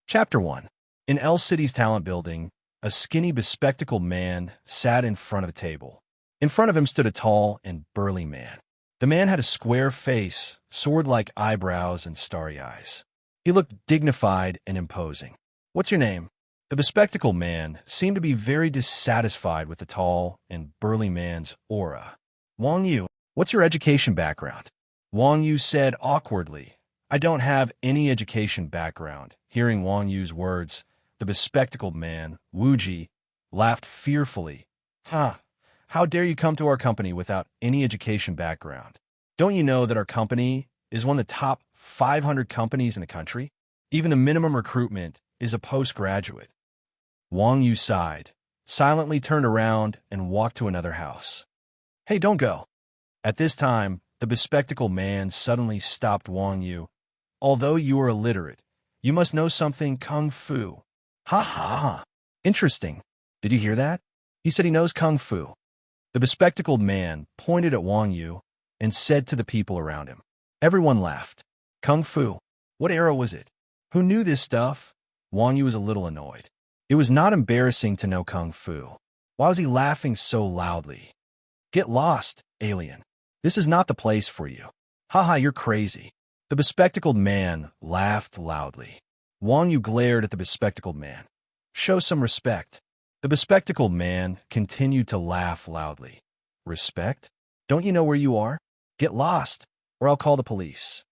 Chapter 1. In L City's talent building, a skinny, bespectacled man sat in front of a table. In front of him stood a tall and burly man. The man had a square face, sword-like eyebrows, and starry eyes. He looked dignified and imposing. "What's your name?" The bespectacled man seemed to be very dissatisfied with the tall and burly man's aura. "Wang Yu, what's your education background?" Wang Yu said awkwardly, "I don't have any education background." Hearing Wang Yu's words, the bespectacled man, Wu Ji, laughed fearfully. "Ha! How dare you come to our company without any education background? Don't you know that our company is one of the top 500 companies in the country? Even the minimum recruitment is a postgraduate." Wang Yu sighed, silently turned around, and walked to another house. "Hey, don't go." At this time, the bespectacled man suddenly stopped Wang Yu. "Although you are illiterate, you must know something kung fu." "Ha ha ha. Interesting. Did you hear that? He said he knows kung fu." The bespectacled man pointed at Wang Yu and said to the people around him. Everyone laughed. Kung fu? What era was it? Who knew this stuff? Wang Yu was a little annoyed. It was not embarrassing to know kung fu. Why was he laughing so loudly? "Get lost, alien. This is not the place for you." "Ha, you're crazy." The bespectacled man laughed loudly. Wang Yu glared at the bespectacled man. "Show some respect." The bespectacled man continued to laugh loudly. "Respect? Don't you know where you are? Get lost, or I'll call the police."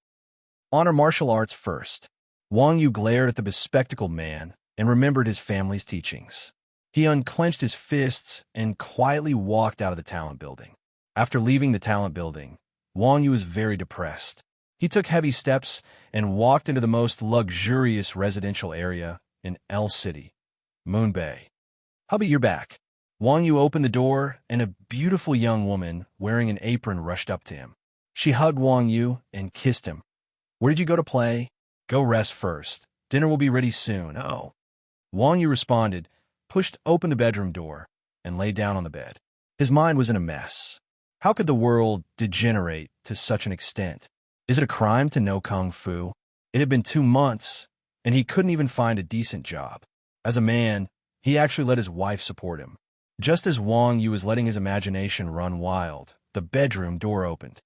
"Honor martial arts first." Wang Yu glared at the bespectacled man and remembered his family's teachings. He unclenched his fists and quietly walked out of the talent building. After leaving the talent building, Wang Yu was very depressed. He took heavy steps and walked into the most luxurious residential area in L City, Moon Bay. "Hubby, you're back." Wang Yu opened the door, and a beautiful young woman wearing an apron rushed up to him. She hugged Wang Yu and kissed him. "Where did you go to play?" "Go rest first. Dinner will be ready soon." "Oh." Wang Yu responded, pushed open the bedroom door, and lay down on the bed. His mind was in a mess. How could the world degenerate to such an extent? Is it a crime to know kung fu? It had been 2 months, and he couldn't even find a decent job. As a man, he actually let his wife support him. Just as Wang Yu was letting his imagination run wild, the bedroom door opened.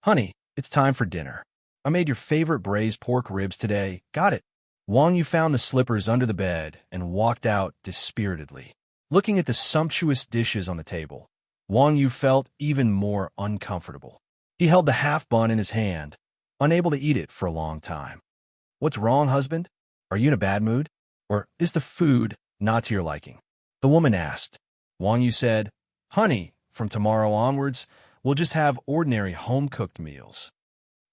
"Honey, it's time for dinner. I made your favorite braised pork ribs today. Got it." Wang Yu found the slippers under the bed and walked out dispiritedly. Looking at the sumptuous dishes on the table, Wang Yu felt even more uncomfortable. He held the half bun in his hand, unable to eat it for a long time. "What's wrong, husband? Are you in a bad mood? Or is the food not to your liking?" the woman asked. Wang Yu said, "Honey, from tomorrow onwards, we'll just have ordinary home-cooked meals.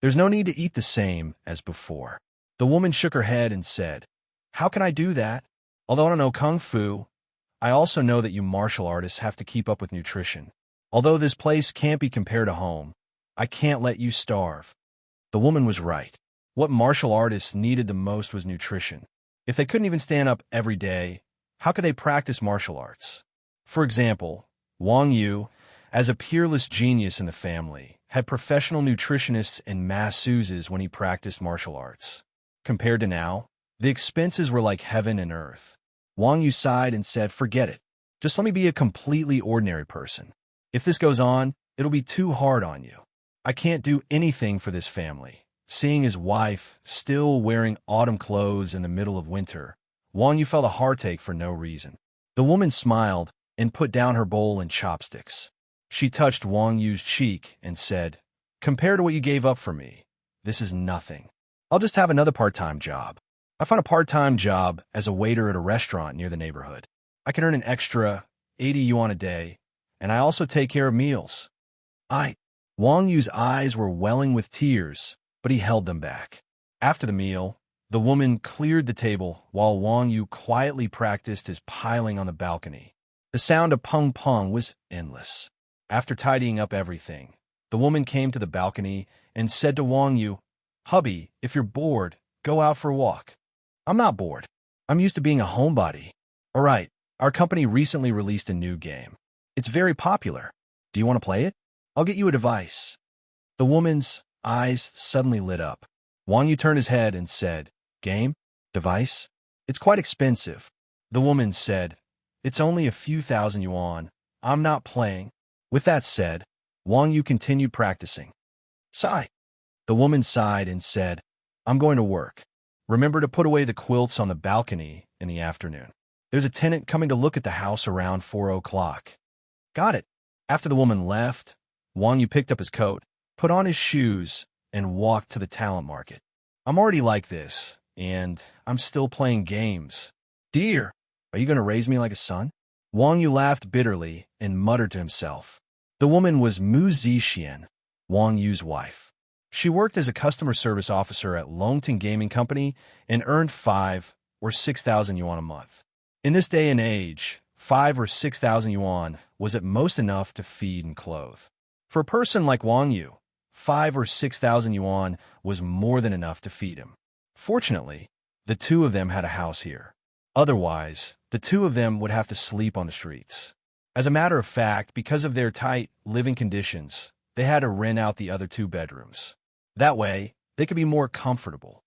There's no need to eat the same as before." The woman shook her head and said, "How can I do that? Although I don't know kung fu, I also know that you martial artists have to keep up with nutrition. Although this place can't be compared to home, I can't let you starve." The woman was right. What martial artists needed the most was nutrition. If they couldn't even stand up every day, how could they practice martial arts? For example, Wang Yu, as a peerless genius in the family, had professional nutritionists and masseuses when he practiced martial arts. Compared to now, the expenses were like heaven and earth. Wang Yu sighed and said, "Forget it. Just let me be a completely ordinary person. If this goes on, it'll be too hard on you. I can't do anything for this family." Seeing his wife still wearing autumn clothes in the middle of winter, Wang Yu felt a heartache for no reason. The woman smiled and put down her bowl and chopsticks. She touched Wang Yu's cheek and said, "Compared to what you gave up for me, this is nothing. I'll just have another part-time job. I found a part-time job as a waiter at a restaurant near the neighborhood. I can earn an extra 80 yuan a day, and I also take care of meals." Wang Yu's eyes were welling with tears, but he held them back. After the meal, the woman cleared the table while Wang Yu quietly practiced his piling on the balcony. The sound of pung-pung was endless. After tidying up everything, the woman came to the balcony and said to Wang Yu, "Hubby, if you're bored, go out for a walk." "I'm not bored. I'm used to being a homebody." "All right, our company recently released a new game. It's very popular. Do you want to play it? I'll get you a device." The woman's eyes suddenly lit up. Wang Yu turned his head and said, "Game? Device? It's quite expensive. The woman said, It's only a few thousand yuan. I'm not playing. With that said, Wang Yu continued practicing. Sigh. The woman sighed and said, I'm going to work. Remember to put away the quilts on the balcony in the afternoon. There's a tenant coming to look at the house around 4 o'clock. Got it. After the woman left, Wang Yu picked up his coat, put on his shoes, and walked to the talent market. I'm already like this, and I'm still playing games. Dear, are you going to raise me like a son? Wang Yu laughed bitterly and muttered to himself. The woman was Mu Zixian, Wang Yu's wife. She worked as a customer service officer at Longton Gaming Company and earned 5 or 6,000 yuan a month. In this day and age, 5 or 6,000 yuan was at most enough to feed and clothe. For a person like Wang Yu, 5 or 6,000 yuan was more than enough to feed him. Fortunately, the two of them had a house here. Otherwise, the two of them would have to sleep on the streets. As a matter of fact, because of their tight living conditions, they had to rent out the other 2 bedrooms. That way, they could be more comfortable.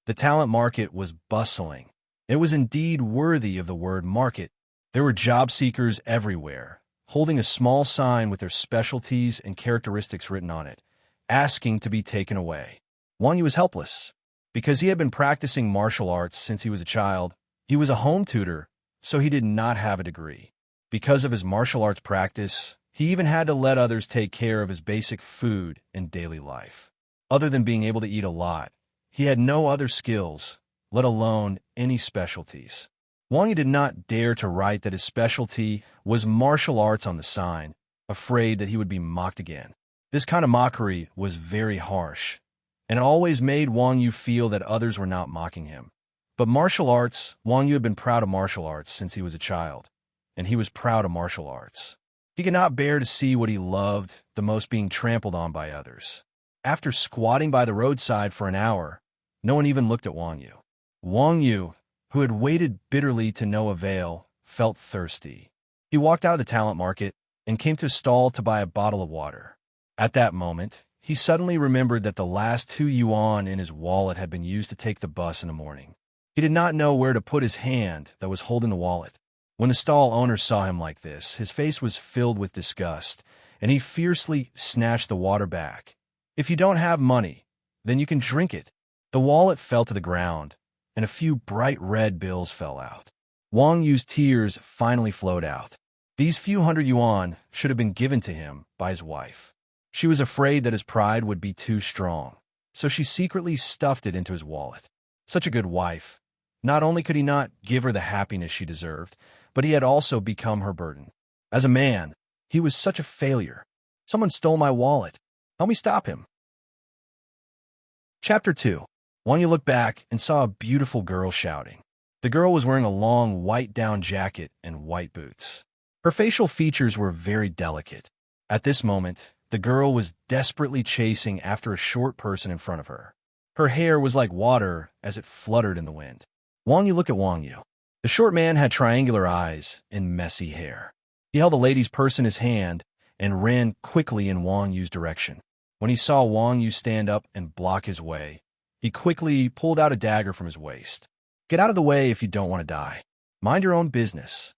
The talent market was bustling. It was indeed worthy of the word market. There were job seekers everywhere, holding a small sign with their specialties and characteristics written on it, asking to be taken away. Wang Yu was helpless. Because he had been practicing martial arts since he was a child, he was a home tutor, so he did not have a degree. Because of his martial arts practice, he even had to let others take care of his basic food and daily life. Other than being able to eat a lot, he had no other skills, let alone any specialties. Wang Yu did not dare to write that his specialty was martial arts on the sign, afraid that he would be mocked again. This kind of mockery was very harsh, and it always made Wang Yu feel that others were not mocking him. But martial arts, Wang Yu had been proud of martial arts since he was a child, and he was proud of martial arts. He could not bear to see what he loved the most being trampled on by others. After squatting by the roadside for an hour, no one even looked at Wang Yu. Wang Yu, who had waited bitterly to no avail, felt thirsty. He walked out of the talent market and came to a stall to buy a bottle of water. At that moment, he suddenly remembered that the last 2 yuan in his wallet had been used to take the bus in the morning. He did not know where to put his hand that was holding the wallet. When the stall owner saw him like this, his face was filled with disgust, and he fiercely snatched the water back. If you don't have money, then you can drink it. The wallet fell to the ground, and a few bright red bills fell out. Wang Yu's tears finally flowed out. These few hundred yuan should have been given to him by his wife. She was afraid that his pride would be too strong, so she secretly stuffed it into his wallet. Such a good wife. Not only could he not give her the happiness she deserved, but he had also become her burden. As a man, he was such a failure. Someone stole my wallet. Help me stop him. Chapter 2. Wang Yu looked back and saw a beautiful girl shouting. The girl was wearing a long white down jacket and white boots. Her facial features were very delicate. At this moment, the girl was desperately chasing after a short person in front of her. Her hair was like water as it fluttered in the wind. Wang Yu looked at Wang Yu. The short man had triangular eyes and messy hair. He held the lady's purse in his hand and ran quickly in Wang Yu's direction. When he saw Wang Yu stand up and block his way, he quickly pulled out a dagger from his waist. Get out of the way if you don't want to die. Mind your own business.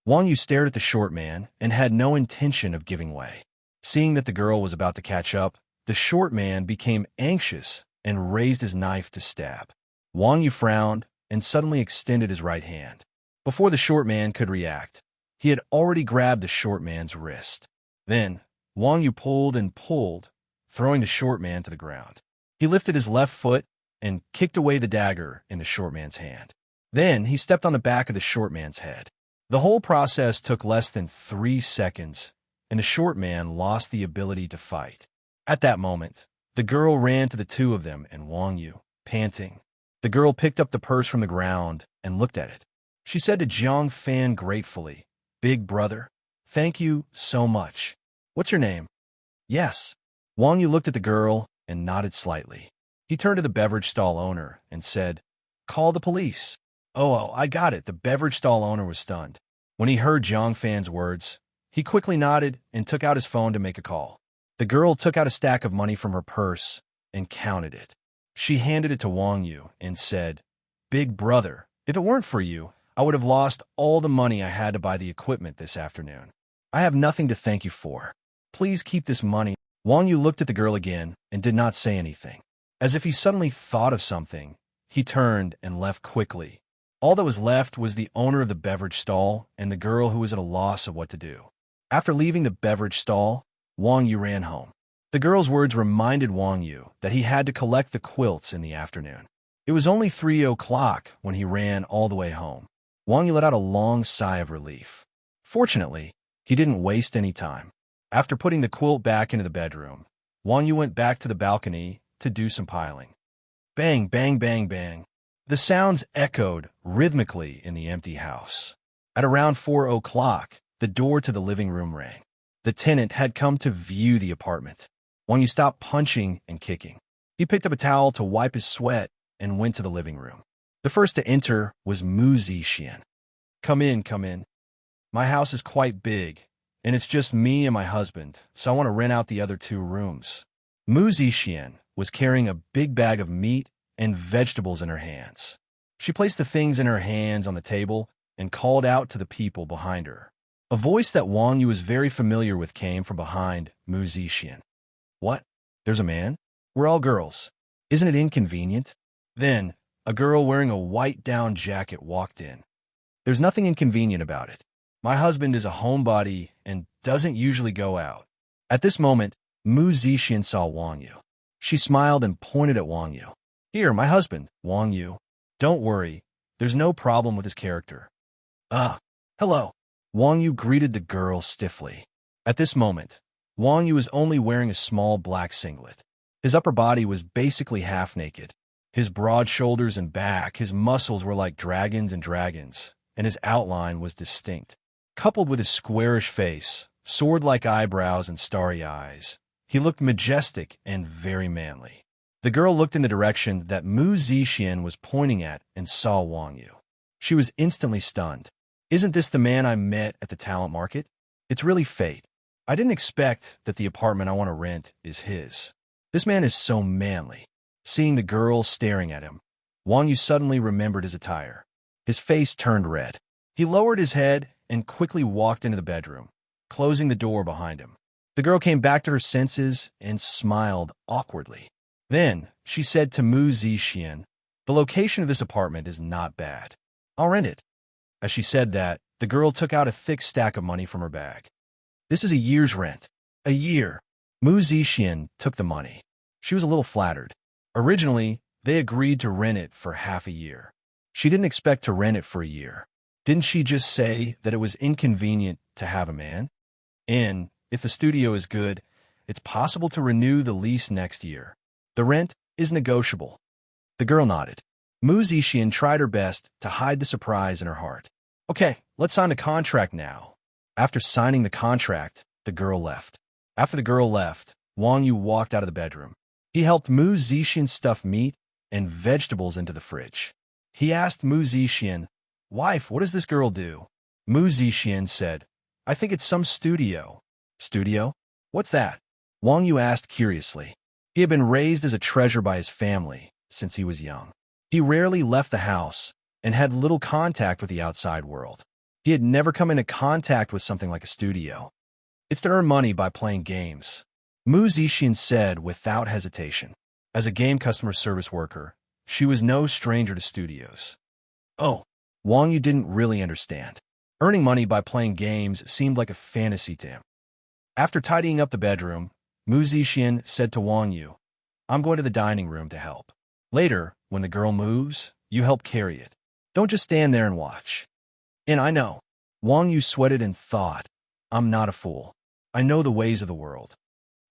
Wang Yu stared at the short man and had no intention of giving way. Seeing that the girl was about to catch up, the short man became anxious and raised his knife to stab. Wang Yu frowned and suddenly extended his right hand. Before the short man could react, he had already grabbed the short man's wrist. Then, Wang Yu pulled and pulled, throwing the short man to the ground. He lifted his left foot and kicked away the dagger in the short man's hand. Then he stepped on the back of the short man's head. The whole process took less than 3 seconds, and the short man lost the ability to fight. At that moment, the girl ran to the two of them and Wang Yu, panting. The girl picked up the purse from the ground and looked at it. She said to Jiang Fan gratefully, "Big brother, thank you so much. What's your name?" "Yes." Wang Yu looked at the girl and nodded slightly. He turned to the beverage stall owner and said, "Call the police." Oh, I got it. The beverage stall owner was stunned. When he heard Jiang Fan's words, he quickly nodded and took out his phone to make a call. The girl took out a stack of money from her purse and counted it. She handed it to Wang Yu and said, "Big brother, If it weren't for you, I would have lost all the money I had to buy the equipment this afternoon. I have nothing to thank you for. Please keep this money. Wang Yu looked at the girl again and did not say anything. As if he suddenly thought of something, he turned and left quickly. All that was left was the owner of the beverage stall and the girl who was at a loss of what to do. After leaving the beverage stall, Wang Yu ran home. The girl's words reminded Wang Yu that he had to collect the quilts in the afternoon. It was only 3 o'clock when he ran all the way home. Wang Yu let out a long sigh of relief. Fortunately, he didn't waste any time. After putting the quilt back into the bedroom, Wang Yu went back to the balcony to do some piling. Bang, bang, bang, bang. The sounds echoed rhythmically in the empty house. At around 4 o'clock, the door to the living room rang. The tenant had come to view the apartment. Wang Yu stopped punching and kicking. He picked up a towel to wipe his sweat and went to the living room. The first to enter was Mu Zixian. Come in, come in. My house is quite big, and it's just me and my husband, so I want to rent out the other 2 rooms. Mu Zixian was carrying a big bag of meat and vegetables in her hands. She placed the things in her hands on the table and called out to the people behind her. A voice that Wang Yu was very familiar with came from behind Mu Zixian. What? There's a man? We're all girls. Isn't it inconvenient? Then, a girl wearing a white down jacket walked in. There's nothing inconvenient about it. My husband is a homebody and doesn't usually go out. At this moment, Mu Zixian saw Wang Yu. She smiled and pointed at Wang Yu. Here, my husband, Wang Yu. Don't worry, there's no problem with his character. Hello. Wang Yu greeted the girl stiffly. At this moment, Wang Yu was only wearing a small black singlet. His upper body was basically half naked. His broad shoulders and back, his muscles were like dragons, and his outline was distinct. Coupled with his squarish face, sword-like eyebrows, and starry eyes, he looked majestic and very manly. The girl looked in the direction that Mu Zixian was pointing at and saw Wang Yu. She was instantly stunned. Isn't this the man I met at the talent market? It's really fate. I didn't expect that the apartment I want to rent is his. This man is so manly. Seeing the girl staring at him, Wang Yu suddenly remembered his attire. His face turned red. He lowered his head and quickly walked into the bedroom, closing the door behind him. The girl came back to her senses and smiled awkwardly. Then, she said to Mu Zixian, the location of this apartment is not bad. I'll rent it. As she said that, the girl took out a thick stack of money from her bag. This is a year's rent. A year. Mu Zixian took the money. She was a little flattered. Originally, they agreed to rent it for half a year. She didn't expect to rent it for a year. Didn't she just say that it was inconvenient to have a man? And, if the studio is good, it's possible to renew the lease next year. The rent is negotiable. The girl nodded. Mu Zixian tried her best to hide the surprise in her heart. Okay, let's sign the contract now. After signing the contract, the girl left. After the girl left, Wang Yu walked out of the bedroom. He helped Mu Zixian stuff meat and vegetables into the fridge. He asked Mu Zixian, Wife, what does this girl do? Mu Zixian said, I think it's some studio. Studio? What's that? Wang Yu asked curiously. He had been raised as a treasure by his family since he was young. He rarely left the house and had little contact with the outside world. He had never come into contact with something like a studio. It's to earn money by playing games, Mu Zixian said without hesitation. As a game customer service worker, she was no stranger to studios. Oh, Wang Yu didn't really understand. Earning money by playing games seemed like a fantasy to him. After tidying up the bedroom, Mu Zixian said to Wang Yu, I'm going to the dining room to help. Later, when the girl moves, you help carry it. Don't just stand there and watch. And I know. Wang Yu sweated and thought, I'm not a fool. I know the ways of the world.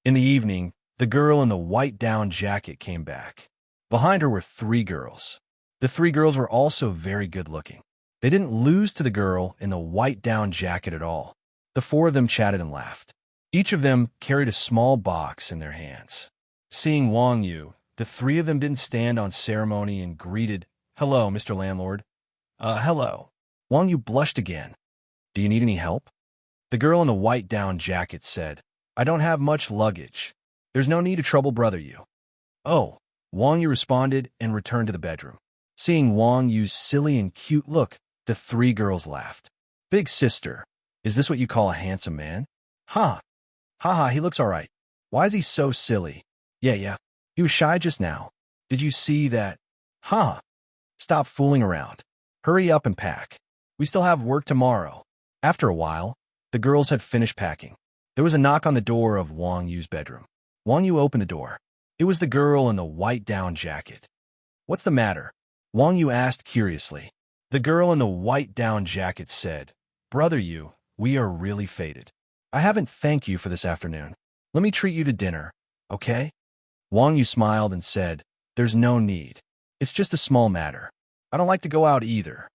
In the evening, the girl in the white down jacket came back. Behind her were 3 girls. The 3 girls were also very good-looking. They didn't lose to the girl in the white down jacket at all. The 4 of them chatted and laughed. Each of them carried a small box in their hands. Seeing Wang Yu, the 3 of them didn't stand on ceremony and greeted, Hello, Mr. Landlord. Hello. Wang Yu blushed again. Do you need any help? The girl in the white down jacket said, I don't have much luggage. There's no need to trouble brother you. Oh, Wang Yu responded and returned to the bedroom. Seeing Wang Yu's silly and cute look, the three girls laughed. Big sister, is this what you call a handsome man? Ha! Ha ha, he looks all right. Why is he so silly? Yeah. He was shy just now. Did you see that? Ha! Stop fooling around. Hurry up and pack. We still have work tomorrow. After a while, the girls had finished packing. There was a knock on the door of Wang Yu's bedroom. Wang Yu opened the door. It was the girl in the white down jacket. What's the matter? Wang Yu asked curiously. The girl in the white down jacket said, Brother Yu, we are really fated. I haven't thanked you for this afternoon. Let me treat you to dinner, okay? Wang Yu smiled and said, There's no need. It's just a small matter. I don't like to go out either.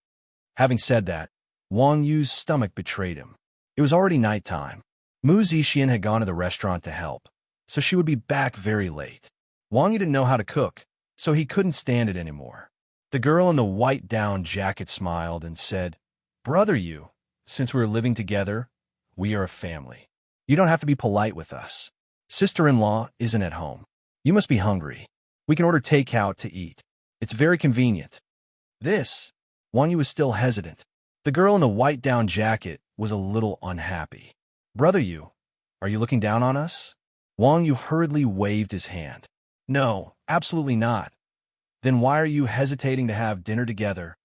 Having said that, Wang Yu's stomach betrayed him. It was already nighttime. Mu Zixian had gone to the restaurant to help, so she would be back very late. Wang Yu didn't know how to cook, so he couldn't stand it anymore. The girl in the white down jacket smiled and said, Brother Yu, since we're living together, we are a family. You don't have to be polite with us. Sister-in-law isn't at home. You must be hungry. We can order takeout to eat. It's very convenient. Wang Yu was still hesitant. The girl in the white down jacket was a little unhappy. Brother Yu, are you looking down on us? Wang Yu hurriedly waved his hand. No, absolutely not. Then why are you hesitating to have dinner together?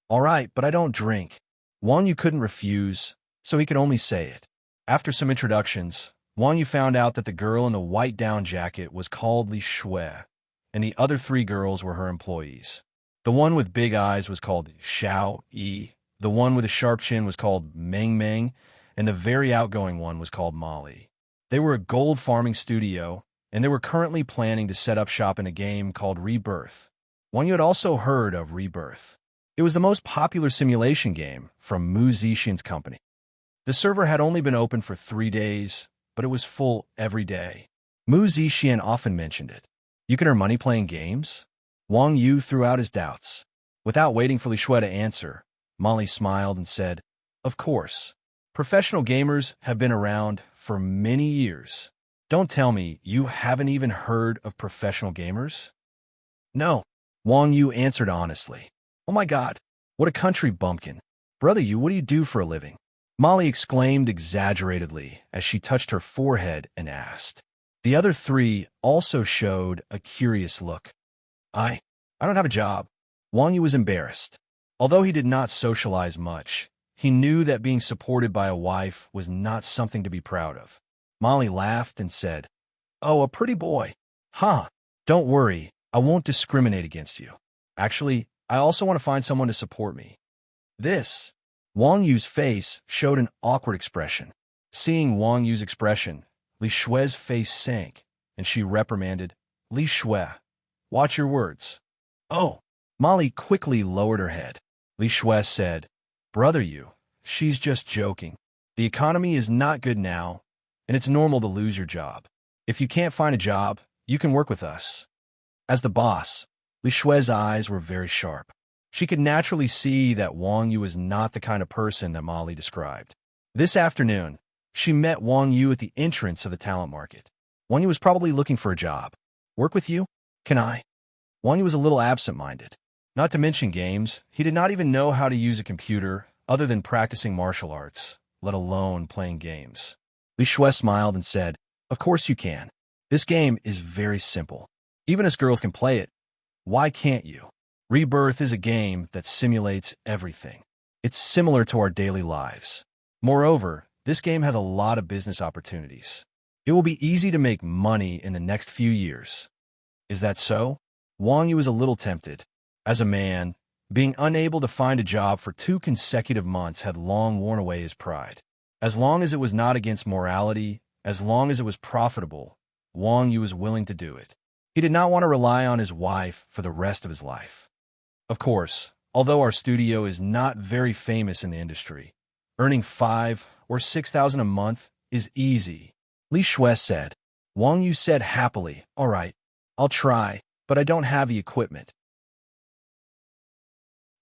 All right, but I don't drink. Wang Yu couldn't refuse, so he could only say it. After some introductions, Wang Yu found out that the girl in the white down jacket was called Li Shui, and the other three girls were her employees. The one with big eyes was called Xiao Yi, the one with a sharp chin was called Meng Meng, and the very outgoing one was called Molly. They were a gold farming studio, and they were currently planning to set up shop in a game called Rebirth. Wang Yu had also heard of Rebirth. It was the most popular simulation game from Mu Zixian's company. The server had only been open for 3 days, but it was full every day. Mu Zixian often mentioned it. You can earn money playing games? Wang Yu threw out his doubts. Without waiting for Li Shui to answer, Molly smiled and said, Of course. Professional gamers have been around for many years. Don't tell me you haven't even heard of professional gamers? No, Wang Yu answered honestly. Oh my God, what a country bumpkin. Brother Yu, what do you do for a living? Molly exclaimed exaggeratedly as she touched her forehead and asked. The other three also showed a curious look. I don't have a job. Wang Yu was embarrassed. Although he did not socialize much, he knew that being supported by a wife was not something to be proud of. Molly laughed and said, Oh, a pretty boy. Huh. Don't worry, I won't discriminate against you. Actually, I also want to find someone to support me. Wang Yu's face showed an awkward expression. Seeing Wang Yu's expression, Li Shui's face sank, and she reprimanded, Li Shui, watch your words. Oh, Molly quickly lowered her head. Li Shui said, Brother Yu, she's just joking. The economy is not good now, and it's normal to lose your job. If you can't find a job, you can work with us. As the boss, Li Shui's eyes were very sharp. She could naturally see that Wang Yu was not the kind of person that Molly described. This afternoon, she met Wang Yu at the entrance of the talent market. Wang Yu was probably looking for a job. Work with you? Can I? Wang Yu was a little absent-minded. Not to mention games, he did not even know how to use a computer other than practicing martial arts, let alone playing games. Li Shui smiled and said, Of course you can. This game is very simple. Even us girls can play it. Why can't you? Rebirth is a game that simulates everything. It's similar to our daily lives. Moreover, this game has a lot of business opportunities. It will be easy to make money in the next few years. Is that so? Wang Yu was a little tempted. As a man, being unable to find a job for 2 consecutive months had long worn away his pride. As long as it was not against morality, as long as it was profitable, Wang Yu was willing to do it. He did not want to rely on his wife for the rest of his life. Of course, although our studio is not very famous in the industry, earning 5,000 or 6,000 a month is easy, Li Shui said. Wang Yu said happily, All right, I'll try, but I don't have the equipment.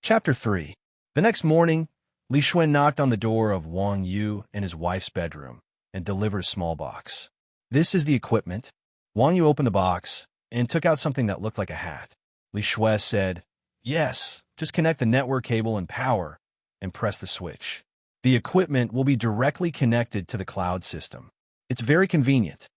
Chapter 3. The next morning, Li Shui knocked on the door of Wang Yu in his wife's bedroom and delivered a small box. This is the equipment. Wang Yu opened the box and took out something that looked like a hat. Li Shui said, Yes, just connect the network cable and power, and press the switch. The equipment will be directly connected to the cloud system. It's very convenient.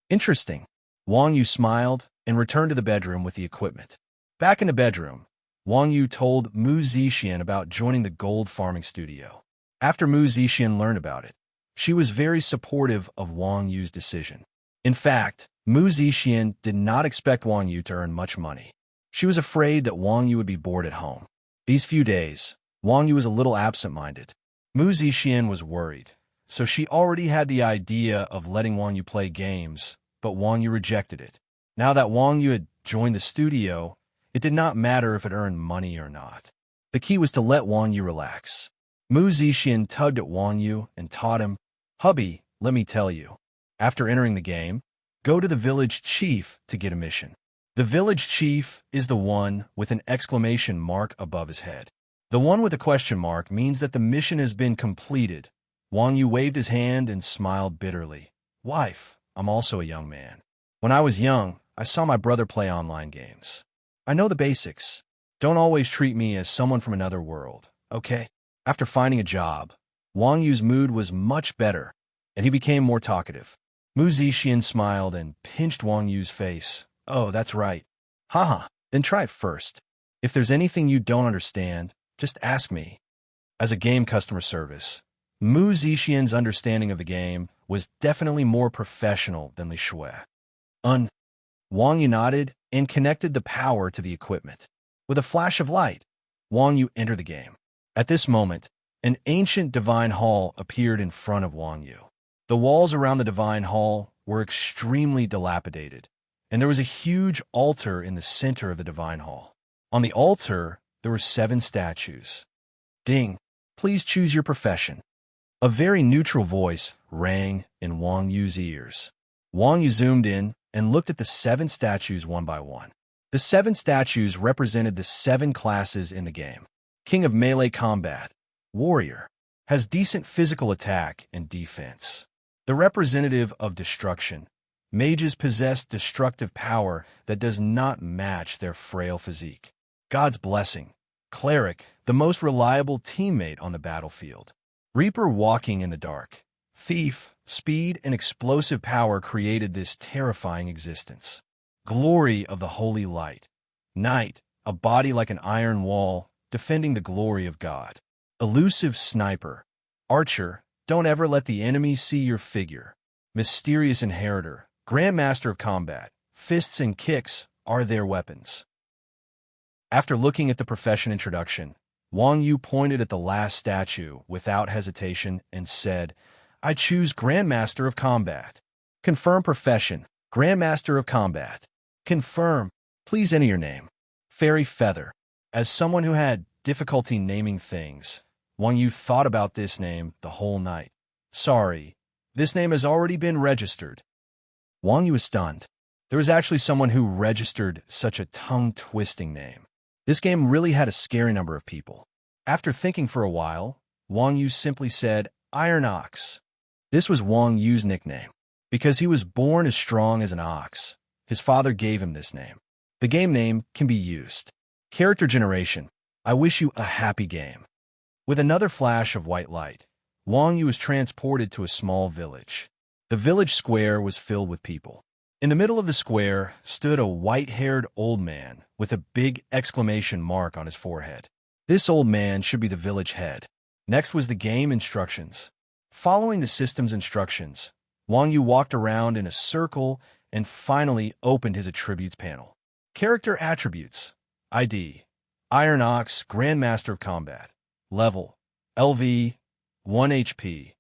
Interesting. Wang Yu smiled and returned to the bedroom with the equipment. Back in the bedroom, Wang Yu told Mu Zixian about joining the gold farming studio. After Mu Zixian learned about it, she was very supportive of Wang Yu's decision. In fact, Mu Zixian did not expect Wang Yu to earn much money. She was afraid that Wang Yu would be bored at home. These few days, Wang Yu was a little absent-minded. Mu Zixian was worried, so she already had the idea of letting Wang Yu play games, but Wang Yu rejected it. Now that Wang Yu had joined the studio, it did not matter if it earned money or not. The key was to let Wang Yu relax. Mu Zixian tugged at Wang Yu and taught him, "Hubby, let me tell you. After entering the game, go to the village chief to get a mission. The village chief is the one with an exclamation mark above his head. The one with a question mark means that the mission has been completed." Wang Yu waved his hand and smiled bitterly. "Wife, I'm also a young man. When I was young, I saw my brother play online games. I know the basics. Don't always treat me as someone from another world, okay?" After finding a job, Wang Yu's mood was much better, and he became more talkative. Mu Zixian smiled and pinched Wang Yu's face. "Oh, that's right. Haha, then try it first. If there's anything you don't understand, just ask me." As a game customer service, Mu Zixian's understanding of the game was definitely more professional than Li Shui. Wang Yu nodded and connected the power to the equipment. With a flash of light, Wang Yu entered the game. At this moment, an ancient divine hall appeared in front of Wang Yu. The walls around the divine hall were extremely dilapidated, and there was a huge altar in the center of the divine hall. On the altar, there were 7 statues. "Ding, please choose your profession." A very neutral voice rang in Wang Yu's ears. Wang Yu zoomed in and looked at the 7 statues one by one. The 7 statues represented the 7 classes in the game. King of Melee Combat, Warrior, has decent physical attack and defense. The representative of Destruction, Mages possess destructive power that does not match their frail physique. God's Blessing, Cleric, the most reliable teammate on the battlefield. Reaper, walking in the dark. Thief, speed and explosive power created this terrifying existence. Glory of the Holy Light. Knight, a body like an iron wall, defending the glory of God. Elusive Sniper. Archer, don't ever let the enemy see your figure. Mysterious Inheritor, Grandmaster of Combat. Fists and kicks are their weapons. After looking at the profession introduction, Wang Yu pointed at the last statue without hesitation and said, "I choose Grandmaster of Combat." Confirm profession, Grandmaster of Combat. Confirm. Please enter your name. Fairy Feather. As someone who had difficulty naming things, Wang Yu thought about this name the whole night. "Sorry, this name has already been registered." Wang Yu was stunned. There was actually someone who registered such a tongue-twisting name. This game really had a scary number of people. After thinking for a while, Wang Yu simply said, "Iron Ox." This was Wang Yu's nickname. Because he was born as strong as an ox, his father gave him this name. The game name can be used. Character generation. I wish you a happy game. With another flash of white light, Wang Yu was transported to a small village. The village square was filled with people. In the middle of the square stood a white-haired old man with a big exclamation mark on his forehead. This old man should be the village head. Next was the game instructions. Following the system's instructions, Wang Yu walked around in a circle and finally opened his attributes panel. Character attributes. ID. Iron Ox, Grandmaster of Combat. Level. LV. 1 HP.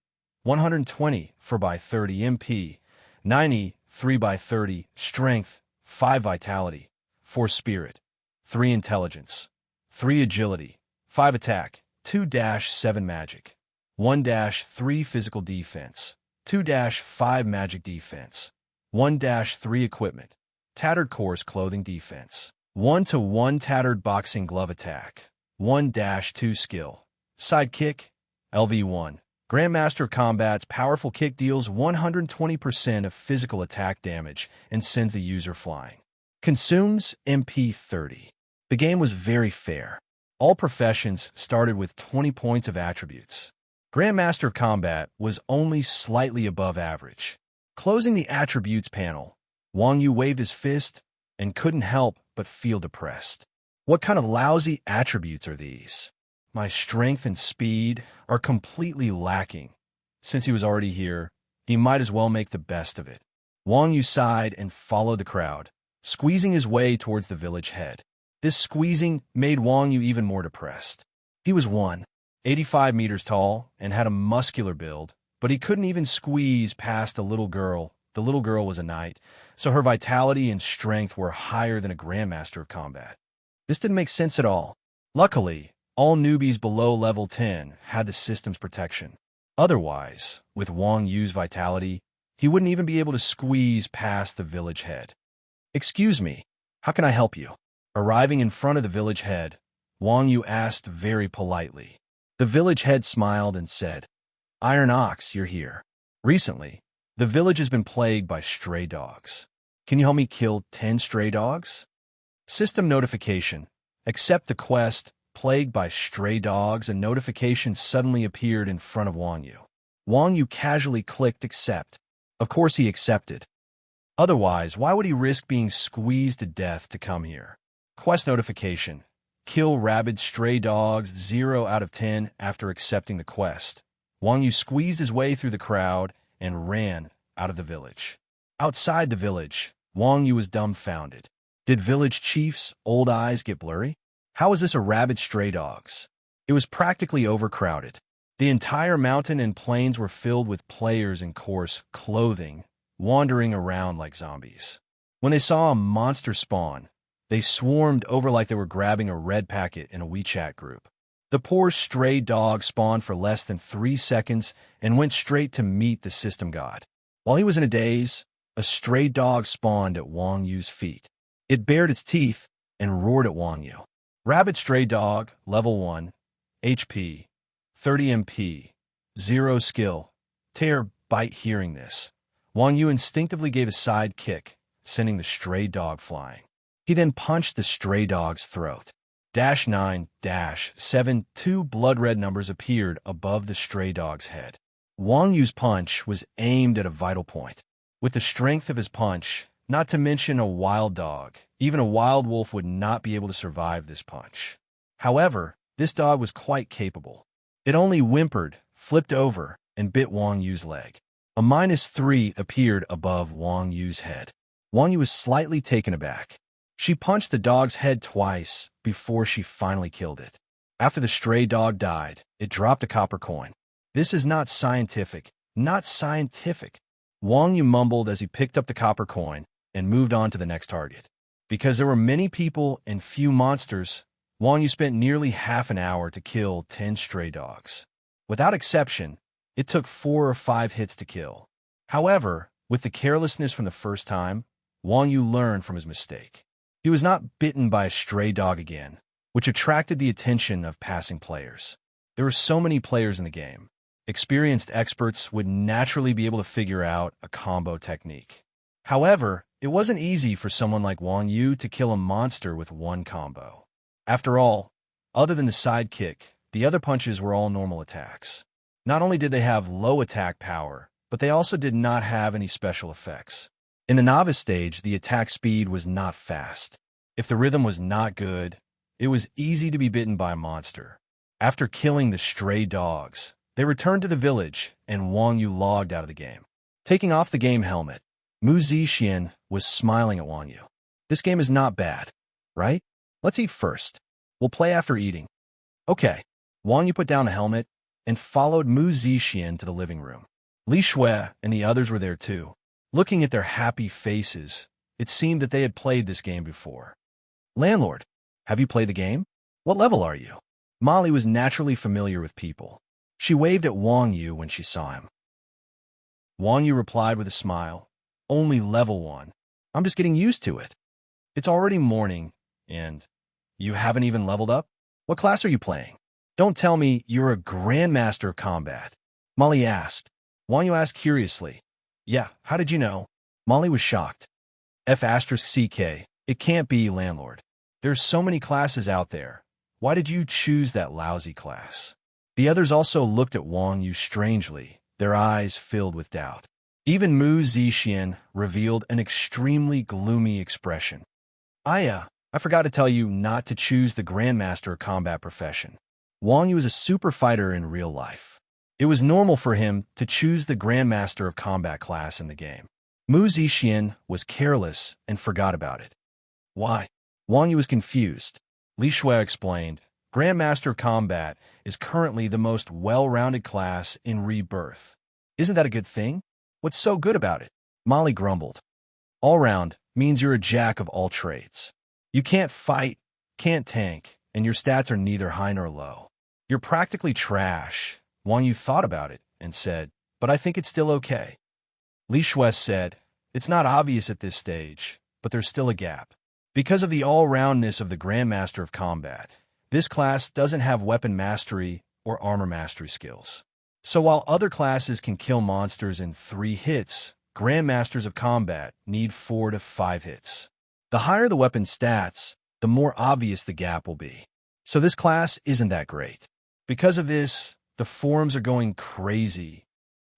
120 for by 30 MP. 90 3 by 30 Strength. 5 Vitality. 4 Spirit. 3 Intelligence. 3 Agility. 5 Attack. 2-7 Magic. 1-3 Physical Defense. 2-5 Magic Defense. 1-3 Equipment. Tattered Coarse Clothing Defense. 1-1 Tattered Boxing Glove Attack. 1-2 Skill. Sidekick. LV1. Grandmaster of Combat's powerful kick deals 120% of physical attack damage and sends the user flying. Consumes MP 30. The game was very fair. All professions started with 20 points of attributes. Grandmaster of Combat was only slightly above average. Closing the attributes panel, Wang Yu waved his fist and couldn't help but feel depressed. What kind of lousy attributes are these? My strength and speed are completely lacking. Since he was already here, he might as well make the best of it. Wang Yu sighed and followed the crowd, squeezing his way towards the village head. This squeezing made Wang Yu even more depressed. He was 185 meters tall and had a muscular build, but he couldn't even squeeze past a little girl. The little girl was a knight, so her vitality and strength were higher than a Grandmaster of Combat. This didn't make sense at all. Luckily, all newbies below level 10 had the system's protection. Otherwise, with Wang Yu's vitality, he wouldn't even be able to squeeze past the village head. "Excuse me, how can I help you?" Arriving in front of the village head, Wang Yu asked very politely. The village head smiled and said, "Iron Ox, you're here. Recently, the village has been plagued by stray dogs. Can you help me kill 10 stray dogs?" System notification. Accept the quest. Plagued by stray dogs, a notification suddenly appeared in front of Wang Yu. Wang Yu casually clicked accept. Of course he accepted. Otherwise, why would he risk being squeezed to death to come here? Quest notification. Kill rabid stray dogs 0 out of 10 after accepting the quest. Wang Yu squeezed his way through the crowd and ran out of the village. Outside the village, Wang Yu was dumbfounded. Did village chief's old eyes get blurry? How was this a rabid stray dogs? It was practically overcrowded. The entire mountain and plains were filled with players in coarse clothing, wandering around like zombies. When they saw a monster spawn, they swarmed over like they were grabbing a red packet in a WeChat group. The poor stray dog spawned for less than 3 seconds and went straight to meet the system god. While he was in a daze, a stray dog spawned at Wang Yu's feet. It bared its teeth and roared at Wang Yu. Rabid stray dog, level 1, HP, 30 MP, 0 skill, tear, bite. Hearing this, Wang Yu instinctively gave a side kick, sending the stray dog flying. He then punched the stray dog's throat. -9, -7, 2 blood-red numbers appeared above the stray dog's head. Wang Yu's punch was aimed at a vital point. With the strength of his punch, not to mention a wild dog, even a wild wolf would not be able to survive this punch. However, this dog was quite capable. It only whimpered, flipped over, and bit Wang Yu's leg. A -3 appeared above Wang Yu's head. Wang Yu was slightly taken aback. She punched the dog's head twice before she finally killed it. After the stray dog died, it dropped a copper coin. "This is not scientific. Not scientific." Wang Yu mumbled as he picked up the copper coin and moved on to the next target. Because there were many people and few monsters, Wang Yu spent nearly half an hour to kill 10 stray dogs. Without exception, it took 4 or 5 hits to kill. However, with the carelessness from the first time, Wang Yu learned from his mistake. He was not bitten by a stray dog again, which attracted the attention of passing players. There were so many players in the game. Experienced experts would naturally be able to figure out a combo technique. However, it wasn't easy for someone like Wang Yu to kill a monster with one combo. After all, other than the side kick, the other punches were all normal attacks. Not only did they have low attack power, but they also did not have any special effects. In the novice stage, the attack speed was not fast. If the rhythm was not good, it was easy to be bitten by a monster. After killing the stray dogs, they returned to the village, and Wang Yu logged out of the game. Taking off the game helmet, Mu Zixian was smiling at Wang Yu. "This game is not bad, right? Let's eat first. We'll play after eating." "Okay." Wang Yu put down the helmet and followed Mu Zixian to the living room. Li Shui and the others were there too. Looking at their happy faces, it seemed that they had played this game before. "Landlord, have you played the game? What level are you?" Molly was naturally familiar with people. She waved at Wang Yu when she saw him. Wang Yu replied with a smile, "Only level 1. I'm just getting used to it. It's already morning, and you haven't even leveled up? What class are you playing? Don't tell me you're a Grandmaster of Combat." Molly asked. Wang Yu asked curiously, "Yeah, how did you know?" Molly was shocked. "F***, it can't be, landlord. There's so many classes out there. Why did you choose that lousy class? The others also looked at Wang Yu strangely, their eyes filled with doubt. Even Mu Zixin revealed an extremely gloomy expression. I forgot to tell you not to choose the Grandmaster of Combat profession. Wang Yu is a super fighter in real life. It was normal for him to choose the Grandmaster of Combat class in the game. Mu Zixin was careless and forgot about it. Why? Wang Yu was confused. Li Shui explained, Grandmaster of Combat is currently the most well-rounded class in Rebirth. Isn't that a good thing? What's so good about it? Molly grumbled. All-round means you're a jack of all trades. You can't fight, can't tank, and your stats are neither high nor low. You're practically trash. Wang Yu thought about it and said, but I think it's still okay. Li Shui said, it's not obvious at this stage, but there's still a gap. Because of the all-roundness of the Grandmaster of Combat, this class doesn't have weapon mastery or armor mastery skills. So while other classes can kill monsters in 3 hits, Grandmasters of Combat need 4 to 5 hits. The higher the weapon stats, the more obvious the gap will be. So this class isn't that great. Because of this, the forums are going crazy.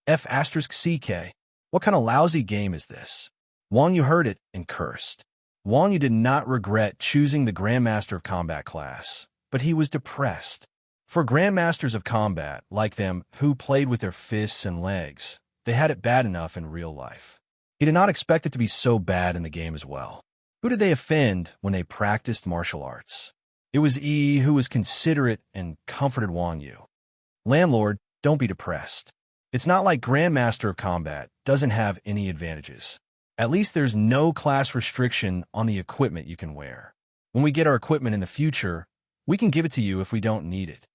F*CK. What kind of lousy game is this? Wang Yu heard it and cursed. Wang Yu did not regret choosing the Grandmaster of Combat class, but he was depressed. For Grandmasters of Combat, like them, who played with their fists and legs, they had it bad enough in real life. He did not expect it to be so bad in the game as well. Who did they offend when they practiced martial arts? It was Yi who was considerate and comforted Wang Yu. Landlord, don't be depressed. It's not like Grandmaster of Combat doesn't have any advantages. At least there's no class restriction on the equipment you can wear. When we get our equipment in the future, we can give it to you if we don't need it.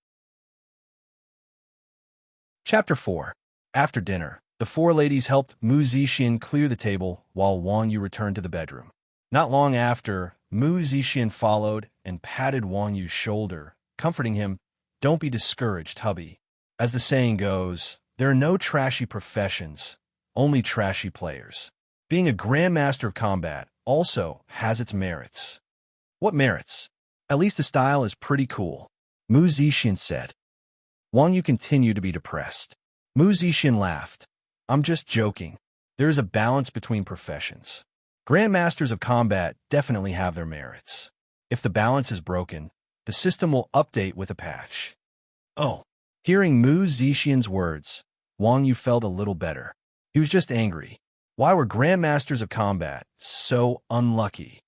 Chapter 4. After dinner, the 4 ladies helped Mu Zixin clear the table while Wang Yu returned to the bedroom. Not long after, Mu Zixin followed and patted Wang Yu's shoulder, comforting him, don't be discouraged, hubby. As the saying goes, there are no trashy professions, only trashy players. Being a Grandmaster of Combat also has its merits. What merits? At least the style is pretty cool, Mu Zixin said. Wang Yu continued to be depressed. Mu Zixin laughed. I'm just joking. There is a balance between professions. Grandmasters of Combat definitely have their merits. If the balance is broken, the system will update with a patch. Oh. Hearing Mu Zixin's words, Wang Yu felt a little better. He was just angry. Why were Grandmasters of Combat so unlucky?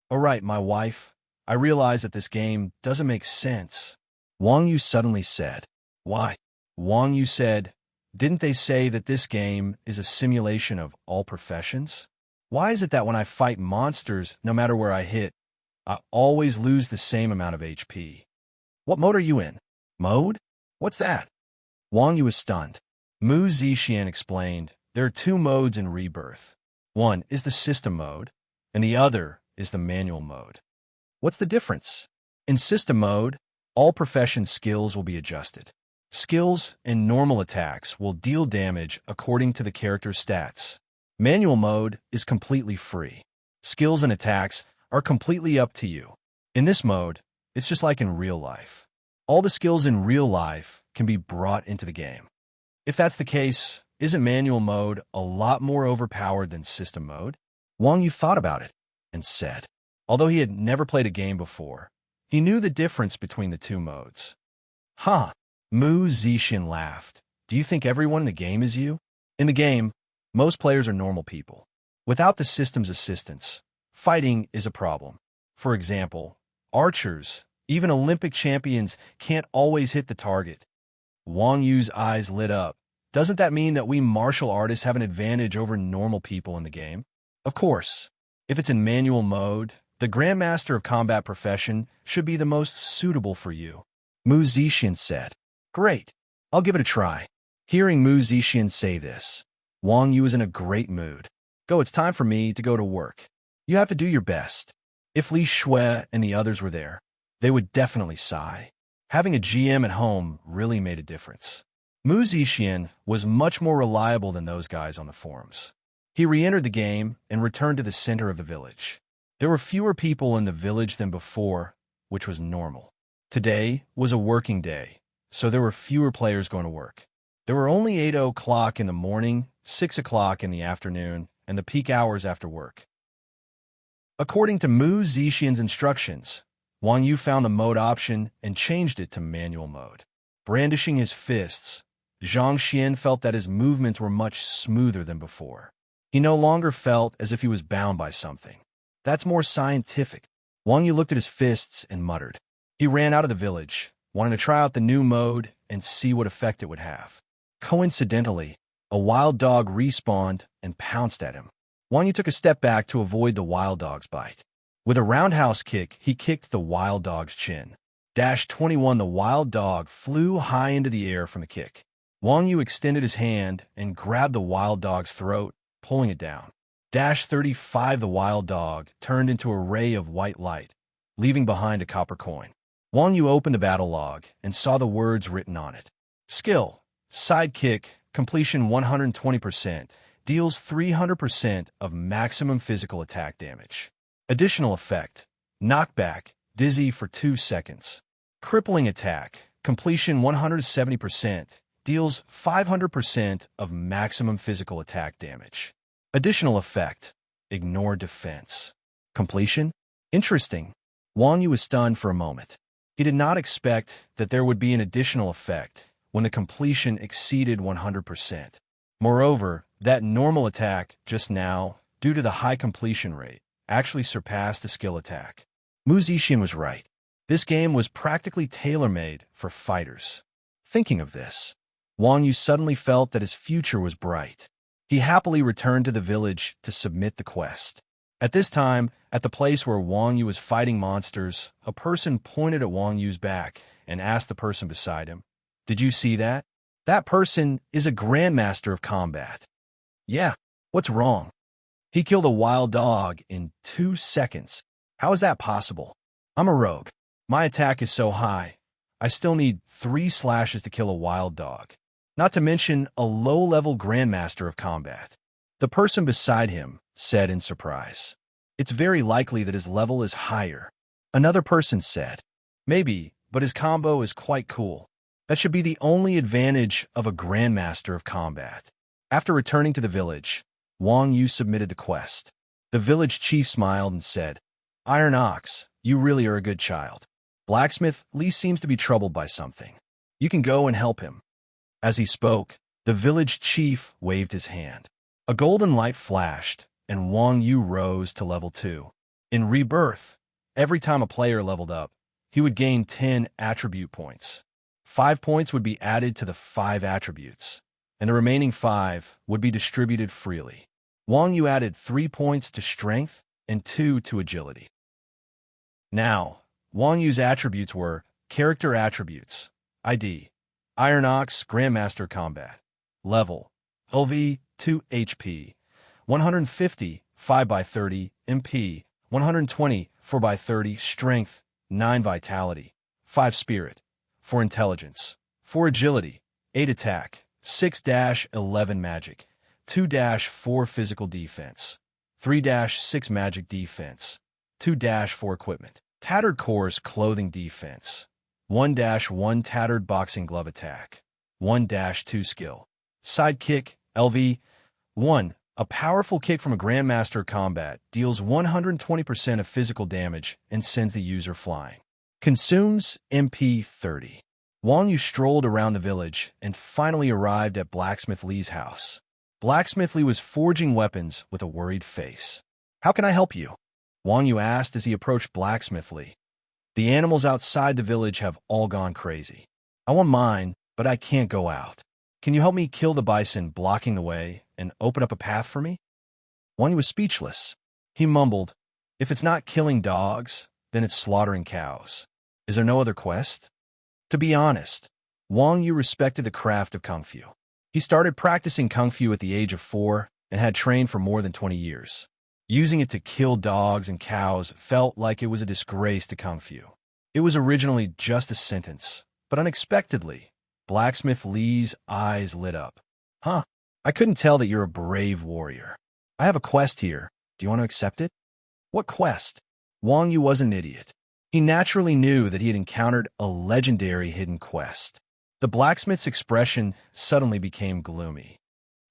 All right, my wife, I realize that this game doesn't make sense. Wang Yu suddenly said. Why? Wang Yu said, didn't they say that this game is a simulation of all professions? Why is it that when I fight monsters, no matter where I hit, I always lose the same amount of HP? What mode are you in? Mode? What's that? Wang Yu was stunned. Mu Zixin explained, there are 2 modes in Rebirth. One is the system mode, and the other is the manual mode. What's the difference? In system mode, all profession skills will be adjusted. Skills and normal attacks will deal damage according to the character's stats. Manual mode is completely free. Skills and attacks are completely up to you. In this mode, it's just like in real life. All the skills in real life can be brought into the game. If that's the case, isn't manual mode a lot more overpowered than system mode? Wang Yu thought about it and said, although he had never played a game before, he knew the difference between the 2 modes. Huh. Mu Zixin laughed. Do you think everyone in the game is you? In the game, most players are normal people. Without the system's assistance, fighting is a problem. For example, archers, even Olympic champions, can't always hit the target. Wang Yu's eyes lit up. Doesn't that mean that we martial artists have an advantage over normal people in the game? Of course. If it's in manual mode, the Grandmaster of Combat profession should be the most suitable for you. Mu Zixin said. Great. I'll give it a try. Hearing Mu Zixin say this, Wang Yu was in a great mood. Go, it's time for me to go to work. You have to do your best. If Li Shui and the others were there, they would definitely sigh. Having a GM at home really made a difference. Mu Zixin was much more reliable than those guys on the forums. He re-entered the game and returned to the center of the village. There were fewer people in the village than before, which was normal. Today was a working day, so there were fewer players going to work. There were only 8 o'clock in the morning, 6 o'clock in the afternoon, and the peak hours after work. According to Mu Zixian's instructions, Wang Yu found the mode option and changed it to manual mode. Brandishing his fists, Zhang Xian felt that his movements were much smoother than before. He no longer felt as if he was bound by something. That's more scientific. Wang Yu looked at his fists and muttered. He ran out of the village, wanting to try out the new mode and see what effect it would have. Coincidentally, a wild dog respawned and pounced at him. Wang Yu took a step back to avoid the wild dog's bite. With a roundhouse kick, he kicked the wild dog's chin. -21 The wild dog flew high into the air from the kick. Wang Yu extended his hand and grabbed the wild dog's throat, pulling it down. -35 The wild dog turned into a ray of white light, leaving behind a copper coin. Wang Yu opened the battle log and saw the words written on it. Skill, sidekick, completion 120%, deals 300% of maximum physical attack damage. Additional effect, knockback, dizzy for 2 seconds. Crippling attack, completion 170%, deals 500% of maximum physical attack damage. Additional effect, ignore defense. Completion? Interesting. Wang Yu was stunned for a moment. He did not expect that there would be an additional effect when the completion exceeded 100%. Moreover, that normal attack just now, due to the high completion rate, actually surpassed the skill attack. Mu Zixian was right. This game was practically tailor-made for fighters. Thinking of this, Wang Yu suddenly felt that his future was bright. He happily returned to the village to submit the quest. At this time, at the place where Wang Yu was fighting monsters, a person pointed at Wang Yu's back and asked the person beside him, "Did you see that? That person is a grandmaster of combat." "Yeah, what's wrong?" "He killed a wild dog in 2 seconds. How is that possible? I'm a rogue. My attack is so high. I still need 3 slashes to kill a wild dog. Not to mention a low-level grandmaster of combat." The person beside him said in surprise, "It's very likely that his level is higher." Another person said, "Maybe, but his combo is quite cool. That should be the only advantage of a grandmaster of combat." After returning to the village, Wang Yu submitted the quest. The village chief smiled and said, "Iron Ox, you really are a good child. Blacksmith Lee seems to be troubled by something. You can go and help him." As he spoke, the village chief waved his hand. A golden light flashed, and Wang Yu rose to level 2. In Rebirth, every time a player leveled up, he would gain 10 attribute points. 5 points would be added to the 5 attributes, and the remaining 5 would be distributed freely. Wang Yu added 3 points to strength and 2 to agility. Now, Wang Yu's attributes were character attributes, ID, Iron Ox Grandmaster Combat, Level, LV 2 HP, 150 5x30 MP, 120 4x30 Strength, 9 Vitality, 5 Spirit, 4 Intelligence, 4 Agility, 8 Attack, 6-11 Magic, 2-4 Physical Defense, 3-6 Magic Defense, 2-4 Equipment, Tattered Core's Clothing Defense, 1-1 Tattered Boxing Glove Attack, 1-2 Skill. Sidekick, LV, 1. A powerful kick from a Grandmaster Combat deals 120% of physical damage and sends the user flying. Consumes MP 30. Wang Yu strolled around the village and finally arrived at Blacksmith Lee's house. Blacksmith Lee was forging weapons with a worried face. "How can I help you?" Wang Yu asked as he approached Blacksmith Lee. "The animals outside the village have all gone crazy. I want mine, but I can't go out. Can you help me kill the bison blocking the way and open up a path for me?" Wang Yu was speechless. He mumbled, "If it's not killing dogs, then it's slaughtering cows. Is there no other quest?" To be honest, Wang Yu respected the craft of Kung Fu. He started practicing Kung Fu at the age of 4 and had trained for more than 20 years. Using it to kill dogs and cows felt like it was a disgrace to Kung Fu. It was originally just a sentence, but unexpectedly, Blacksmith Lee's eyes lit up. "Huh, I couldn't tell that you're a brave warrior. I have a quest here. Do you want to accept it?" What quest? Wang Yu was an idiot. He naturally knew that he had encountered a legendary hidden quest. The blacksmith's expression suddenly became gloomy.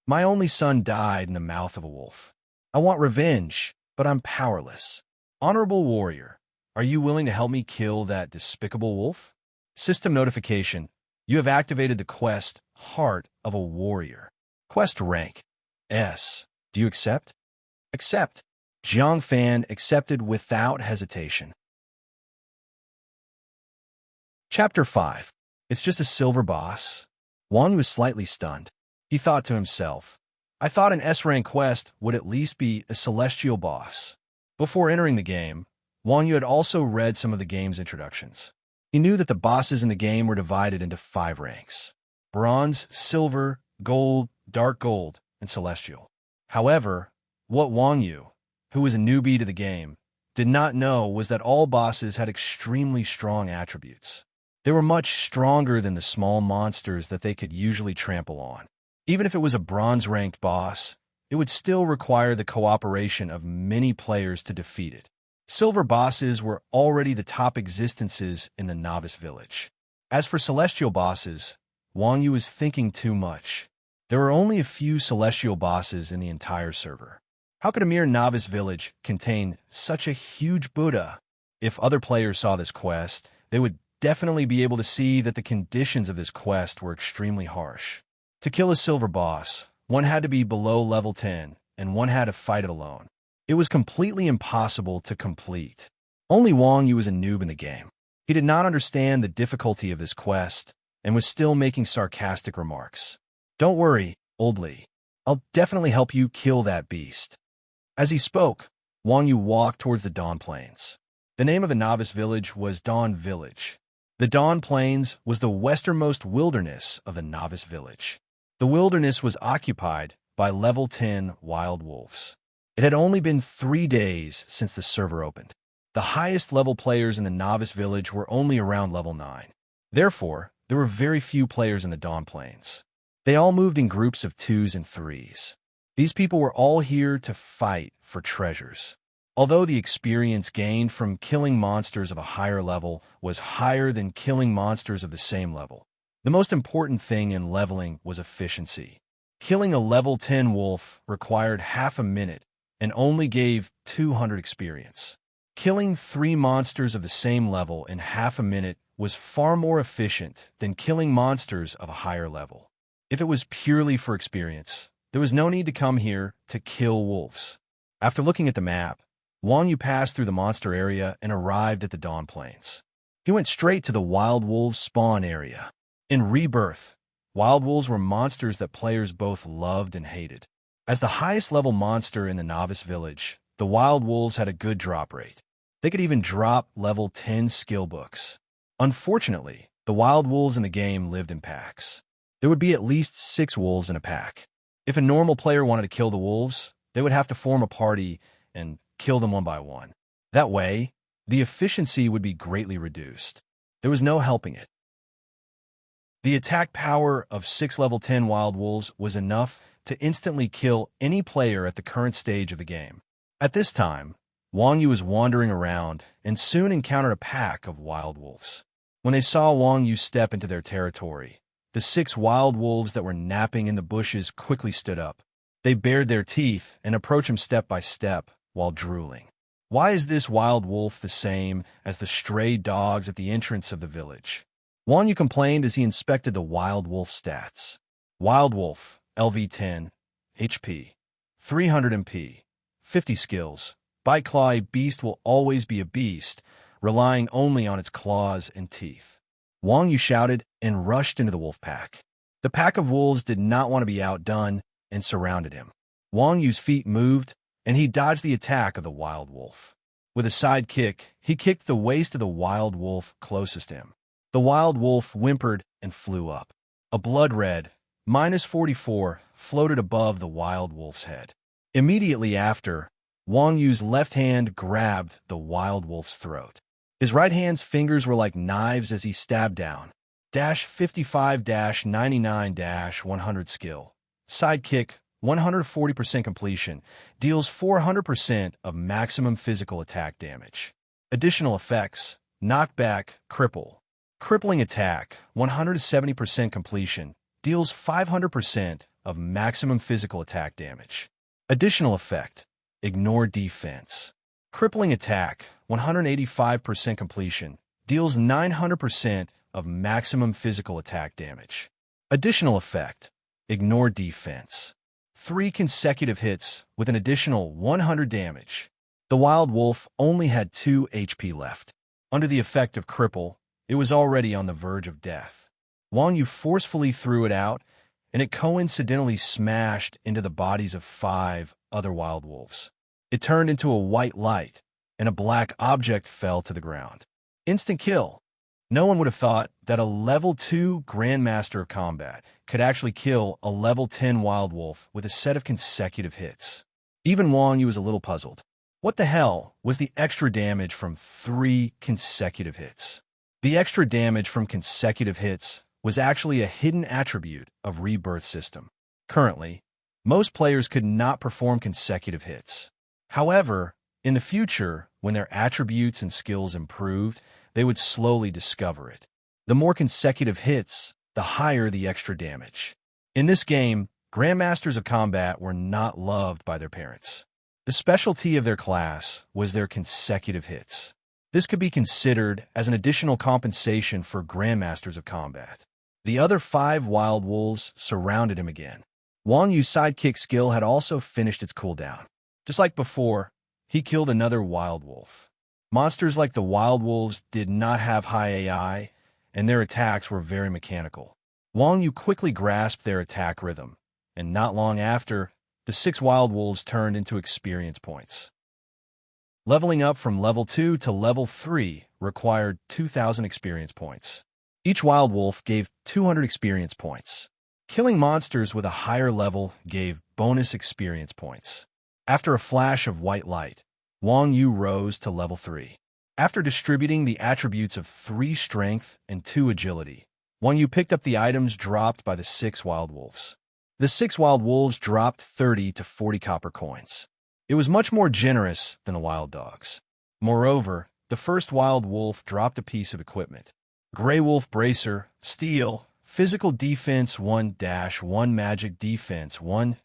My only son died in the mouth of a wolf. I want revenge, but I'm powerless. Honorable warrior, are you willing to help me kill that despicable wolf? System notification. You have activated the quest, Heart of a Warrior. Quest rank, S. Do you accept? Accept. Jiang Fan accepted without hesitation. Chapter 5. It's just a silver boss. Wang was slightly stunned. He thought to himself, I thought an S-rank quest would at least be a celestial boss. Before entering the game, Wang Yu had also read some of the game's introductions. He knew that the bosses in the game were divided into 5 ranks: bronze, silver, gold, dark gold, and celestial. However, what Wang Yu, who was a newbie to the game, did not know was that all bosses had extremely strong attributes. They were much stronger than the small monsters that they could usually trample on. Even if it was a bronze-ranked boss, it would still require the cooperation of many players to defeat it. Silver bosses were already the top existences in the novice village. As for celestial bosses, Wang Yu was thinking too much. There were only a few celestial bosses in the entire server. How could a mere novice village contain such a huge Buddha? If other players saw this quest, they would definitely be able to see that the conditions of this quest were extremely harsh. To kill a silver boss, one had to be below level 10, and one had to fight it alone. It was completely impossible to complete. Only Wang Yu was a noob in the game. He did not understand the difficulty of this quest, and was still making sarcastic remarks. Don't worry, old Li. I'll definitely help you kill that beast. As he spoke, Wang Yu walked towards the Dawn Plains. The name of the novice village was Dawn Village. The Dawn Plains was the westernmost wilderness of the novice village. The wilderness was occupied by level 10 wild wolves. It had only been 3 days since the server opened. The highest level players in the novice village were only around level 9. Therefore, there were very few players in the Dawn Plains. They all moved in groups of 2s and 3s. These people were all here to fight for treasures. Although the experience gained from killing monsters of a higher level was higher than killing monsters of the same level, the most important thing in leveling was efficiency. Killing a level 10 wolf required half a minute and only gave 200 experience. Killing 3 monsters of the same level in half a minute was far more efficient than killing monsters of a higher level. If it was purely for experience, there was no need to come here to kill wolves. After looking at the map, Wang Yu passed through the monster area and arrived at the Dawn Plains. He went straight to the wild wolves spawn area. In Rebirth, wild wolves were monsters that players both loved and hated. As the highest level monster in the novice village, the wild wolves had a good drop rate. They could even drop level 10 skill books. Unfortunately, the wild wolves in the game lived in packs. There would be at least 6 wolves in a pack. If a normal player wanted to kill the wolves, they would have to form a party and kill them one by one. That way, the efficiency would be greatly reduced. There was no helping it. The attack power of 6 level 10 wild wolves was enough to instantly kill any player at the current stage of the game. At this time, Wang Yu was wandering around and soon encountered a pack of wild wolves. When they saw Wang Yu step into their territory, the 6 wild wolves that were napping in the bushes quickly stood up. They bared their teeth and approached him step by step while drooling. Why is this wild wolf the same as the stray dogs at the entrance of the village? Wang Yu complained as he inspected the wild wolf stats. Wild wolf, LV10, HP, 300 MP, 50 skills. Bite claw, a beast will always be a beast, relying only on its claws and teeth. Wang Yu shouted and rushed into the wolf pack. The pack of wolves did not want to be outdone and surrounded him. Wang Yu's feet moved, and he dodged the attack of the wild wolf. With a side kick, he kicked the waist of the wild wolf closest to him. The wild wolf whimpered and flew up. A blood red, -44, floated above the wild wolf's head. Immediately after, Wang Yu's left hand grabbed the wild wolf's throat. His right hand's fingers were like knives as he stabbed down. -55-99-100 skill. Side kick, 140% completion, deals 400% of maximum physical attack damage. Additional effects: knockback, cripple. Crippling attack, 170% completion, deals 500% of maximum physical attack damage. Additional effect: ignore defense. Crippling attack, 185% completion, deals 900% of maximum physical attack damage. Additional effect: ignore defense. 3 consecutive hits with an additional 100 damage. The wild wolf only had 2 HP left. Under the effect of cripple, it was already on the verge of death. Wang Yu forcefully threw it out, and it coincidentally smashed into the bodies of 5 other wild wolves. It turned into a white light, and a black object fell to the ground. Instant kill. No one would have thought that a level 2 Grandmaster of Combat could actually kill a level 10 wild wolf with a set of consecutive hits. Even Wang Yu was a little puzzled. What the hell was the extra damage from 3 consecutive hits? The extra damage from consecutive hits was actually a hidden attribute of Rebirth system. Currently, most players could not perform consecutive hits. However, in the future, when their attributes and skills improved, they would slowly discover it. The more consecutive hits, the higher the extra damage. In this game, Grandmasters of Combat were not loved by their parents. The specialty of their class was their consecutive hits. This could be considered as an additional compensation for Grandmasters of Combat. The other 5 wild wolves surrounded him again. Wang Yu's sidekick skill had also finished its cooldown. Just like before, he killed another wild wolf. Monsters like the wild wolves did not have high AI, and their attacks were very mechanical. Wang Yu quickly grasped their attack rhythm, and not long after, the 6 wild wolves turned into experience points. Leveling up from level 2 to level 3 required 2,000 experience points. Each wild wolf gave 200 experience points. Killing monsters with a higher level gave bonus experience points. After a flash of white light, Wang Yu rose to level 3. After distributing the attributes of 3 strength and 2 agility, Wang Yu picked up the items dropped by the 6 wild wolves. The 6 wild wolves dropped 30 to 40 copper coins. It was much more generous than the wild dogs. Moreover, the first wild wolf dropped a piece of equipment. Gray Wolf Bracer, Steel, Physical Defense 1-1 Magic Defense 1-1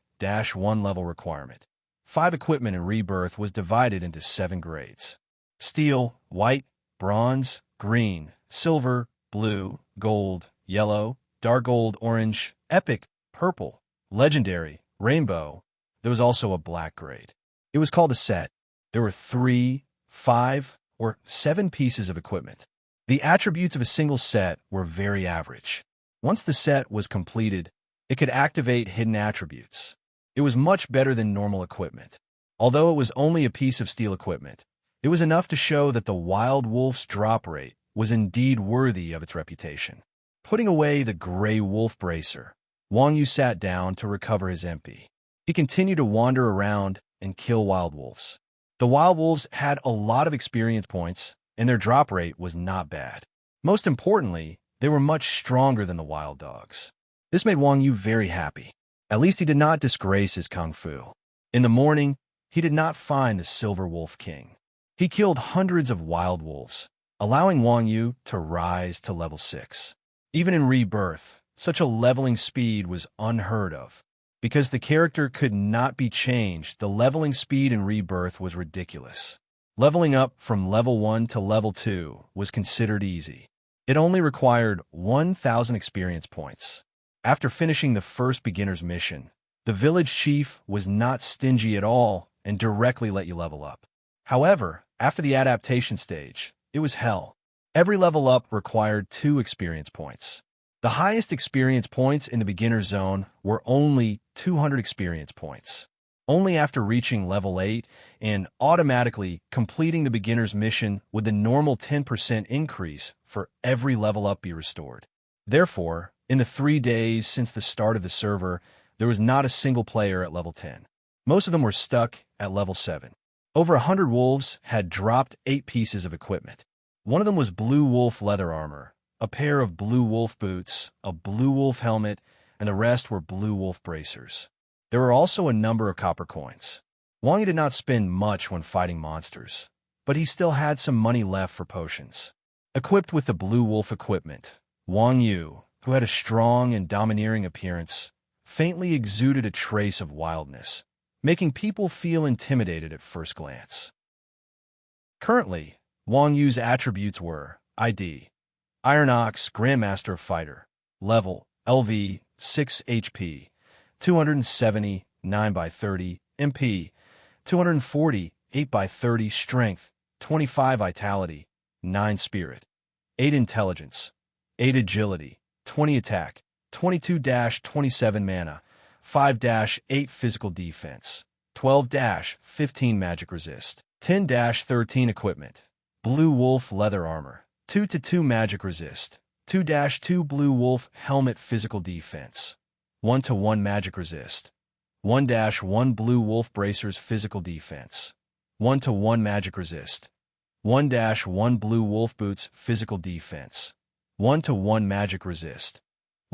level requirement. 5 equipment in Rebirth was divided into 7 grades. Steel, white, bronze, green, silver, blue, gold, yellow, dark gold, orange, epic, purple, legendary, rainbow. There was also a black grade. It was called a set. There were 3, 5, or 7 pieces of equipment. The attributes of a single set were very average. Once the set was completed, it could activate hidden attributes. It was much better than normal equipment. Although it was only a piece of steel equipment, it was enough to show that the wild wolf's drop rate was indeed worthy of its reputation. Putting away the Gray Wolf Bracer, Wang Yu sat down to recover his MP. He continued to wander around and kill wild wolves. The wild wolves had a lot of experience points, and their drop rate was not bad. Most importantly, they were much stronger than the wild dogs. This made Wang Yu very happy. At least he did not disgrace his kung fu. In the morning, he did not find the Silver Wolf King. He killed hundreds of wild wolves, allowing Wang Yu to rise to level 6. Even in Rebirth, such a leveling speed was unheard of. Because the character could not be changed, the leveling speed in Rebirth was ridiculous. Leveling up from level 1 to level 2 was considered easy. It only required 1,000 experience points. After finishing the first beginner's mission, the village chief was not stingy at all and directly let you level up. However, after the adaptation stage, it was hell. Every level up required 2 experience points. The highest experience points in the beginner zone were only 200 experience points. Only after reaching level 8 and automatically completing the beginner's mission would the normal 10% increase for every level up be restored. Therefore, in the 3 days since the start of the server, there was not a single player at level 10. Most of them were stuck at level 7. Over 100 wolves had dropped 8 pieces of equipment. One of them was blue wolf leather armor, a pair of blue wolf boots, a blue wolf helmet, and the rest were blue wolf bracers. There were also a number of copper coins. Wang Yu did not spend much when fighting monsters, but he still had some money left for potions. Equipped with the Blue Wolf equipment, Wang Yu, who had a strong and domineering appearance, faintly exuded a trace of wildness, making people feel intimidated at first glance. Currently, Wang Yu's attributes were ID, Iron Ox, Grandmaster of Fighter, level, LV, 6 HP, 270, 9x30, MP, 240, 8x30, Strength, 25 Vitality, 9 Spirit, 8 Intelligence, 8 Agility, 20 Attack, 22-27 Mana, 5-8 Physical Defense, 12-15 Magic Resist, 10-13 Equipment, Blue Wolf Leather Armor, 2-2 Magic Resist, 2-2 Blue Wolf Helmet Physical Defense, 1-1 Magic Resist, 1-1 Blue Wolf Bracers Physical Defense, 1-1 Magic Resist, 1-1 Blue Wolf Boots Physical Defense, 1-1 Magic Resist,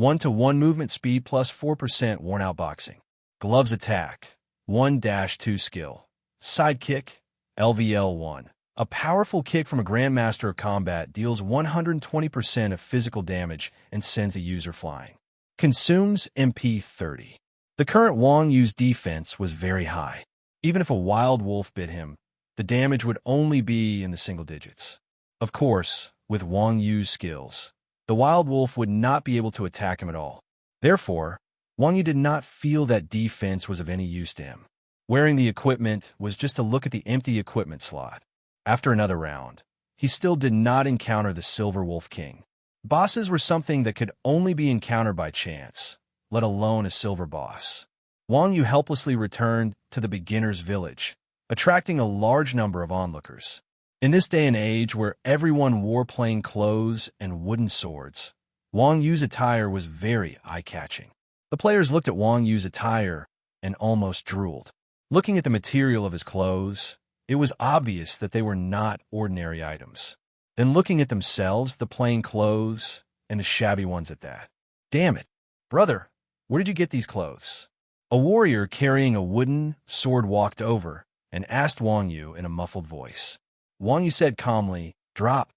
1-1 Movement Speed plus 4% Worn Out Boxing, Gloves Attack, 1-2 Skill, Sidekick, LVL1. A powerful kick from a Grandmaster of Combat deals 120% of physical damage and sends a user flying. Consumes MP 30. The current Wang Yu's defense was very high. Even if a wild wolf bit him, the damage would only be in the single digits. Of course, with Wang Yu's skills, the wild wolf would not be able to attack him at all. Therefore, Wang Yu did not feel that defense was of any use to him. Wearing the equipment was just a look at the empty equipment slot. After another round, he still did not encounter the Silver Wolf King. Bosses were something that could only be encountered by chance, let alone a silver boss. Wang Yu helplessly returned to the beginner's village, attracting a large number of onlookers. In this day and age where everyone wore plain clothes and wooden swords, Wang Yu's attire was very eye-catching. The players looked at Wang Yu's attire and almost drooled. Looking at the material of his clothes, it was obvious that they were not ordinary items. Then looking at themselves, the plain clothes, and the shabby ones at that. Damn it, brother, where did you get these clothes? A warrior carrying a wooden sword walked over and asked Wang Yu in a muffled voice. Wang Yu said calmly, "Drop."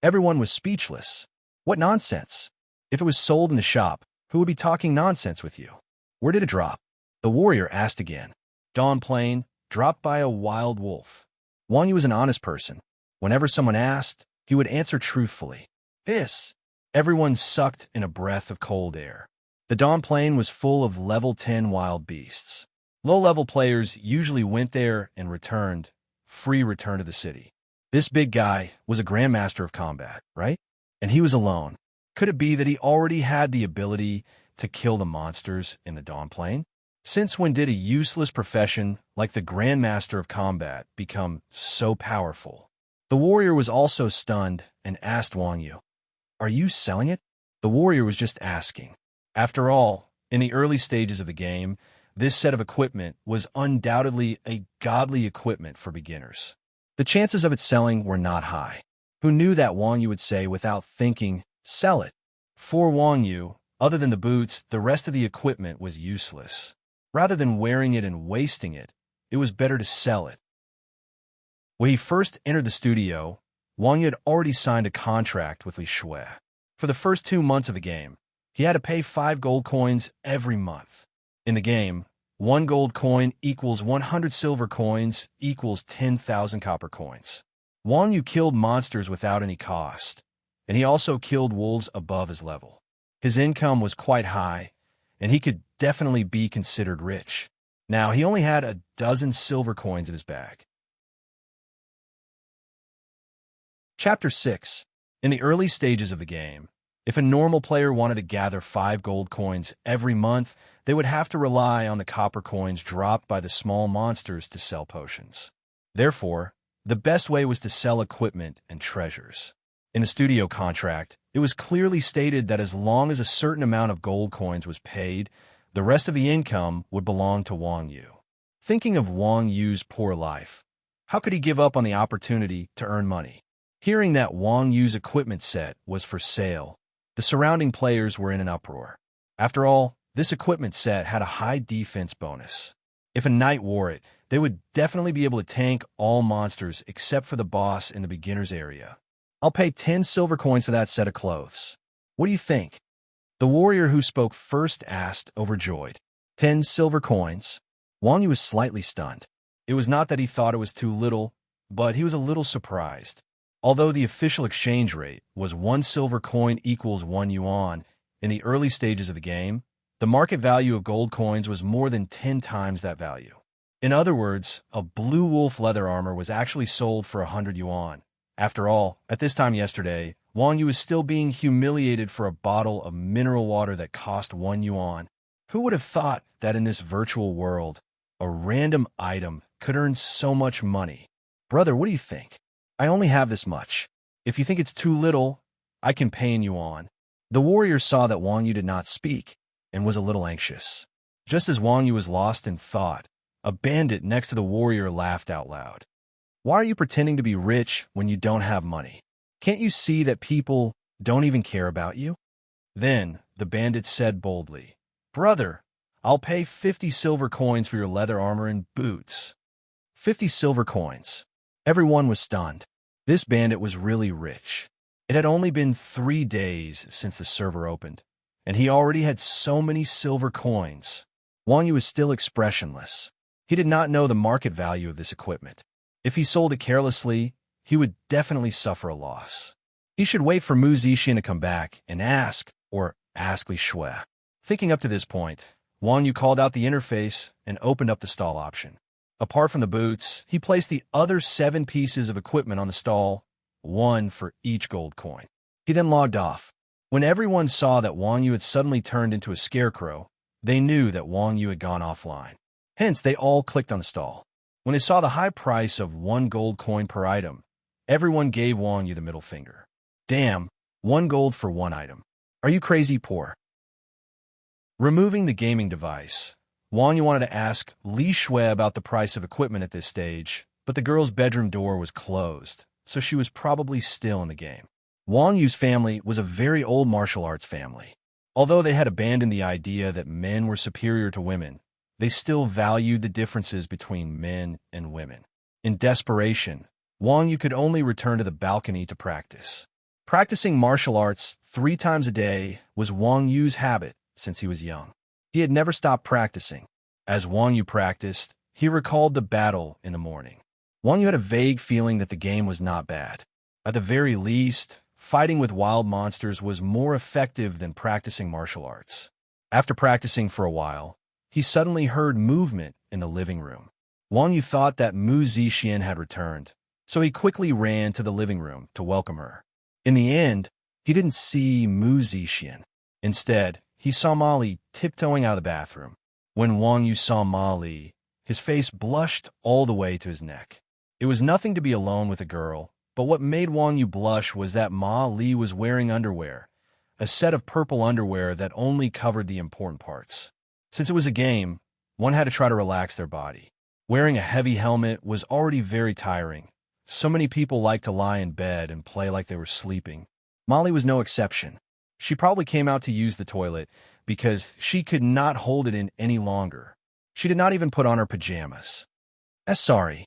Everyone was speechless. What nonsense? If it was sold in the shop, who would be talking nonsense with you? Where did it drop? The warrior asked again. Dawn Plain, dropped by a wild wolf. Wang Yu was an honest person. Whenever someone asked, he would answer truthfully. This. Everyone sucked in a breath of cold air. The Dawn Plain was full of level 10 wild beasts. Low-level players usually went there and returned, free return to the city. This big guy was a Grandmaster of Combat, right? And he was alone. Could it be that he already had the ability to kill the monsters in the Dawn Plain? Since when did a useless profession like the Grandmaster of Combat become so powerful? The warrior was also stunned and asked Wang Yu, "Are you selling it?" The warrior was just asking. After all, in the early stages of the game, this set of equipment was undoubtedly a godly equipment for beginners. The chances of it selling were not high. Who knew that Wang Yu would say without thinking, "Sell it"? For Wang Yu, other than the boots, the rest of the equipment was useless. Rather than wearing it and wasting it, it was better to sell it. When he first entered the studio, Wang Yu had already signed a contract with Li Shui. For the first 2 months of the game, he had to pay 5 gold coins every month. In the game, 1 gold coin equals 100 silver coins equals 10,000 copper coins. Wang Yu killed monsters without any cost, and he also killed wolves above his level. His income was quite high, and he could definitely be considered rich. Now, he only had a dozen silver coins in his bag. Chapter 6. In the early stages of the game, if a normal player wanted to gather 5 gold coins every month, they would have to rely on the copper coins dropped by the small monsters to sell potions. Therefore, the best way was to sell equipment and treasures. In the studio contract, it was clearly stated that as long as a certain amount of gold coins was paid, the rest of the income would belong to Wang Yu. Thinking of Wang Yu's poor life, how could he give up on the opportunity to earn money? Hearing that Wang Yu's equipment set was for sale, the surrounding players were in an uproar. After all, This equipment set had a high defense bonus. If a knight wore it, they would definitely be able to tank all monsters except for the boss in the beginner's area. I'll pay 10 silver coins for that set of clothes. What do you think? The warrior who spoke first asked, overjoyed. 10 silver coins? Wang Yu was slightly stunned. It was not that he thought it was too little, but he was a little surprised. Although the official exchange rate was 1 silver coin equals 1 yuan in the early stages of the game, the market value of gold coins was more than 10 times that value. In other words, a blue wolf leather armor was actually sold for 100 yuan. After all, at this time yesterday, Wang Yu was still being humiliated for a bottle of mineral water that cost 1 yuan. Who would have thought that in this virtual world, a random item could earn so much money? Brother, what do you think? I only have this much. If you think it's too little, I can pay in yuan. The warrior saw that Wang Yu did not speak and was a little anxious. Just as Wang Yu was lost in thought, a bandit next to the warrior laughed out loud. Why are you pretending to be rich when you don't have money? Can't you see that people don't even care about you? Then the bandit said boldly, Brother, I'll pay 50 silver coins for your leather armor and boots. 50 silver coins. Everyone was stunned. This bandit was really rich. It had only been 3 days since the server opened, and he already had so many silver coins. Wang Yu was still expressionless. He did not know the market value of this equipment. If he sold it carelessly, he would definitely suffer a loss. He should wait for Mu Zixin to come back and ask Li Shui. Thinking up to this point, Wang Yu called out the interface and opened up the stall option. Apart from the boots, he placed the other 7 pieces of equipment on the stall, 1 for each gold coin. He then logged off. When everyone saw that Wang Yu had suddenly turned into a scarecrow, they knew that Wang Yu had gone offline. Hence, they all clicked on the stall. When they saw the high price of 1 gold coin per item, everyone gave Wang Yu the middle finger. Damn, 1 gold for 1 item. Are you crazy poor? Removing the gaming device, Wang Yu wanted to ask Li Shui about the price of equipment at this stage, but the girl's bedroom door was closed, so she was probably still in the game. Wang Yu's family was a very old martial arts family. Although they had abandoned the idea that men were superior to women, they still valued the differences between men and women. In desperation, Wang Yu could only return to the balcony to practice. Practicing martial arts 3 times a day was Wang Yu's habit since he was young. He had never stopped practicing. As Wang Yu practiced, he recalled the battle in the morning. Wang Yu had a vague feeling that the game was not bad. At the very least, fighting with wild monsters was more effective than practicing martial arts. After practicing for a while, he suddenly heard movement in the living room. Wang Yu thought that Mu Zixin had returned, so he quickly ran to the living room to welcome her. In the end, he didn't see Mu Zixin. Instead, he saw Molly tiptoeing out of the bathroom. When Wang Yu saw Molly, his face blushed all the way to his neck. It was nothing to be alone with a girl, but what made Wang Yu blush was that Ma Li was wearing underwear, a set of purple underwear that only covered the important parts. Since it was a game, one had to try to relax their body. Wearing a heavy helmet was already very tiring. So many people like to lie in bed and play like they were sleeping. Molly was no exception. She probably came out to use the toilet because she could not hold it in any longer. She did not even put on her pajamas. Sorry.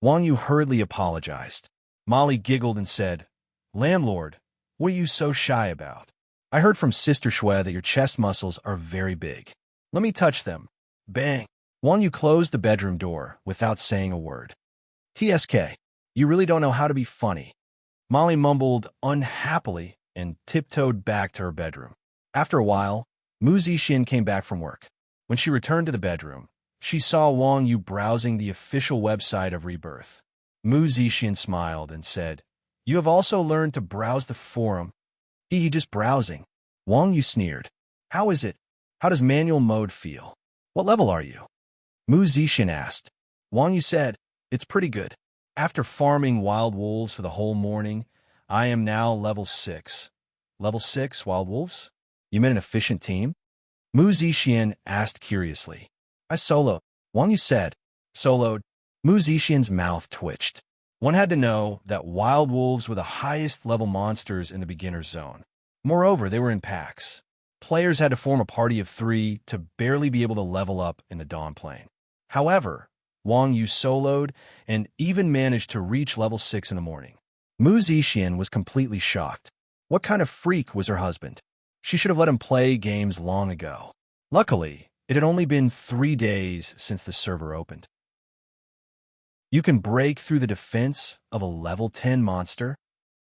Wang Yu hurriedly apologized. Molly giggled and said, Landlord, what are you so shy about? I heard from Sister Shui that your chest muscles are very big. Let me touch them. Bang. Wang Yu closed the bedroom door without saying a word. TSK, you really don't know how to be funny. Molly mumbled unhappily and tiptoed back to her bedroom. After a while, Mu Zixin came back from work. When she returned to the bedroom, she saw Wang Yu browsing the official website of Rebirth. Mu Zixin smiled and said, You have also learned to browse the forum. Just browsing. Wang Yu sneered. How is it? How does manual mode feel? What level are you? Mu Zixin asked. Wang Yu said, It's pretty good. After farming wild wolves for the whole morning, I am now level 6. Level 6 wild wolves? You meant an efficient team? Mu Zixin asked curiously. I soloed. Wang Yu said. Soloed. Mu Zixin's mouth twitched. One had to know that wild wolves were the highest level monsters in the beginner's zone. Moreover, they were in packs. Players had to form a party of 3 to barely be able to level up in the Dawn Plane. However, Wang Yu soloed and even managed to reach level 6 in the morning. Mu Zixuan was completely shocked. What kind of freak was her husband? She should have let him play games long ago. Luckily, it had only been 3 days since the server opened. You can break through the defense of a level 10 monster?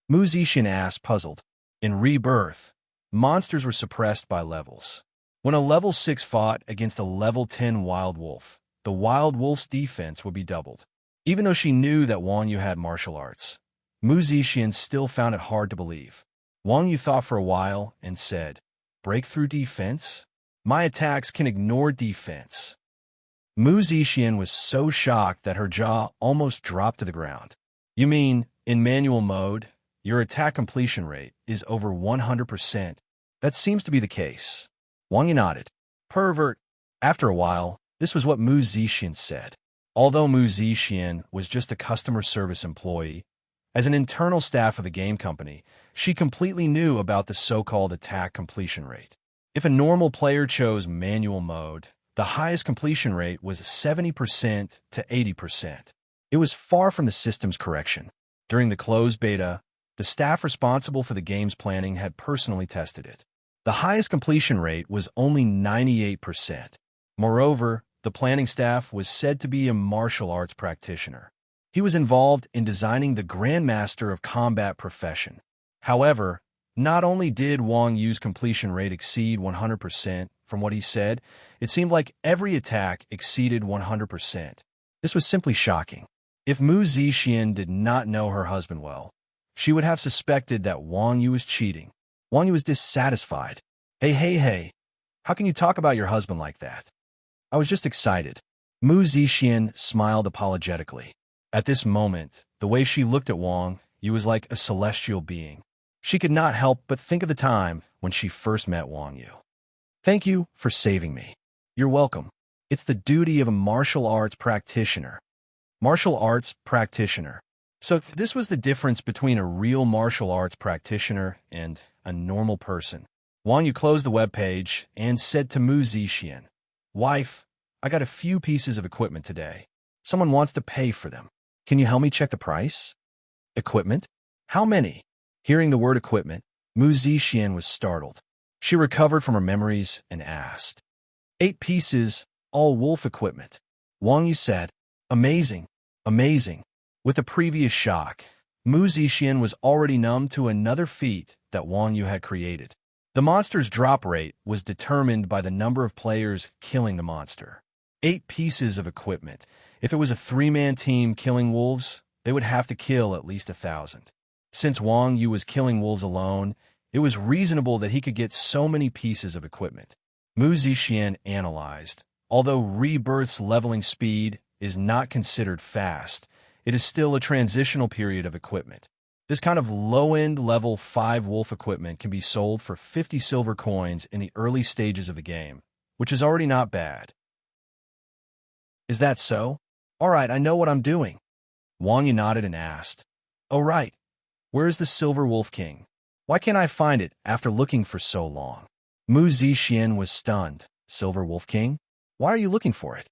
Mu Zixuan asked, puzzled. In Rebirth, monsters were suppressed by levels. When a level 6 fought against a level 10 wild wolf, the wild wolf's defense would be doubled. Even though she knew that Wang Yu had martial arts, Mu Zixuan still found it hard to believe. Wang Yu thought for a while and said, "Breakthrough defense? My attacks can ignore defense." Mu Zixuan was so shocked that her jaw almost dropped to the ground. You mean, in manual mode, your attack completion rate is over 100%? That seems to be the case. Wang Yu nodded. Pervert. After a while, this was what Mu Zixuan said. Although Mu Zixuan was just a customer service employee, as an internal staff of the game company, she completely knew about the so-called attack completion rate. If a normal player chose manual mode, the highest completion rate was 70% to 80%. It was far from the system's correction. During the closed beta, the staff responsible for the game's planning had personally tested it. The highest completion rate was only 98%. Moreover, the planning staff was said to be a martial arts practitioner. He was involved in designing the Grandmaster of Combat profession. However, not only did Wang Yu's completion rate exceed 100%, from what he said, it seemed like every attack exceeded 100%. This was simply shocking. If Mu Zixuan did not know her husband well, she would have suspected that Wang Yu was cheating. Wang Yu was dissatisfied. Hey, how can you talk about your husband like that? I was just excited. Mu Zixuan smiled apologetically. At this moment, the way she looked at Wang Yu was like a celestial being. She could not help but think of the time when she first met Wang Yu. Thank you for saving me. You're welcome. It's the duty of a martial arts practitioner. Martial arts practitioner. So this was the difference between a real martial arts practitioner and a normal person. Wang Yu closed the webpage and said to Mu Zixuan, "Wife, I got a few pieces of equipment today. Someone wants to pay for them. Can you help me check the price?" Equipment? How many? Hearing the word equipment, Mu Zixuan was startled. She recovered from her memories and asked, 8 pieces, all wolf equipment. Wang Yu said, Amazing. With the previous shock, Mu Zixuan was already numb to another feat that Wang Yu had created. The monster's drop rate was determined by the number of players killing the monster. 8 pieces of equipment. If it was a 3-man team killing wolves, they would have to kill at least 1,000. Since Wang Yu was killing wolves alone, it was reasonable that he could get so many pieces of equipment. Mu Zixuan analyzed. Although Rebirth's leveling speed is not considered fast, it is still a transitional period of equipment. This kind of low-end level 5 wolf equipment can be sold for 50 silver coins in the early stages of the game, which is already not bad. Is that so? All right, I know what I'm doing. Wang Yu nodded and asked, Oh right, where's the Silver Wolf King? Why can't I find it after looking for so long? Mu Zixuan was stunned. Silver Wolf King? Why are you looking for it?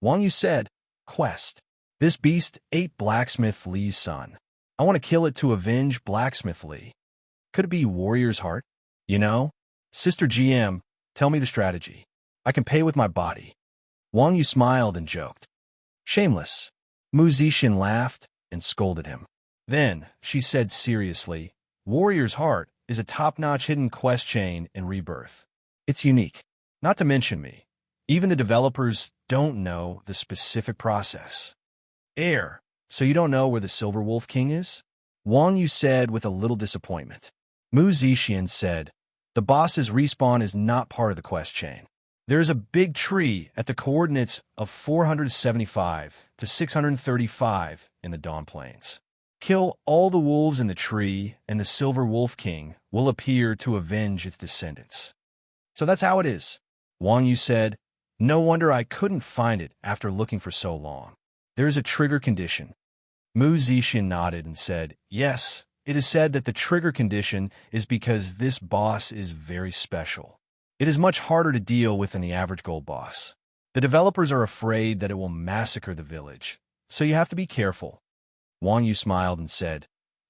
Wang Yu said, Quest. This beast ate Blacksmith Li's son. I want to kill it to avenge Blacksmith Li. Could it be Warrior's Heart? You know? Sister GM, tell me the strategy. I can pay with my body. Wang Yu smiled and joked. Shameless. Mu Zixuan laughed and scolded him. Then, she said seriously, Warrior's Heart is a top-notch hidden quest chain in Rebirth. It's unique. Not to mention me. Even the developers don't know the specific process. So you don't know where the Silver Wolf King is? Wang Yu said with a little disappointment. Mu Zixuan said, The boss's respawn is not part of the quest chain. There is a big tree at the coordinates of 475 to 635 in the Dawn Plains. Kill all the wolves in the tree, and the Silver Wolf King will appear to avenge its descendants. So that's how it is. Wang Yu said, No wonder I couldn't find it after looking for so long. There is a trigger condition. Mu Zixuan nodded and said, Yes, it is said that the trigger condition is because this boss is very special. It is much harder to deal with than the average gold boss. The developers are afraid that it will massacre the village, so you have to be careful. Wang Yu smiled and said,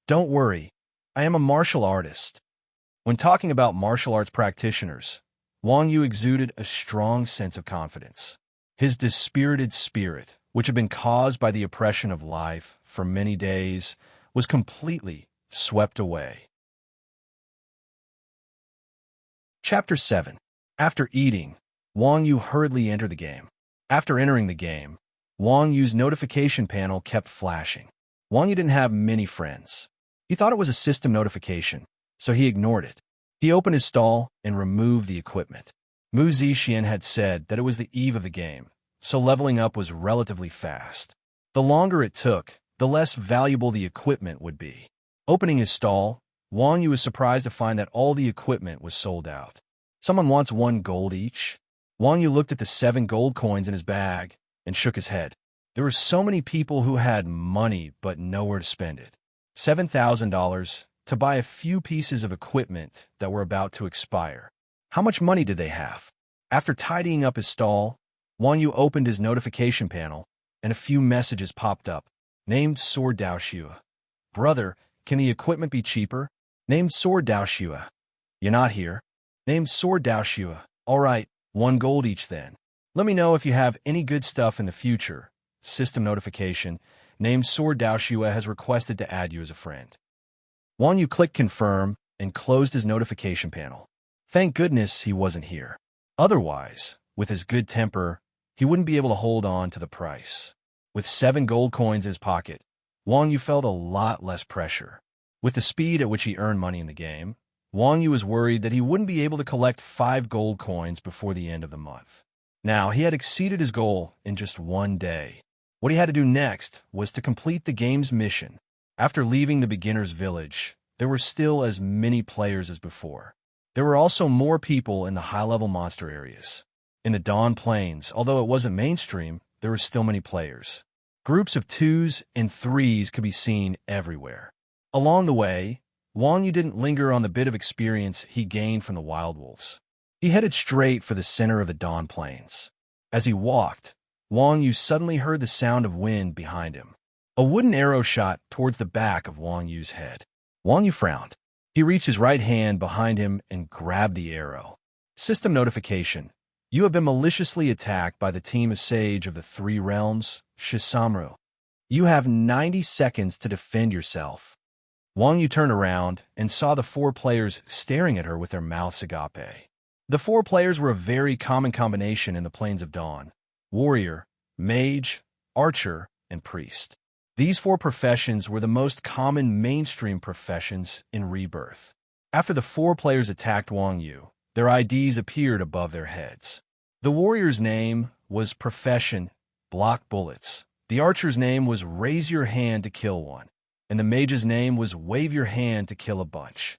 "Don't worry, I am a martial artist." When talking about martial arts practitioners, Wang Yu exuded a strong sense of confidence. His dispirited spirit, which had been caused by the oppression of life for many days, was completely swept away. Chapter 7. After eating, Wang Yu hurriedly entered the game. After entering the game, Wang Yu's notification panel kept flashing. Wang Yu didn't have many friends. He thought it was a system notification, so he ignored it. He opened his stall and removed the equipment. Mu Zixin had said that it was the eve of the game, so leveling up was relatively fast. The longer it took, the less valuable the equipment would be. Opening his stall, Wang Yu was surprised to find that all the equipment was sold out. "Someone wants 1 gold each?" Wang Yu looked at the 7 gold coins in his bag and shook his head. There were so many people who had money but nowhere to spend it. $7,000 to buy a few pieces of equipment that were about to expire. How much money did they have? After tidying up his stall, Wang Yu opened his notification panel, and a few messages popped up. Named Sword Dao Xue. "Brother, can the equipment be cheaper?" Named Sword Dao Xue. "You're not here." Named Sword Dao Xue. "All right, 1 gold each then. Let me know if you have any good stuff in the future." System notification. Named Sword Dao Xue has requested to add you as a friend. Wang Yu clicked confirm and closed his notification panel. Thank goodness he wasn't here. Otherwise, with his good temper, he wouldn't be able to hold on to the price. With 7 gold coins in his pocket, Wang Yu felt a lot less pressure. With the speed at which he earned money in the game, Wang Yu was worried that he wouldn't be able to collect 5 gold coins before the end of the month. Now, he had exceeded his goal in just 1 day. What he had to do next was to complete the game's mission. After leaving the beginner's village, there were still as many players as before. There were also more people in the high-level monster areas. In the Dawn Plains, although it wasn't mainstream, there were still many players. Groups of 2s and 3s could be seen everywhere. Along the way, Wang Yu didn't linger on the bit of experience he gained from the Wild Wolves. He headed straight for the center of the Dawn Plains. As he walked, Wang Yu suddenly heard the sound of wind behind him. A wooden arrow shot towards the back of Wang Yu's head. Wang Yu frowned. He reached his right hand behind him and grabbed the arrow. System notification. You have been maliciously attacked by the team of Sage of the 3 Realms, Shisamru. You have 90 seconds to defend yourself. Wang Yu turned around and saw the 4 players staring at her with their mouths agape. The 4 players were a very common combination in the Plains of Dawn: warrior, mage, archer, and priest. These 4 professions were the most common mainstream professions in Rebirth. After the 4 players attacked Wang Yu, their IDs appeared above their heads. The warrior's name was Profession, Block Bullets. The archer's name was Raise Your Hand to Kill One. And the mage's name was Wave Your Hand to Kill a Bunch.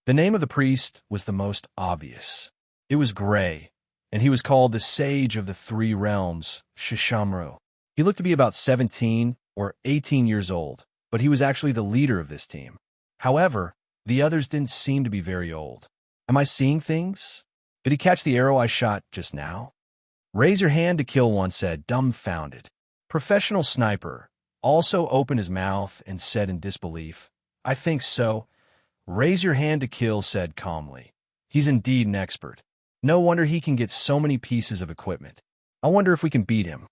The name of the priest was the most obvious. It was Gray, and he was called the Sage of the 3 Realms, Shishamru. He looked to be about 17 or 18 years old, but he was actually the leader of this team. However, the others didn't seem to be very old. Am I seeing things? Did he catch the arrow I shot just now? Raise Your Hand to Kill One said, dumbfounded. Professional Sniper also opened his mouth and said in disbelief, I think so. Raise Your Hand to Kill said calmly. He's indeed an expert. No wonder he can get so many pieces of equipment. I wonder if we can beat him.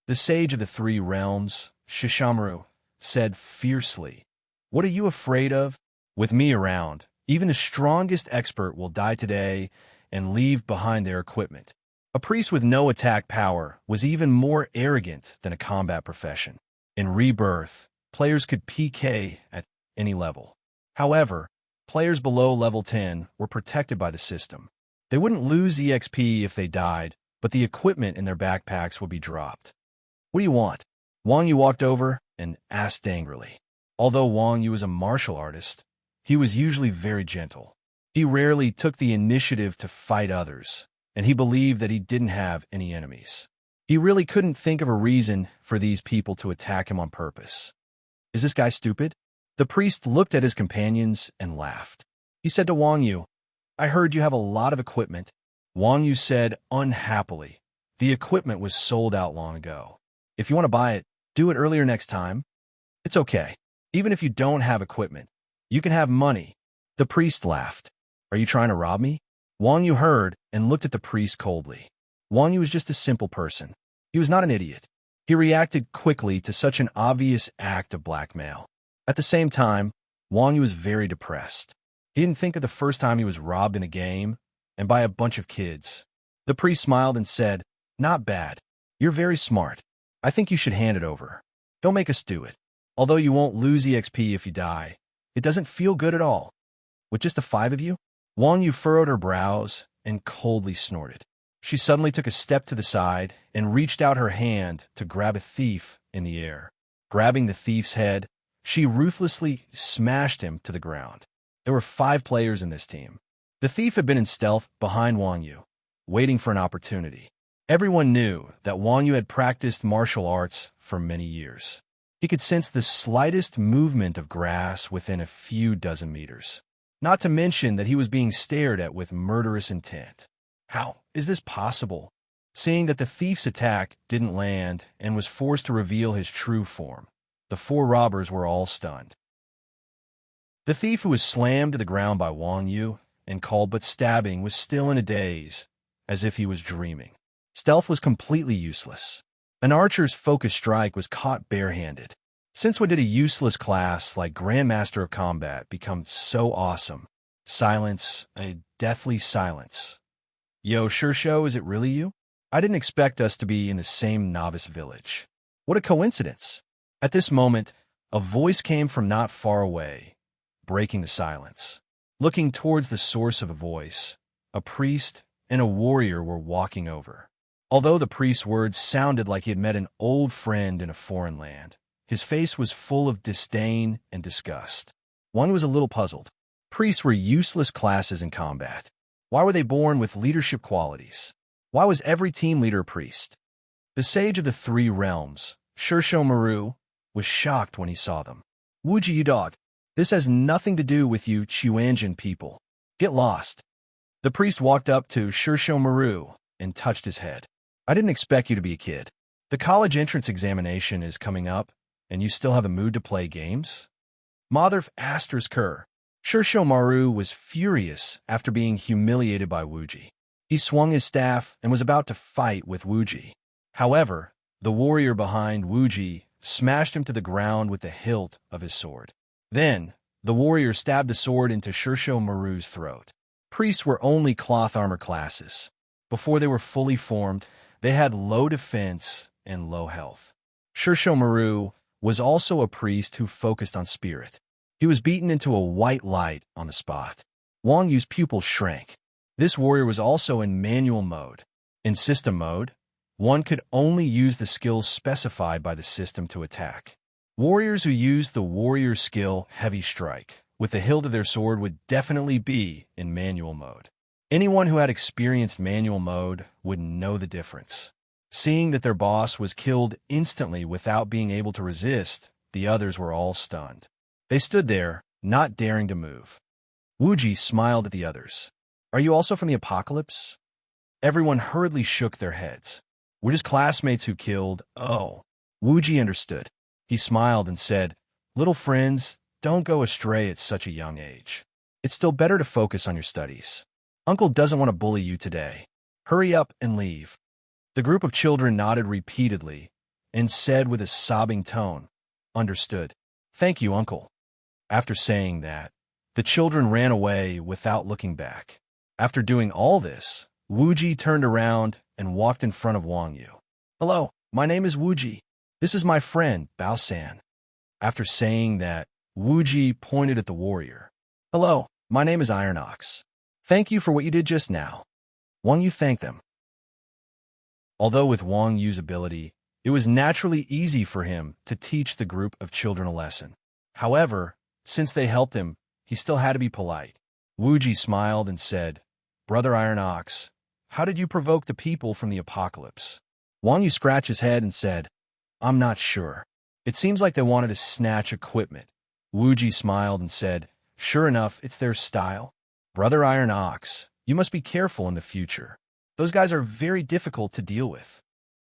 The Sage of the 3 Realms, Shishamru, said fiercely. What are you afraid of? With me around, even the strongest expert will die today and leave behind their equipment. A priest with no attack power was even more arrogant than a combat profession. In Rebirth, players could PK at any level. However, players below level 10 were protected by the system. They wouldn't lose EXP if they died, but the equipment in their backpacks would be dropped. What do you want? Wang Yu walked over and asked angrily. Although Wang Yu was a martial artist, he was usually very gentle. He rarely took the initiative to fight others, and he believed that he didn't have any enemies. He really couldn't think of a reason for these people to attack him on purpose. Is this guy stupid? The priest looked at his companions and laughed. He said to Wang Yu, I heard you have a lot of equipment. Wang Yu said unhappily. The equipment was sold out long ago. If you want to buy it, do it earlier next time. It's okay. Even if you don't have equipment, you can have money. The priest laughed. Are you trying to rob me? Wang Yu heard and looked at the priest coldly. Wang Yu was just a simple person. He was not an idiot. He reacted quickly to such an obvious act of blackmail. At the same time, Wang Yu was very depressed. He didn't think of the first time he was robbed in a game, and by a bunch of kids. The priest smiled and said, "Not bad. You're very smart. I think you should hand it over. Don't make us do it. Although you won't lose EXP if you die, it doesn't feel good at all." With just the 5 of you? Wang Yu furrowed her brows and coldly snorted. She suddenly took a step to the side and reached out her hand to grab a thief in the air. Grabbing the thief's head, she ruthlessly smashed him to the ground. There were 5 players in this team. The thief had been in stealth behind Wang Yu, waiting for an opportunity. Everyone knew that Wang Yu had practiced martial arts for many years. He could sense the slightest movement of grass within a few dozen meters. Not to mention that he was being stared at with murderous intent. How is this possible? Seeing that the thief's attack didn't land and was forced to reveal his true form, the 4 robbers were all stunned. The thief, who was slammed to the ground by Wang Yu and called but stabbing, was still in a daze, as if he was dreaming. Stealth was completely useless. An archer's focus strike was caught barehanded. Since when did a useless class like Grandmaster of Combat become so awesome? Silence, a deathly silence. Yo, Shirsho, is it really you? I didn't expect us to be in the same novice village. What a coincidence. At this moment, a voice came from not far away, breaking the silence. Looking towards the source of the voice, a priest and a warrior were walking over. Although the priest's words sounded like he had met an old friend in a foreign land, his face was full of disdain and disgust. One was a little puzzled. Priests were useless classes in combat. Why were they born with leadership qualities? Why was every team leader a priest? The sage of the 3 realms, Shirsho Maru, was shocked when he saw them. Wuji, you dog. This has nothing to do with you Chuanjin people. Get lost. The priest walked up to Shirsho Maru and touched his head. I didn't expect you to be a kid. The college entrance examination is coming up, and you still have a mood to play games? Mother Aster's Kerr. Shirsho Maru was furious after being humiliated by Wuji. He swung his staff and was about to fight with Wuji. However, the warrior behind Wuji smashed him to the ground with the hilt of his sword. Then, the warrior stabbed the sword into Shirsho Maru's throat. Priests were only cloth armor classes. Before they were fully formed, they had low defense and low health. Shirsho Maru was also a priest who focused on spirit. He was beaten into a white light on the spot. Wang Yu's pupils shrank. This warrior was also in manual mode. In system mode, one could only use the skills specified by the system to attack. Warriors who used the warrior skill Heavy Strike with the hilt of their sword would definitely be in manual mode. Anyone who had experienced manual mode would know the difference. Seeing that their boss was killed instantly without being able to resist, the others were all stunned. They stood there, not daring to move. Wuji smiled at the others. Are you also from the apocalypse? Everyone hurriedly shook their heads. We're just classmates who killed. Oh. Wuji understood. He smiled and said, Little friends, don't go astray at such a young age. It's still better to focus on your studies. Uncle doesn't want to bully you today. Hurry up and leave. The group of children nodded repeatedly and said with a sobbing tone, Understood. Thank you, Uncle. After saying that, the children ran away without looking back. After doing all this, Wuji turned around and walked in front of Wang Yu. Hello, my name is Wuji. This is my friend, Bao-san. After saying that, Wuji pointed at the warrior. Hello, my name is Iron Ox. Thank you for what you did just now. Wang Yu thanked them. Although with Wang Yu's ability, it was naturally easy for him to teach the group of children a lesson. However, since they helped him, he still had to be polite. Wuji smiled and said, Brother Iron Ox, how did you provoke the people from the apocalypse? Wang Yu scratched his head and said, I'm not sure. It seems like they wanted to snatch equipment. Wuji smiled and said, Sure enough, it's their style. Brother Iron Ox, you must be careful in the future. Those guys are very difficult to deal with.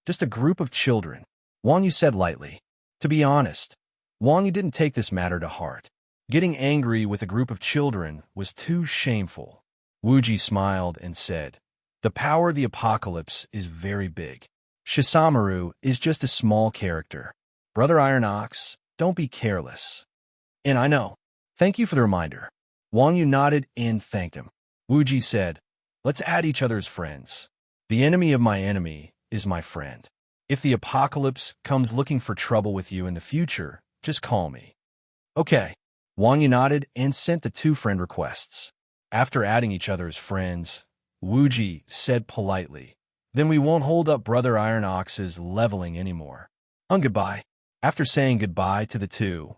Just a group of children, Wang Yu said lightly. To be honest, Wang Yu didn't take this matter to heart. Getting angry with a group of children was too shameful. Wu Ji smiled and said, the power of the apocalypse is very big. Shisamaru is just a small character. Brother Iron Ox, don't be careless. And I know. Thank you for the reminder. Wang Yu nodded and thanked him. Wu Ji said, let's add each other as friends. The enemy of my enemy is my friend. If the apocalypse comes looking for trouble with you in the future, just call me. Okay. Wang Yu nodded and sent the 2 friend requests. After adding each other as friends, Wu Ji said politely, then we won't hold up Brother Iron Ox's leveling anymore. Goodbye. After saying goodbye to the 2,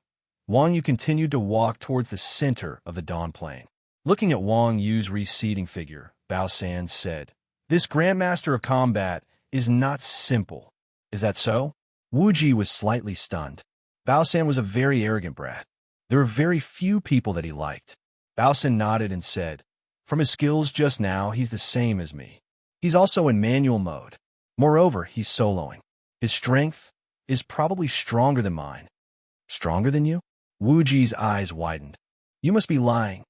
Wang Yu continued to walk towards the center of the Dawn Plain. Looking at Wang Yu's receding figure, Bao San said, this Grandmaster of Combat is not simple. Is that so? Wu Ji was slightly stunned. Bao San was a very arrogant brat. There were very few people that he liked. Bao San nodded and said, from his skills just now, he's the same as me. He's also in manual mode. Moreover, he's soloing. His strength is probably stronger than mine. Stronger than you? Wu Ji's eyes widened. You must be lying.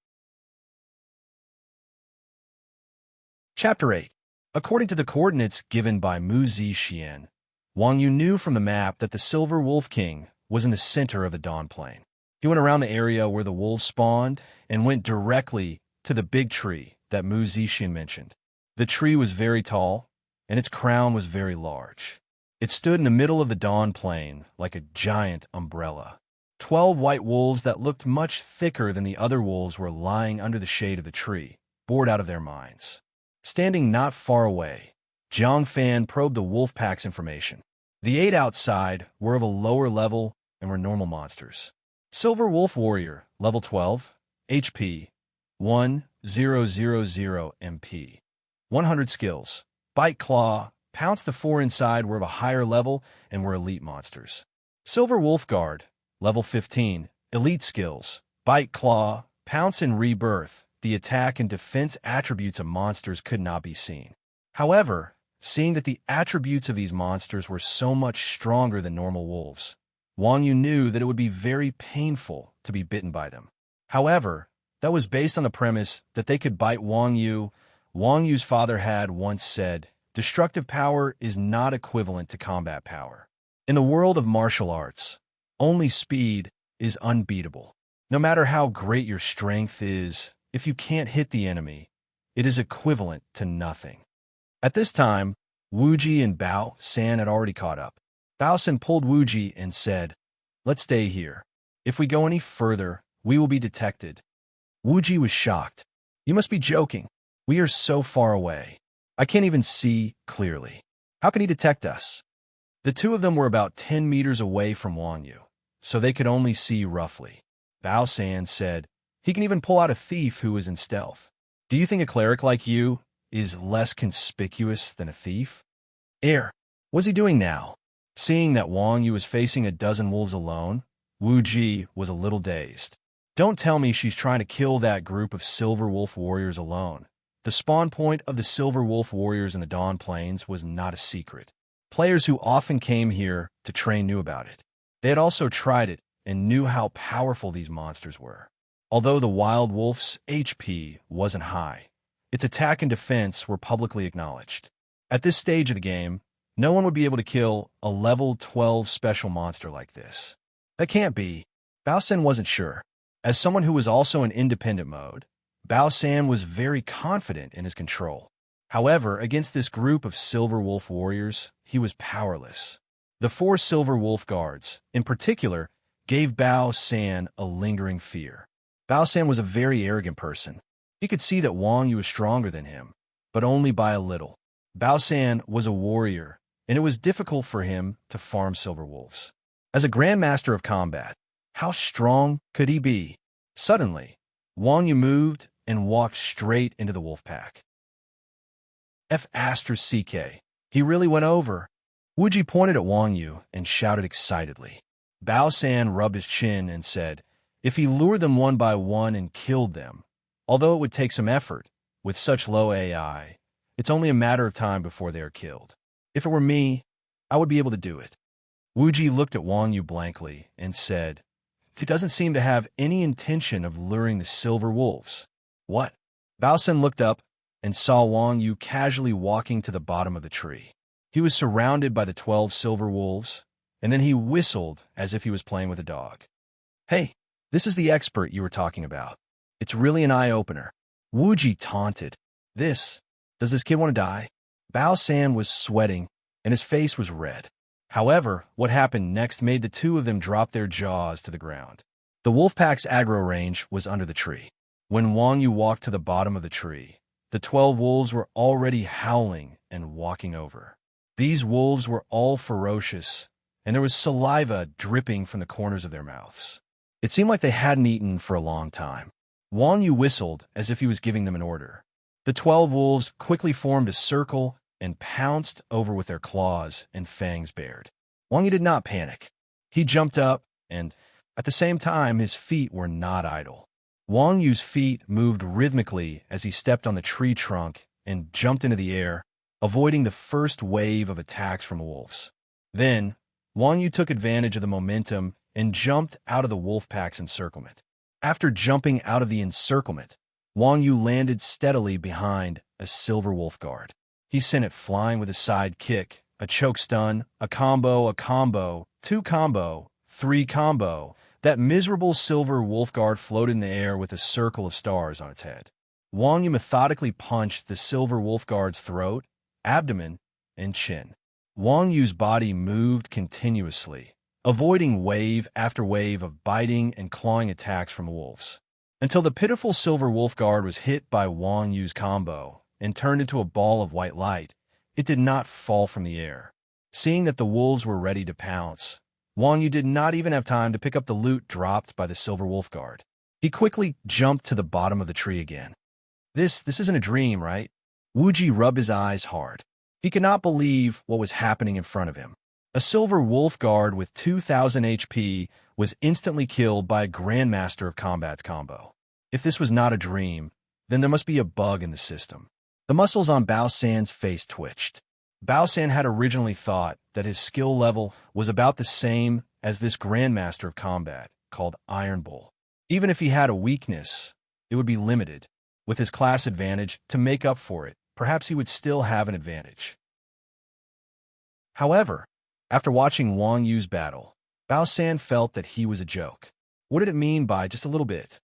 Chapter 8. According to the coordinates given by Mu Zixian, Wang Yu knew from the map that the Silver Wolf King was in the center of the Dawn Plain. He went around the area where the wolves spawned and went directly to the big tree that Mu Zixian mentioned. The tree was very tall, and its crown was very large. It stood in the middle of the Dawn Plain like a giant umbrella. 12 white wolves that looked much thicker than the other wolves were lying under the shade of the tree, bored out of their minds. Standing not far away, Jiang Fan probed the wolf pack's information. The 8 outside were of a lower level and were normal monsters. Silver Wolf Warrior, level 12, HP, 1000 MP. 100 skills. Bite Claw, Pounce. The 4 inside were of a higher level and were elite monsters. Silver Wolf Guard, level 15, elite skills. Bite Claw, Pounce and Rebirth. The attack and defense attributes of monsters could not be seen. However, seeing that the attributes of these monsters were so much stronger than normal wolves, Wang Yu knew that it would be very painful to be bitten by them. However, that was based on the premise that they could bite Wang Yu. Wang Yu's father had once said, destructive power is not equivalent to combat power. In the world of martial arts, only speed is unbeatable. No matter how great your strength is, if you can't hit the enemy, it is equivalent to nothing. At this time, Wu Ji and Bao San had already caught up. Bao San pulled Wu Ji and said, let's stay here. If we go any further, we will be detected. Wu Ji was shocked. You must be joking. We are so far away. I can't even see clearly. How can he detect us? The 2 of them were about 10 meters away from Wang Yu, so they could only see roughly. Bao San said, he can even pull out a thief who is in stealth. Do you think a cleric like you is less conspicuous than a thief? What's he doing now? Seeing that Wang Yu was facing a dozen wolves alone, Wu Ji was a little dazed. Don't tell me she's trying to kill that group of Silver Wolf Warriors alone. The spawn point of the Silver Wolf Warriors in the Dawn Plains was not a secret. Players who often came here to train knew about it. They had also tried it and knew how powerful these monsters were. Although the wild wolf's HP wasn't high, its attack and defense were publicly acknowledged. At this stage of the game, no one would be able to kill a level 12 special monster like this. That can't be. Bao San wasn't sure. As someone who was also in independent mode, Bao San was very confident in his control. However, against this group of Silver Wolf warriors, he was powerless. The 4 Silver Wolf guards, in particular, gave Bao San a lingering fear. Bao San was a very arrogant person. He could see that Wang Yu was stronger than him, but only by a little. Bao San was a warrior, and it was difficult for him to farm silver wolves. As a Grandmaster of Combat, how strong could he be? Suddenly, Wang Yu moved and walked straight into the wolf pack. F***. He really went over. Wu Ji pointed at Wang Yu and shouted excitedly. Bao San rubbed his chin and said, if he lured them one by one and killed them, Although it would take some effort, with such low AI, it's only a matter of time before they are killed. If it were me, I would be able to do it. Wuji looked at Wang Yu blankly and said, "He doesn't seem to have any intention of luring the silver wolves." "What?" Bao San looked up and saw Wang Yu casually walking to the bottom of the tree. He was surrounded by the 12 silver wolves, and then he whistled as if he was playing with a dog. "Hey, this is the expert you were talking about. It's really an eye-opener." Wuji taunted. Does this kid want to die?" Bao San was sweating, and his face was red. However, what happened next made the two of them drop their jaws to the ground. The Wolfpack's aggro range was under the tree. When Wang Yu walked to the bottom of the tree, the 12 wolves were already howling and walking over. These wolves were all ferocious, and there was saliva dripping from the corners of their mouths. It seemed like they hadn't eaten for a long time. Wang Yu whistled as if he was giving them an order. The 12 wolves quickly formed a circle and pounced over with their claws and fangs bared. Wang Yu did not panic. He jumped up, and at the same time, his feet were not idle. Wang Yu's feet moved rhythmically as he stepped on the tree trunk and jumped into the air, avoiding the first wave of attacks from wolves. Then, Wang Yu took advantage of the momentum and jumped out of the Wolfpack's encirclement. After jumping out of the encirclement, Wang Yu landed steadily behind a silver wolf guard. He sent it flying with a side kick, a choke stun, a combo, 2 combo, 3 combo. That miserable silver wolf guard floated in the air with a circle of stars on its head. Wang Yu methodically punched the silver wolf guard's throat, abdomen, and chin. Wang Yu's body moved continuously, avoiding wave after wave of biting and clawing attacks from wolves, until the pitiful silver wolf guard was hit by Wang Yu's combo and turned into a ball of white light. It did not fall from the air. Seeing that the wolves were ready to pounce, Wang Yu did not even have time to pick up the loot dropped by the silver wolf guard. He quickly jumped to the bottom of the tree again. This isn't a dream, right? Wuji rubbed his eyes hard. He could not believe what was happening in front of him. A silver wolf guard with 2,000 HP was instantly killed by a Grandmaster of Combat's combo. If this was not a dream, then there must be a bug in the system. The muscles on Bao San's face twitched. Bao San had originally thought that his skill level was about the same as this Grandmaster of Combat, called Iron Bull. Even if he had a weakness, it would be limited. With his class advantage to make up for it, perhaps he would still have an advantage. However, after watching Wang Yu's battle, Bao San felt that he was a joke. What did it mean by just a little bit?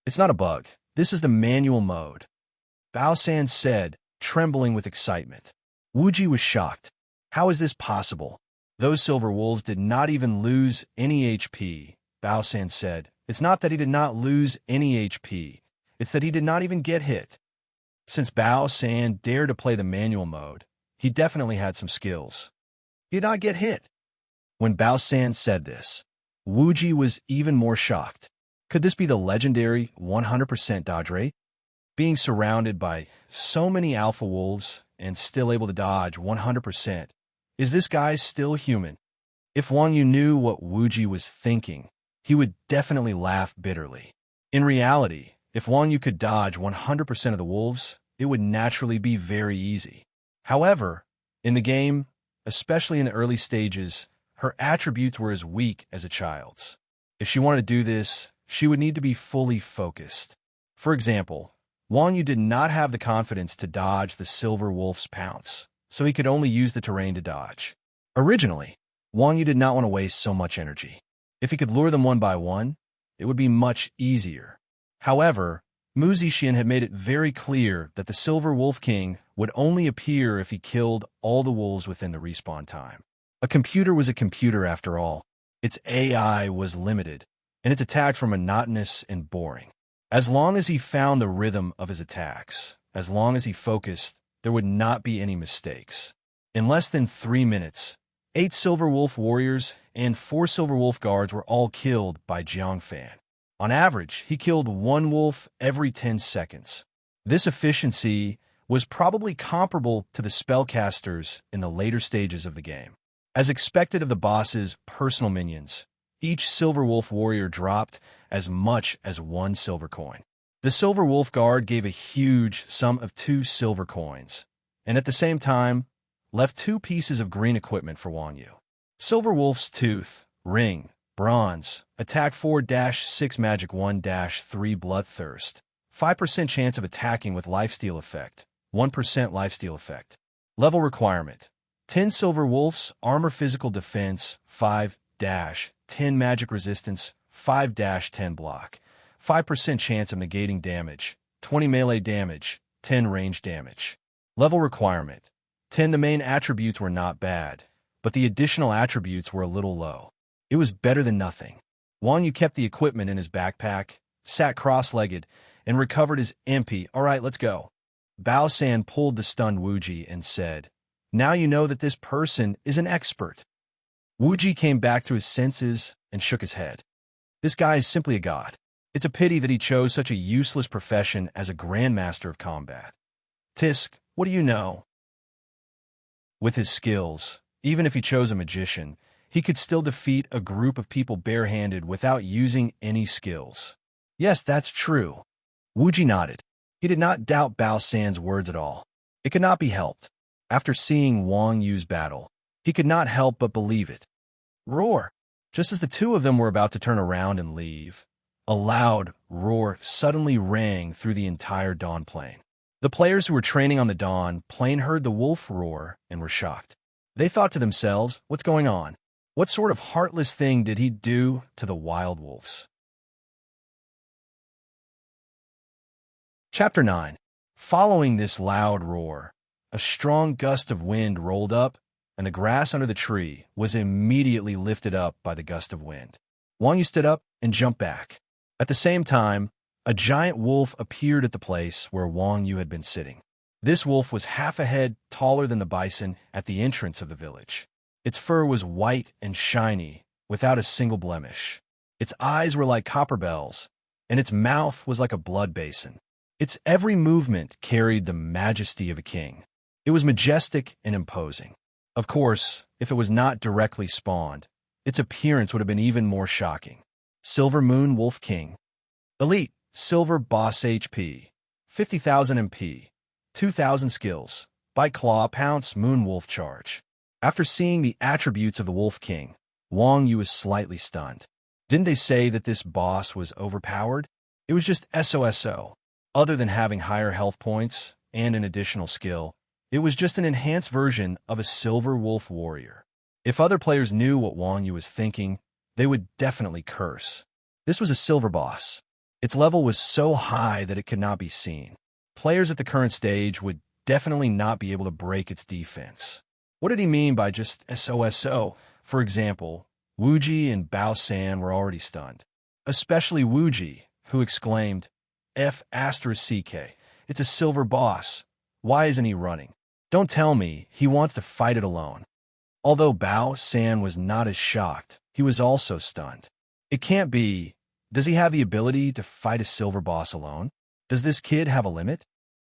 It's not a bug. This is the manual mode. Bao San said, trembling with excitement. Wuji was shocked. How is this possible? Those silver wolves did not even lose any HP, Bao San said. It's not that he did not lose any HP. It's that he did not even get hit. Since Bao San dared to play the manual mode, he definitely had some skills. He did not get hit. When Bao San said this, Wuji was even more shocked. Could this be the legendary 100% dodge rate? Being surrounded by so many alpha wolves and still able to dodge 100%, is this guy still human? If Wang Yu knew what Wuji was thinking, he would definitely laugh bitterly. In reality, if Wang Yu could dodge 100% of the wolves, it would naturally be very easy. However, in the game, especially in the early stages, her attributes were as weak as a child's. If she wanted to do this, she would need to be fully focused. For example, Wang Yu did not have the confidence to dodge the silver wolf's pounce, so he could only use the terrain to dodge. Originally, Wang Yu did not want to waste so much energy. If he could lure them one by one, it would be much easier. However, Mu Zixin had made it very clear that the Silver Wolf King would only appear if he killed all the wolves within the respawn time. A computer was a computer after all. Its AI was limited, and its attacks were monotonous and boring. As long as he found the rhythm of his attacks, as long as he focused, there would not be any mistakes. In less than 3 minutes, 8 Silver Wolf warriors and 4 Silver Wolf guards were all killed by Jiang Fan. On average, he killed 1 wolf every 10 seconds. This efficiency was probably comparable to the spellcasters in the later stages of the game. As expected of the boss's personal minions, each Silver Wolf warrior dropped as much as 1 silver coin. The silver wolf guard gave a huge sum of 2 silver coins, and at the same time, left 2 pieces of green equipment for Wang Yu. Silver wolf's tooth, ring, bronze, attack 4-6 magic 1-3 bloodthirst, 5% chance of attacking with lifesteal effect, 1% lifesteal effect. Level requirement: 10 silver wolves, armor physical defense, 5-10 magic resistance, 5-10 block, 5% chance of negating damage, 20 melee damage, 10 range damage. Level requirement: 10. The main attributes were not bad, but the additional attributes were a little low. It was better than nothing. Wang Yu kept the equipment in his backpack, sat cross-legged, and recovered his MP. All right, let's go. Bao San pulled the stunned Wu Ji and said, "Now you know that this person is an expert." Wu Ji came back to his senses and shook his head. This guy is simply a god. It's a pity that he chose such a useless profession as a grandmaster of combat. Tisk, what do you know? With his skills, even if he chose a magician, he could still defeat a group of people barehanded without using any skills. Yes, that's true. Wu Ji nodded. He did not doubt Bao San's words at all. It could not be helped. After seeing Wang Yu's battle, he could not help but believe it. Roar! Just as the two of them were about to turn around and leave, a loud roar suddenly rang through the entire Dawn Plain. The players who were training on the Dawn Plain heard the wolf roar and were shocked. They thought to themselves, what's going on? What sort of heartless thing did he do to the wild wolves? Chapter 9. Following this loud roar, a strong gust of wind rolled up, and the grass under the tree was immediately lifted up by the gust of wind. Wang Yu stood up and jumped back. At the same time, a giant wolf appeared at the place where Wang Yu had been sitting. This wolf was half a head taller than the bison at the entrance of the village. Its fur was white and shiny, without a single blemish. Its eyes were like copper bells, and its mouth was like a blood basin. Its every movement carried the majesty of a king. It was majestic and imposing. Of course, if it was not directly spawned, its appearance would have been even more shocking. Silver Moon Wolf King. Elite, Silver Boss HP, 50,000 MP, 2,000 skills, Bite Claw, Pounce, Moon Wolf Charge. After seeing the attributes of the Wolf King, Wang Yu was slightly stunned. Didn't they say that this boss was overpowered? It was just SOSO. Other than having higher health points and an additional skill, it was just an enhanced version of a Silver Wolf Warrior. If other players knew what Wang Yu was thinking, they would definitely curse. This was a silver boss. Its level was so high that it could not be seen. Players at the current stage would definitely not be able to break its defense. What did he mean by just SOSO? For example, Wu Ji and Bao San were already stunned. Especially Wu Ji, who exclaimed, F***CK, it's a silver boss. Why isn't he running? Don't tell me he wants to fight it alone. Although Bao San was not as shocked, he was also stunned. It can't be. Does he have the ability to fight a silver boss alone? Does this kid have a limit?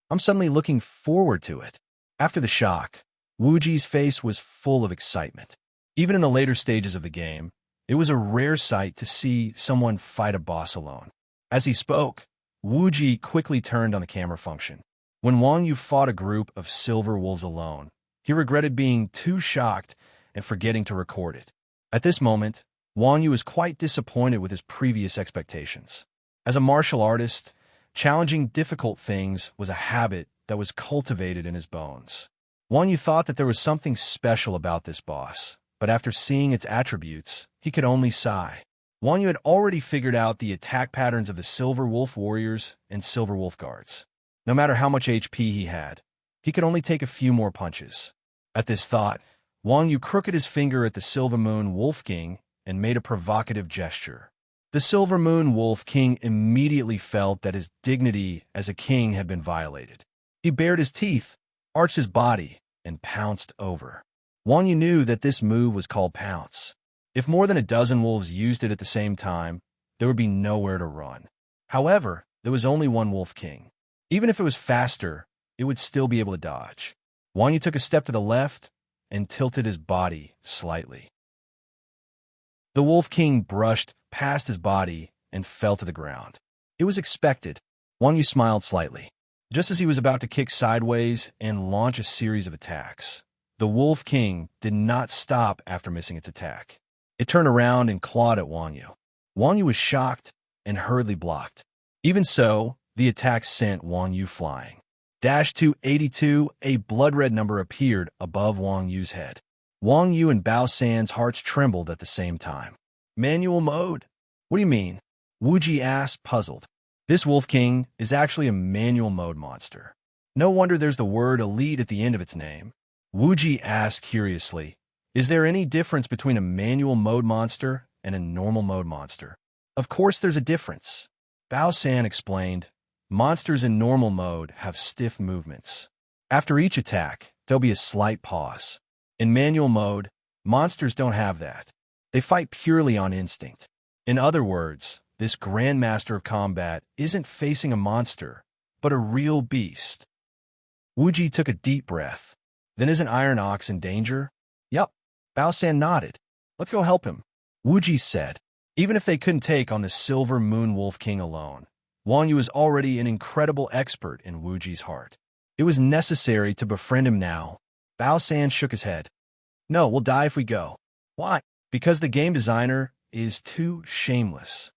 I'm suddenly looking forward to it. After the shock, Wu Ji's face was full of excitement. Even in the later stages of the game, it was a rare sight to see someone fight a boss alone. As he spoke, Wu Ji quickly turned on the camera function. When Wang Yu fought a group of silver wolves alone, he regretted being too shocked and forgetting to record it. At this moment, Wang Yu was quite disappointed with his previous expectations. As a martial artist, challenging difficult things was a habit that was cultivated in his bones. Wang Yu thought that there was something special about this boss, but after seeing its attributes, he could only sigh. Wang Yu had already figured out the attack patterns of the Silver Wolf Warriors and Silver Wolf Guards. No matter how much HP he had, he could only take a few more punches. At this thought, Wang Yu crooked his finger at the Silver Moon Wolf King and made a provocative gesture. The Silver Moon Wolf King immediately felt that his dignity as a king had been violated. He bared his teeth, arched his body, and pounced over. Wang Yu knew that this move was called Pounce. If more than a dozen wolves used it at the same time, there would be nowhere to run. However, there was only one Wolf King. Even if it was faster, it would still be able to dodge. Wang Yu took a step to the left and tilted his body slightly. The Wolf King brushed past his body and fell to the ground. It was expected. Wang Yu smiled slightly. Just as he was about to kick sideways and launch a series of attacks, the Wolf King did not stop after missing its attack. It turned around and clawed at Wang Yu. Wang Yu was shocked and hurriedly blocked. Even so, the attack sent Wang Yu flying. -282, a blood-red number appeared above Wang Yu's head. Wang Yu and Bao San's hearts trembled at the same time. Manual mode? What do you mean? Wu Ji asked, puzzled. This Wolf King is actually a manual mode monster. No wonder there's the word elite at the end of its name. Wu Ji asked curiously, is there any difference between a manual mode monster and a normal mode monster? Of course there's a difference. Bao San explained, monsters in normal mode have stiff movements. After each attack, there'll be a slight pause. In manual mode, monsters don't have that. They fight purely on instinct. In other words, this Grandmaster of Combat isn't facing a monster, but a real beast. Wu Ji took a deep breath. Then isn't Iron Ox in danger? Yup. Bao San nodded. Let's go help him. Wu Ji said. Even if they couldn't take on the Silver Moon Wolf King alone, Wang Yu was already an incredible expert in Wu Ji's heart. It was necessary to befriend him now. Bao San shook his head. No, we'll die if we go. Why? Because the game designer is too shameless.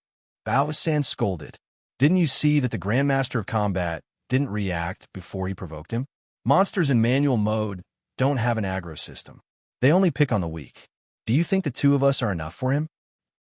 Bao San scolded. Didn't you see that the Grandmaster of Combat didn't react before he provoked him? Monsters in manual mode don't have an aggro system. They only pick on the weak. Do you think the two of us are enough for him?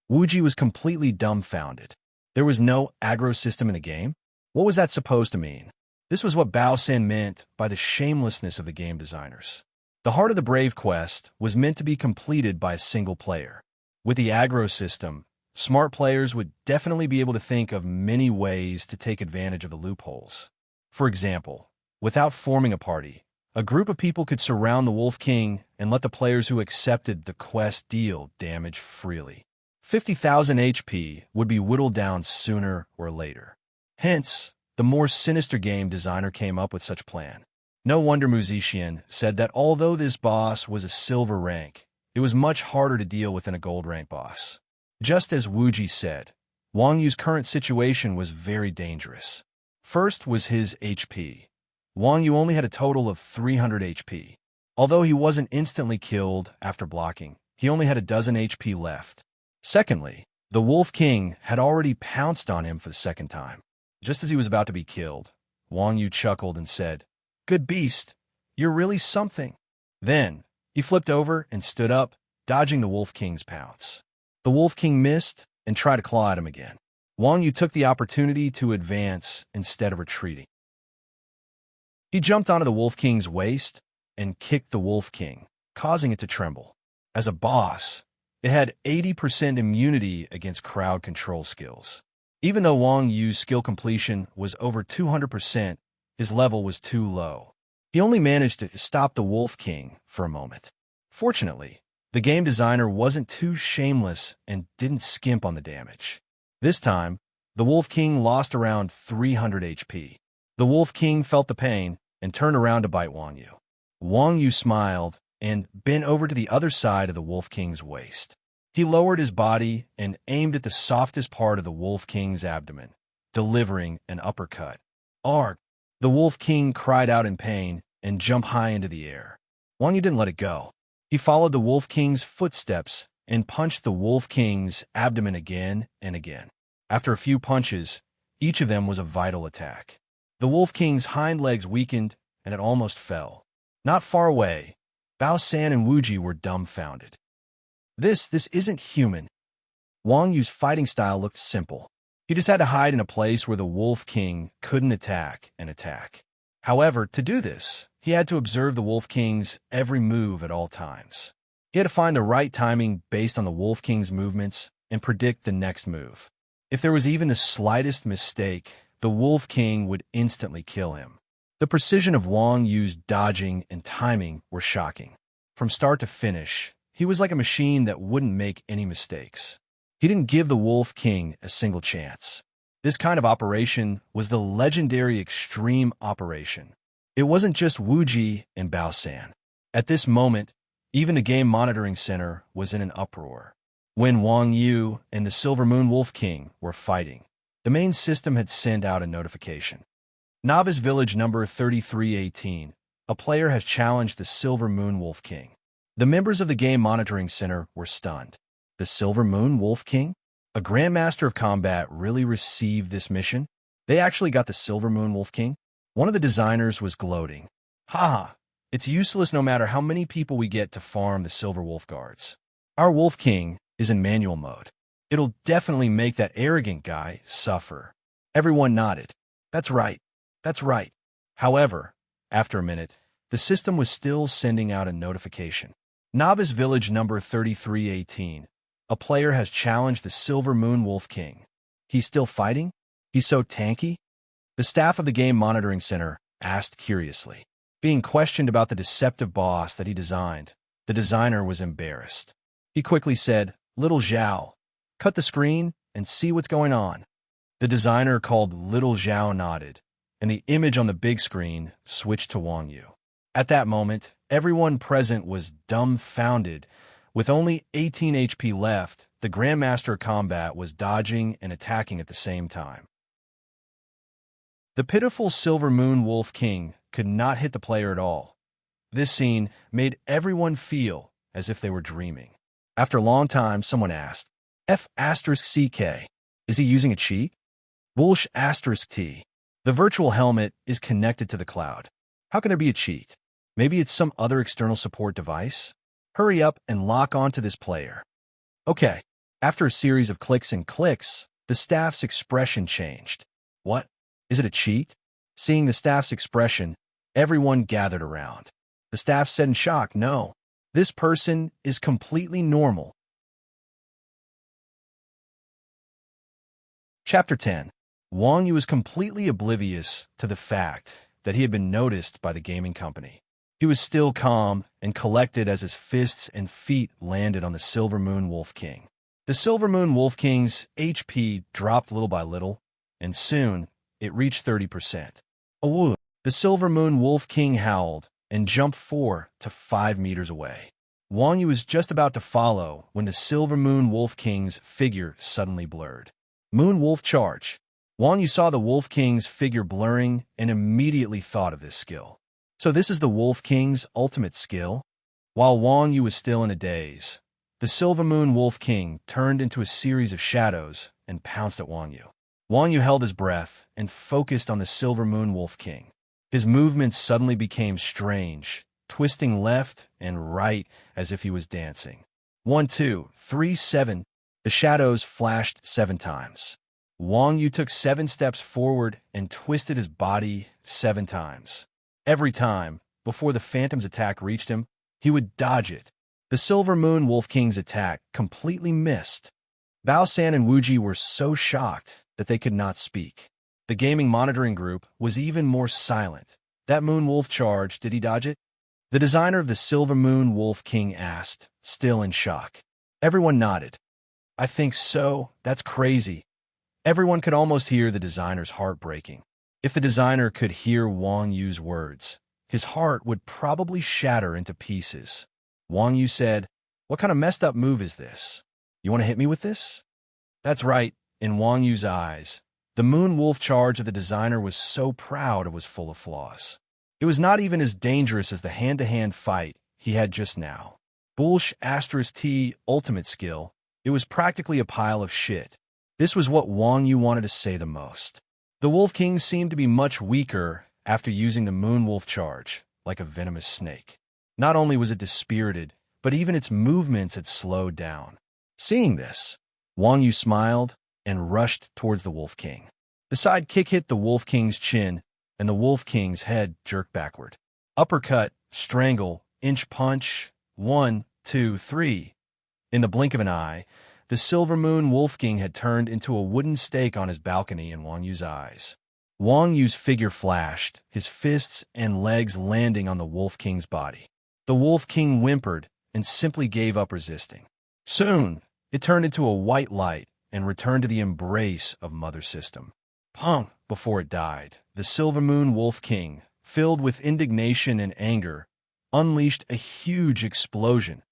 Wu Ji was completely dumbfounded. There was no aggro system in the game? What was that supposed to mean? This was what Bao San meant by the shamelessness of the game designers. The Heart of the Brave quest was meant to be completed by a single player. With the aggro system, smart players would definitely be able to think of many ways to take advantage of the loopholes. For example, without forming a party, a group of people could surround the Wolf King and let the players who accepted the quest deal damage freely. 50,000 HP would be whittled down sooner or later. Hence, the more sinister game designer came up with such a plan. No wonder Musician said that although this boss was a silver rank, it was much harder to deal with than a gold rank boss. Just as Wu Ji said, Wang Yu's current situation was very dangerous. First was his HP. Wang Yu only had a total of 300 HP. Although he wasn't instantly killed after blocking, he only had a dozen HP left. Secondly, the Wolf King had already pounced on him for the second time. Just as he was about to be killed, Wang Yu chuckled and said, "Good beast, you're really something." Then, he flipped over and stood up, dodging the Wolf King's pounce. The Wolf King missed and tried to claw at him again. Wang Yu took the opportunity to advance instead of retreating. He jumped onto the Wolf King's waist and kicked the Wolf King, causing it to tremble. As a boss, it had 80% immunity against crowd control skills. Even though Wang Yu's skill completion was over 200%, his level was too low. He only managed to stop the Wolf King for a moment. Fortunately, the game designer wasn't too shameless and didn't skimp on the damage. This time, the Wolf King lost around 300 HP. The Wolf King felt the pain and turned around to bite Wang Yu. Wang Yu smiled and bent over to the other side of the Wolf King's waist. He lowered his body and aimed at the softest part of the Wolf King's abdomen, delivering an uppercut. Arg! The Wolf King cried out in pain and jumped high into the air. Wang Yu didn't let it go. He followed the Wolf King's footsteps and punched the Wolf King's abdomen again and again. After a few punches, each of them was a vital attack. The Wolf King's hind legs weakened and it almost fell. Not far away, Bao San and Wu Ji were dumbfounded. This isn't human. Wang Yu's fighting style looked simple. He just had to hide in a place where the Wolf King couldn't attack and attack. However, to do this, he had to observe the Wolf King's every move at all times. He had to find the right timing based on the Wolf King's movements and predict the next move. If there was even the slightest mistake, the Wolf King would instantly kill him. The precision of Wang Yu's dodging and timing were shocking. From start to finish, he was like a machine that wouldn't make any mistakes. He didn't give the Wolf King a single chance. This kind of operation was the legendary Extreme Operation. It wasn't just Wu Ji and Bao San. At this moment, even the Game Monitoring Center was in an uproar. When Wang Yu and the Silver Moon Wolf King were fighting, The main system had sent out a notification. Novice Village number 3318. A player has challenged the Silver Moon Wolf King. The members of the Game Monitoring Center were stunned. The Silver Moon Wolf King? A Grandmaster of Combat really received this mission? They actually got the Silver Moon Wolf King? One of the designers was gloating. Haha, it's useless no matter how many people we get to farm the Silver Wolf Guards. Our Wolf King is in manual mode. It'll definitely make that arrogant guy suffer. Everyone nodded. That's right. That's right. However, after a minute, the system was still sending out a notification. Novice Village number 3318. A player has challenged the Silver Moon Wolf King. He's still fighting? He's so tanky? The staff of the Game Monitoring Center asked curiously. Being questioned about the deceptive boss that he designed, the designer was embarrassed. He quickly said, Little Zhao, cut the screen and see what's going on. The designer called Little Zhao nodded, and the image on the big screen switched to Wang Yu. At that moment, everyone present was dumbfounded. With only 18 HP left, the Grandmaster of Combat was dodging and attacking at the same time. The pitiful Silver Moon Wolf King could not hit the player at all. This scene made everyone feel as if they were dreaming. After a long time, someone asked, F***CK, is he using a cheat? Bullsh**T. The virtual helmet is connected to the cloud. How can there be a cheat? Maybe it's some other external support device? Hurry up and lock onto this player. Okay. After a series of clicks and clicks, the staff's expression changed. What? Is it a cheat? Seeing the staff's expression, everyone gathered around. The staff said in shock, no, this person is completely normal. Chapter 10. Wang Yu was completely oblivious to the fact that he had been noticed by the gaming company. He was still calm and collected as his fists and feet landed on the Silver Moon Wolf King. The Silver Moon Wolf King's HP dropped little by little, and soon it reached 30%. Awoo! The Silver Moon Wolf King howled and jumped 4 to 5 meters away. Wang Yu was just about to follow when the Silver Moon Wolf King's figure suddenly blurred. Moon Wolf Charge. Wang Yu saw the Wolf King's figure blurring and immediately thought of this skill. So this is the Wolf King's ultimate skill? While Wang Yu was still in a daze, the Silver Moon Wolf King turned into a series of shadows and pounced at Wang Yu. Wang Yu held his breath and focused on the Silver Moon Wolf King. His movements suddenly became strange, twisting left and right as if he was dancing. 1, 2, 3, 7. The shadows flashed 7 times. Wang Yu took 7 steps forward and twisted his body 7 times. Every time, before the Phantom's attack reached him, he would dodge it. The Silver Moon Wolf King's attack completely missed. Bao San and Wu Ji were so shocked that they could not speak. The gaming monitoring group was even more silent. That Moon Wolf charge, did he dodge it? The designer of the Silver Moon Wolf King asked, still in shock. Everyone nodded. I think so. That's crazy. Everyone could almost hear the designer's heart breaking. If the designer could hear Wang Yu's words, his heart would probably shatter into pieces. Wang Yu said, What kind of messed up move is this? You want to hit me with this? That's right. In Wang Yu's eyes, the Moon Wolf charge of the designer was so proud it was full of flaws. It was not even as dangerous as the hand-to-hand fight he had just now. Bullsh**T ultimate skill, it was practically a pile of shit. This was what Wang Yu wanted to say the most. The Wolf King seemed to be much weaker after using the Moon Wolf charge, like a venomous snake. Not only was it dispirited, but even its movements had slowed down. Seeing this, Wang Yu smiled and rushed towards the Wolf King. The side kick hit the Wolf King's chin, and the Wolf King's head jerked backward. Uppercut, strangle, inch punch, 1, 2, 3. In the blink of an eye, the Silver Moon Wolf King had turned into a wooden stake on his balcony in Wang Yu's eyes. Wang Yu's figure flashed, his fists and legs landing on the Wolf King's body. The Wolf King whimpered and simply gave up resisting. Soon, it turned into a white light and returned to the embrace of Mother System. Pong! Before it died, the Silver Moon Wolf King, filled with indignation and anger, unleashed a huge explosion.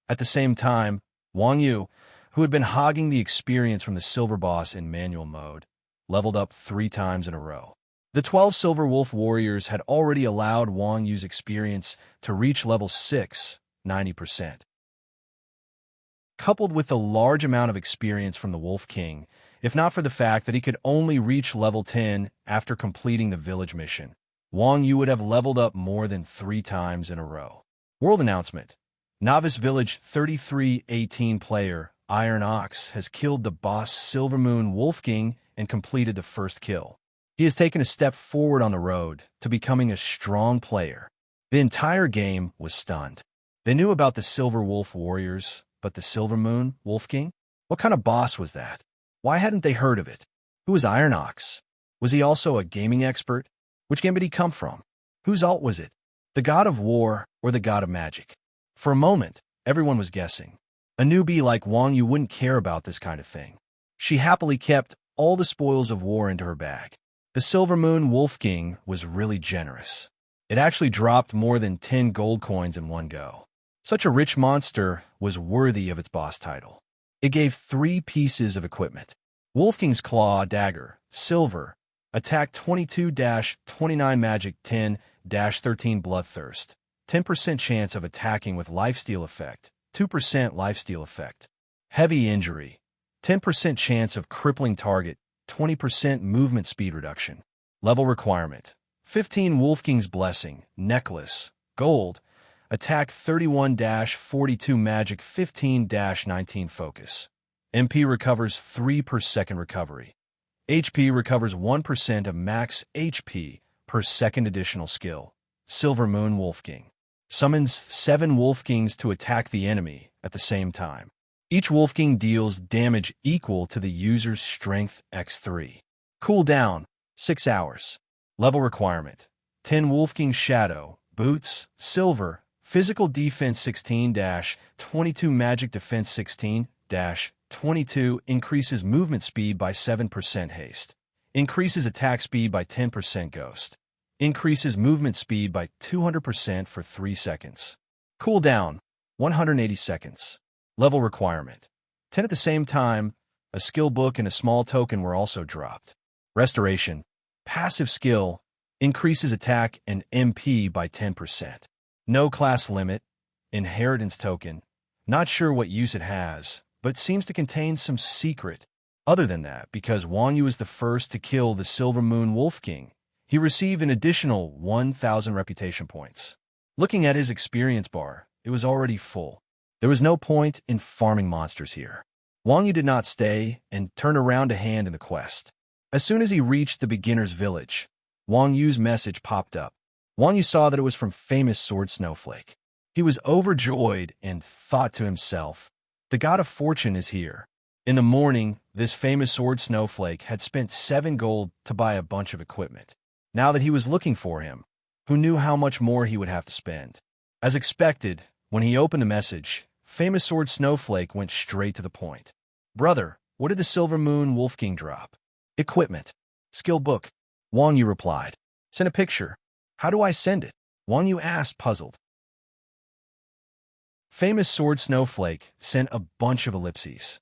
At the same time, Wang Yu, who had been hogging the experience from the Silver Boss in manual mode, leveled up 3 times in a row. The 12 Silver Wolf warriors had already allowed Wang Yu's experience to reach level 6, 90%. Coupled with the large amount of experience from the Wolf King, if not for the fact that he could only reach level 10 after completing the village mission, Wang Yu would have leveled up more than 3 times in a row. World announcement. Novice Village 3318 player Iron Ox has killed the boss Silver Moon Wolf King and completed the first kill. He has taken a step forward on the road to becoming a strong player. The entire game was stunned. They knew about the Silver Wolf warriors, but the Silver Moon Wolf King? What kind of boss was that? Why hadn't they heard of it? Who was Iron Ox? Was he also a gaming expert? Which game did he come from? Whose alt was it? The god of war or the god of magic? For a moment, everyone was guessing. A newbie like Wang Yu wouldn't care about this kind of thing. She happily kept all the spoils of war into her bag. The Silver Moon Wolf King was really generous. It actually dropped more than 10 gold coins in one go. Such a rich monster was worthy of its boss title. It gave 3 pieces of equipment. Wolf King's Claw Dagger, Silver, Attack 22-29 Magic 10-13 Bloodthirst, 10% chance of attacking with Lifesteal Effect, 2% Lifesteal Effect. Heavy Injury, 10% chance of crippling target, 20% movement speed reduction. Level requirement, 15 Wolf King's Blessing, Necklace, Gold, Attack 31-42 Magic 15-19 Focus. MP recovers 3 per second recovery. HP recovers 1% of max HP per second additional skill. Silver Moon Wolf King. Summons 7 Wolf Kings to attack the enemy at the same time. Each Wolf King deals damage equal to the user's strength x3. Cooldown, 6 hours. Level requirement, 10 Wolf King Shadow, Boots, Silver, Physical Defense 16-22 Magic Defense 16-22 increases movement speed by 7% haste. Increases attack speed by 10% ghost. Increases movement speed by 200% for 3 seconds. Cooldown, 180 seconds. Level requirement, 10 at the same time. A skill book and a small token were also dropped. Restoration, passive skill, increases attack and MP by 10%. No class limit. Inheritance token. Not sure what use it has, but seems to contain some secret. Other than that, because Wang Yu is the first to kill the Silver Moon Wolf King, he received an additional 1,000 reputation points. Looking at his experience bar, it was already full. There was no point in farming monsters here. Wang Yu did not stay and turned around to hand in the quest. As soon as he reached the beginner's village, Wang Yu's message popped up. Wang Yu saw that it was from famous Sword Snowflake. He was overjoyed and thought to himself, the god of fortune is here. In the morning, this famous Sword Snowflake had spent 7 gold to buy a bunch of equipment. Now that he was looking for him, who knew how much more he would have to spend? As expected, when he opened the message, famous Sword Snowflake went straight to the point. Brother, what did the Silver Moon Wolf King drop? Equipment. Skill book. Wang Yu replied. Send a picture. How do I send it? Wang Yu asked, puzzled. Famous Sword Snowflake sent a bunch of ellipses.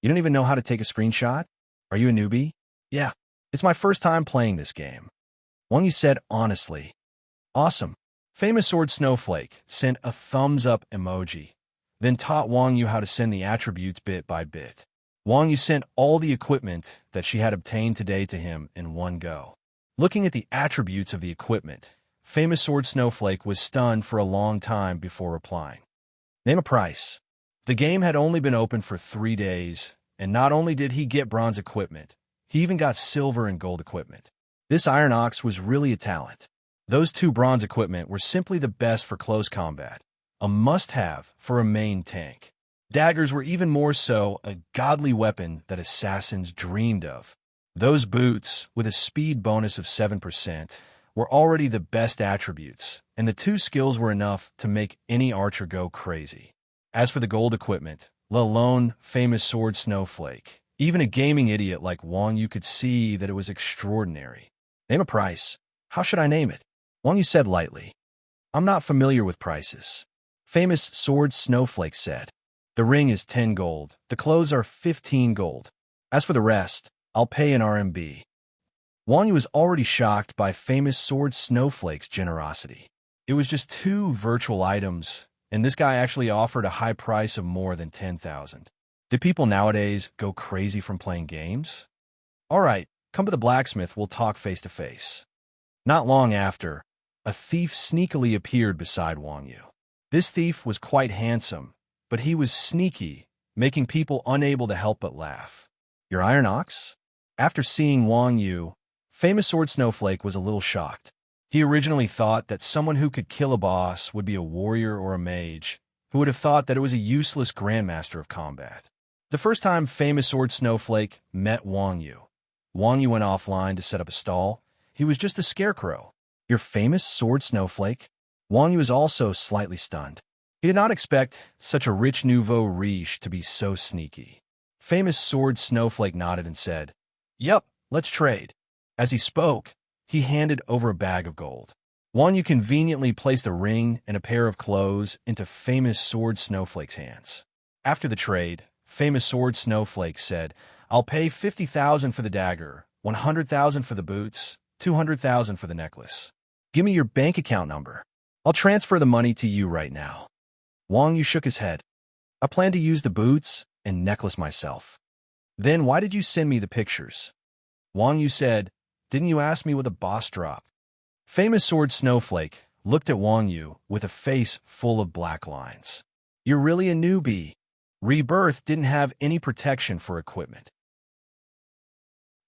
You don't even know how to take a screenshot? Are you a newbie? Yeah, it's my first time playing this game. Wang Yu said honestly. Awesome. Famous Sword Snowflake sent a thumbs up emoji, then taught Wang Yu how to send the attributes bit by bit. Wang Yu sent all the equipment that she had obtained today to him in one go. Looking at the attributes of the equipment, famous Sword Snowflake was stunned for a long time before replying. Name a price. The game had only been open for 3 days, and not only did he get bronze equipment, he even got silver and gold equipment. This Iron Ox was really a talent. Those 2 bronze equipment were simply the best for close combat, a must-have for a main tank. Daggers were even more so a godly weapon that assassins dreamed of. Those boots, with a speed bonus of 7%, were already the best attributes, and the 2 skills were enough to make any archer go crazy. As for the gold equipment, let alone famous Sword Snowflake, even a gaming idiot like Wang Yu could see that it was extraordinary. Name a price. How should I name it? Wang Yu said lightly. I'm not familiar with prices. Famous Sword Snowflake said. The ring is 10 gold. The clothes are 15 gold. As for the rest, I'll pay in RMB. Wang Yu was already shocked by famous sword Snowflake's generosity. It was just 2 virtual items, and this guy actually offered a high price of more than 10,000. Do people nowadays go crazy from playing games? All right, come to the blacksmith, we'll talk face to face. Not long after, a thief sneakily appeared beside Wang Yu. This thief was quite handsome, but he was sneaky, making people unable to help but laugh. Your iron ox? After seeing Wang Yu, famous sword Snowflake was a little shocked. He originally thought that someone who could kill a boss would be a warrior or a mage, who would have thought that it was a useless grandmaster of combat. The first time famous sword Snowflake met Wang Yu went offline to set up a stall. He was just a scarecrow. Your famous sword Snowflake? Wang Yu was also slightly stunned. He did not expect such a rich nouveau riche to be so sneaky. Famous sword Snowflake nodded and said, "Yep, let's trade." As he spoke, he handed over a bag of gold. Wang Yu conveniently placed a ring and a pair of clothes into famous sword Snowflake's hands. After the trade, famous sword Snowflake said, "I'll pay 50,000 for the dagger, 100,000 for the boots, 200,000 for the necklace. Give me your bank account number. I'll transfer the money to you right now." Wang Yu shook his head. "I plan to use the boots and necklace myself." "Then why did you send me the pictures?" Wang Yu said, "Didn't you ask me with a boss drop?" Famous sword Snowflake looked at Wang Yu with a face full of black lines. "You're really a newbie. Rebirth didn't have any protection for equipment."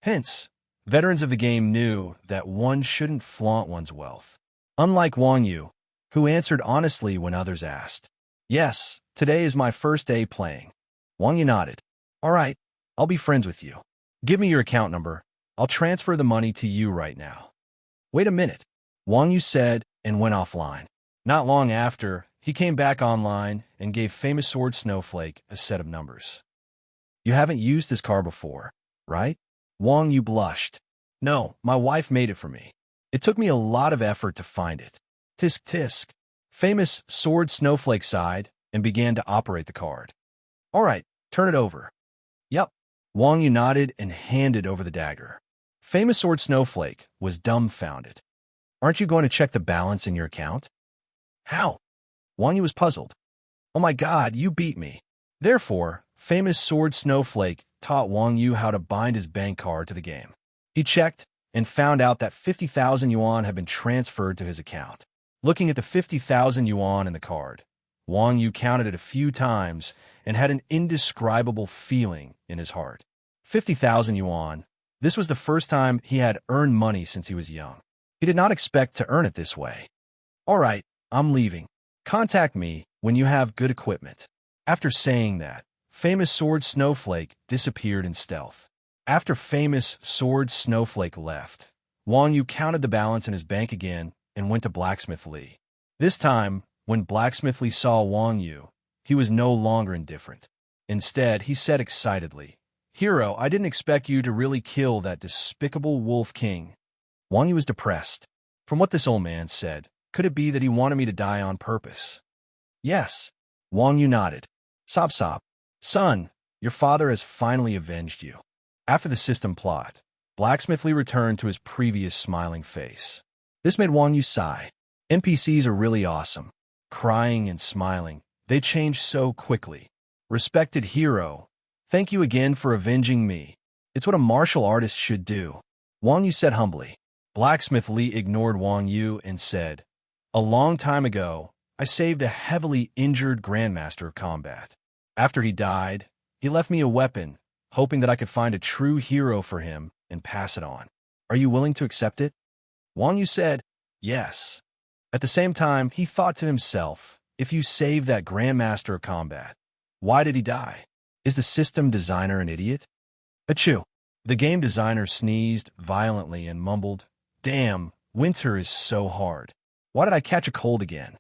Hence, veterans of the game knew that one shouldn't flaunt one's wealth. Unlike Wang Yu, who answered honestly when others asked. "Yes, today is my first day playing." Wang Yu nodded. "All right, I'll be friends with you. Give me your account number. I'll transfer the money to you right now." "Wait a minute," Wang Yu said and went offline. Not long after, he came back online and gave famous sword Snowflake a set of numbers. "You haven't used this car before, right?" Wang Yu blushed. "No, my wife made it for me. It took me a lot of effort to find it." Tisk tisk. Famous sword Snowflake sighed and began to operate the card. "All right, turn it over." "Yep." Wang Yu nodded and handed over the dagger. Famous sword Snowflake was dumbfounded. "Aren't you going to check the balance in your account?" "How?" Wang Yu was puzzled. "Oh my God, you beat me." Therefore, famous sword Snowflake taught Wang Yu how to bind his bank card to the game. He checked and found out that 50,000 yuan had been transferred to his account. Looking at the 50,000 yuan in the card, Wang Yu counted it a few times and had an indescribable feeling in his heart. 50,000 yuan. This was the first time he had earned money since he was young. He did not expect to earn it this way. "All right, I'm leaving. Contact me when you have good equipment." After saying that, famous sword Snowflake disappeared in stealth. After famous sword Snowflake left, Wang Yu counted the balance in his bank again and went to Blacksmith Li. This time, when Blacksmith Li saw Wang Yu, he was no longer indifferent. Instead, he said excitedly, "Hero, I didn't expect you to really kill that despicable Wolf King." Wang Yu was depressed. From what this old man said, could it be that he wanted me to die on purpose? "Yes." Wang Yu nodded. "Sob sob. Son, your father has finally avenged you." After the system plot, Blacksmith Li returned to his previous smiling face. This made Wang Yu sigh. NPCs are really awesome. Crying and smiling, they change so quickly. "Respected hero, thank you again for avenging me. It's what a martial artist should do," Wang Yu said humbly. Blacksmith Li ignored Wang Yu and said, "A long time ago, I saved a heavily injured Grandmaster of Combat. After he died, he left me a weapon, hoping that I could find a true hero for him and pass it on. Are you willing to accept it?" Wang Yu said, "Yes." At the same time, he thought to himself, if you save that Grandmaster of Combat, why did he die? Is the system designer an idiot? Achoo. The game designer sneezed violently and mumbled, "Damn, winter is so hard. Why did I catch a cold again?"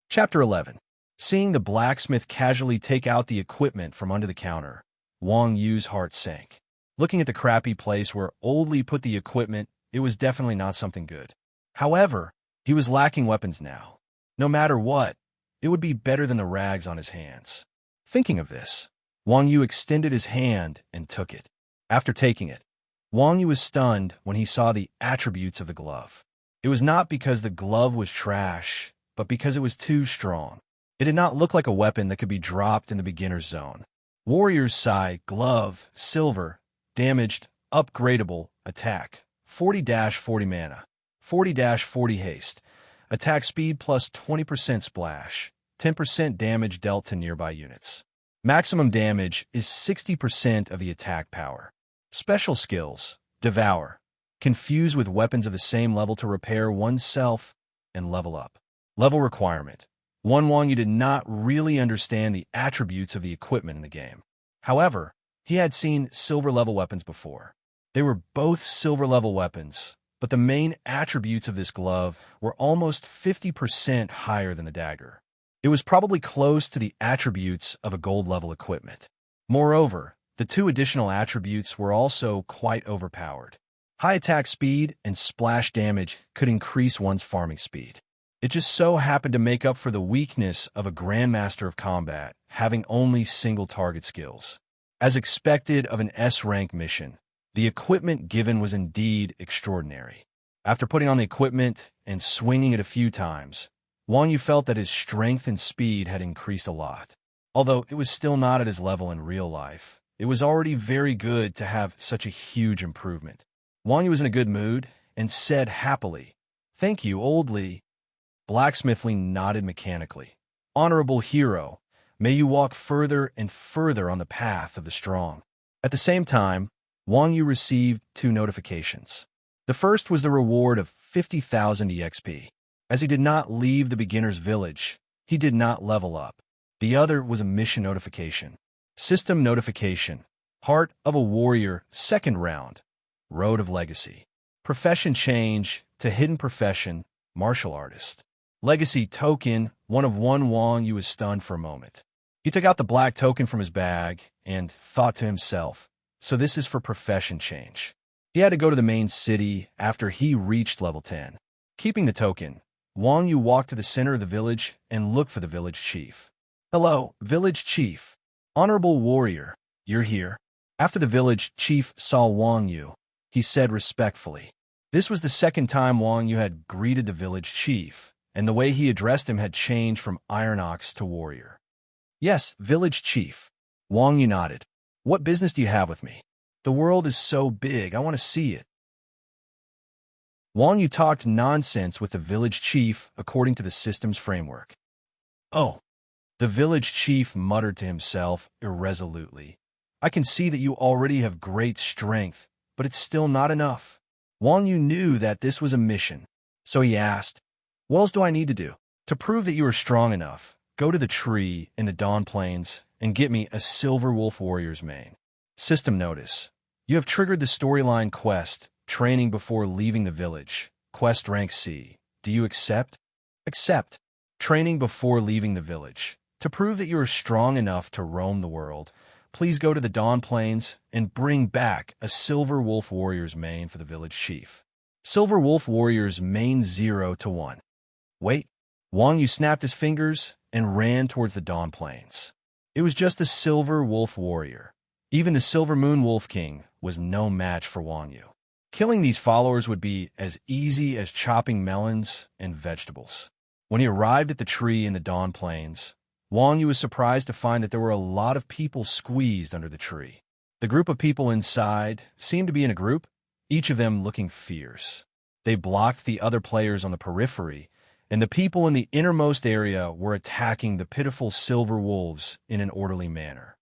Chapter 11. Seeing the blacksmith casually take out the equipment from under the counter, Wang Yu's heart sank. Looking at the crappy place where Old Li put the equipment, it was definitely not something good. However, he was lacking weapons now. No matter what, it would be better than the rags on his hands. Thinking of this, Wang Yu extended his hand and took it. After taking it, Wang Yu was stunned when he saw the attributes of the glove. It was not because the glove was trash, but because it was too strong. It did not look like a weapon that could be dropped in the beginner's zone. Warrior's Sai, glove, silver, damaged, upgradable, attack, 40-40 mana, 40-40 haste, attack speed plus 20% splash, 10% damage dealt to nearby units. Maximum damage is 60% of the attack power. Special skills, devour, confuse with weapons of the same level to repair oneself and level up. Level requirement. Wang Yu did not really understand the attributes of the equipment in the game. However, he had seen silver-level weapons before. They were both silver-level weapons, but the main attributes of this glove were almost 50% higher than the dagger. It was probably close to the attributes of a gold-level equipment. Moreover, the two additional attributes were also quite overpowered. High attack speed and splash damage could increase one's farming speed. It just so happened to make up for the weakness of a Grandmaster of Combat, having only single-target skills. As expected of an S-rank mission, the equipment given was indeed extraordinary. After putting on the equipment and swinging it a few times, Wang Yu felt that his strength and speed had increased a lot. Although it was still not at his level in real life, it was already very good to have such a huge improvement. Wang Yu was in a good mood and said happily, "Thank you, Old Li." Blacksmithly nodded mechanically. "Honorable hero, may you walk further and further on the path of the strong." At the same time, Wang Yu received two notifications. The first was the reward of 50,000 EXP. As he did not leave the beginner's village, he did not level up. The other was a mission notification. System notification. Heart of a Warrior, second round. Road of Legacy. Profession change to hidden profession, martial artist. Legacy token, 1 of 1. Wang Yu was stunned for a moment. He took out the black token from his bag and thought to himself, so this is for profession change. He had to go to the main city after he reached level 10. Keeping the token, Wang Yu walked to the center of the village and looked for the village chief. "Hello, village chief. Honorable warrior, you're here." After the village chief saw Wang Yu, he said respectfully. This was the second time Wang Yu had greeted the village chief, and the way he addressed him had changed from Iron Ox to warrior. "Yes, village chief." Wang Yu nodded. "What business do you have with me? The world is so big, I want to see it." Wang Yu talked nonsense with the village chief according to the system's framework. "Oh." The village chief muttered to himself irresolutely. "I can see that you already have great strength, but it's still not enough." Wang Yu knew that this was a mission, so he asked, "What else do I need to do? To prove that you are strong enough, go to the tree in the Dawn Plains and get me a Silver Wolf Warrior's mane." System notice. You have triggered the storyline quest, training before leaving the village. Quest rank C. Do you accept? Accept. Training before leaving the village. To prove that you are strong enough to roam the world, please go to the Dawn Plains and bring back a Silver Wolf Warrior's mane for the village chief. Silver Wolf Warrior's mane 0 to 1. Wait. Wang Yu snapped his fingers and ran towards the Dawn Plains. It was just a Silver Wolf Warrior. Even the Silver Moon Wolf King was no match for Wang Yu. Killing these followers would be as easy as chopping melons and vegetables. When he arrived at the tree in the Dawn Plains, Wang Yu was surprised to find that there were a lot of people squeezed under the tree. The group of people inside seemed to be in a group, each of them looking fierce. They blocked the other players on the periphery, and the people in the innermost area were attacking the pitiful silver wolves in an orderly manner.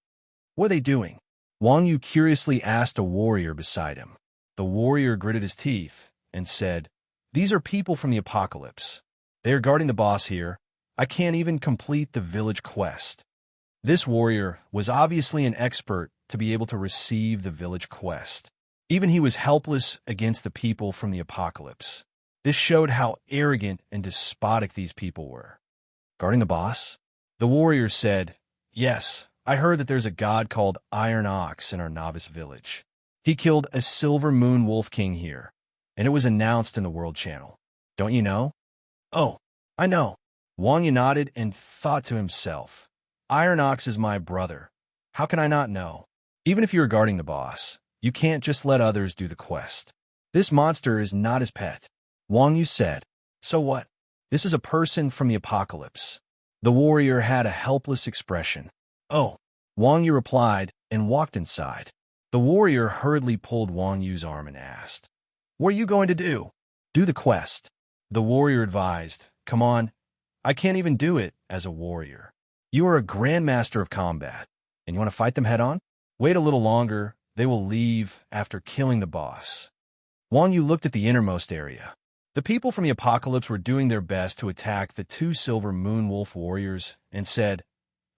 What are they doing? Wang Yu curiously asked a warrior beside him. The warrior gritted his teeth and said, "These are people from the apocalypse. They are guarding the boss here. I can't even complete the village quest." This warrior was obviously an expert to be able to receive the village quest. Even he was helpless against the people from the apocalypse. This showed how arrogant and despotic these people were. Guarding the boss? The warrior said, "Yes, I heard that there's a god called Iron Ox in our novice village. He killed a Silver Moon Wolf King here, and it was announced in the World Channel. Don't you know?" "Oh, I know." Wang Yu nodded and thought to himself, "Iron Ox is my brother. How can I not know? Even if you're guarding the boss, you can't just let others do the quest. This monster is not his pet. Wang Yu said. So what? This is a person from the apocalypse. The warrior had a helpless expression. Oh, Wang Yu replied and walked inside. The warrior hurriedly pulled Wang Yu's arm and asked, "What are you going to do?" "Do the quest." The warrior advised. "Come on. I can't even do it as a warrior. You are a grandmaster of combat, and you want to fight them head on? Wait a little longer. They will leave after killing the boss." Wang Yu looked at the innermost area. The people from the apocalypse were doing their best to attack the two silver moon wolf warriors and said,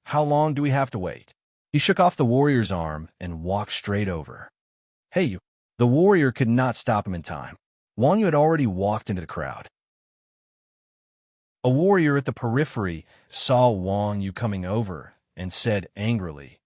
"How long do we have to wait?" He shook off the warrior's arm and walked straight over. "Hey, you." The warrior could not stop him in time. Wang Yu had already walked into the crowd. A warrior at the periphery saw Wang Yu coming over and said angrily,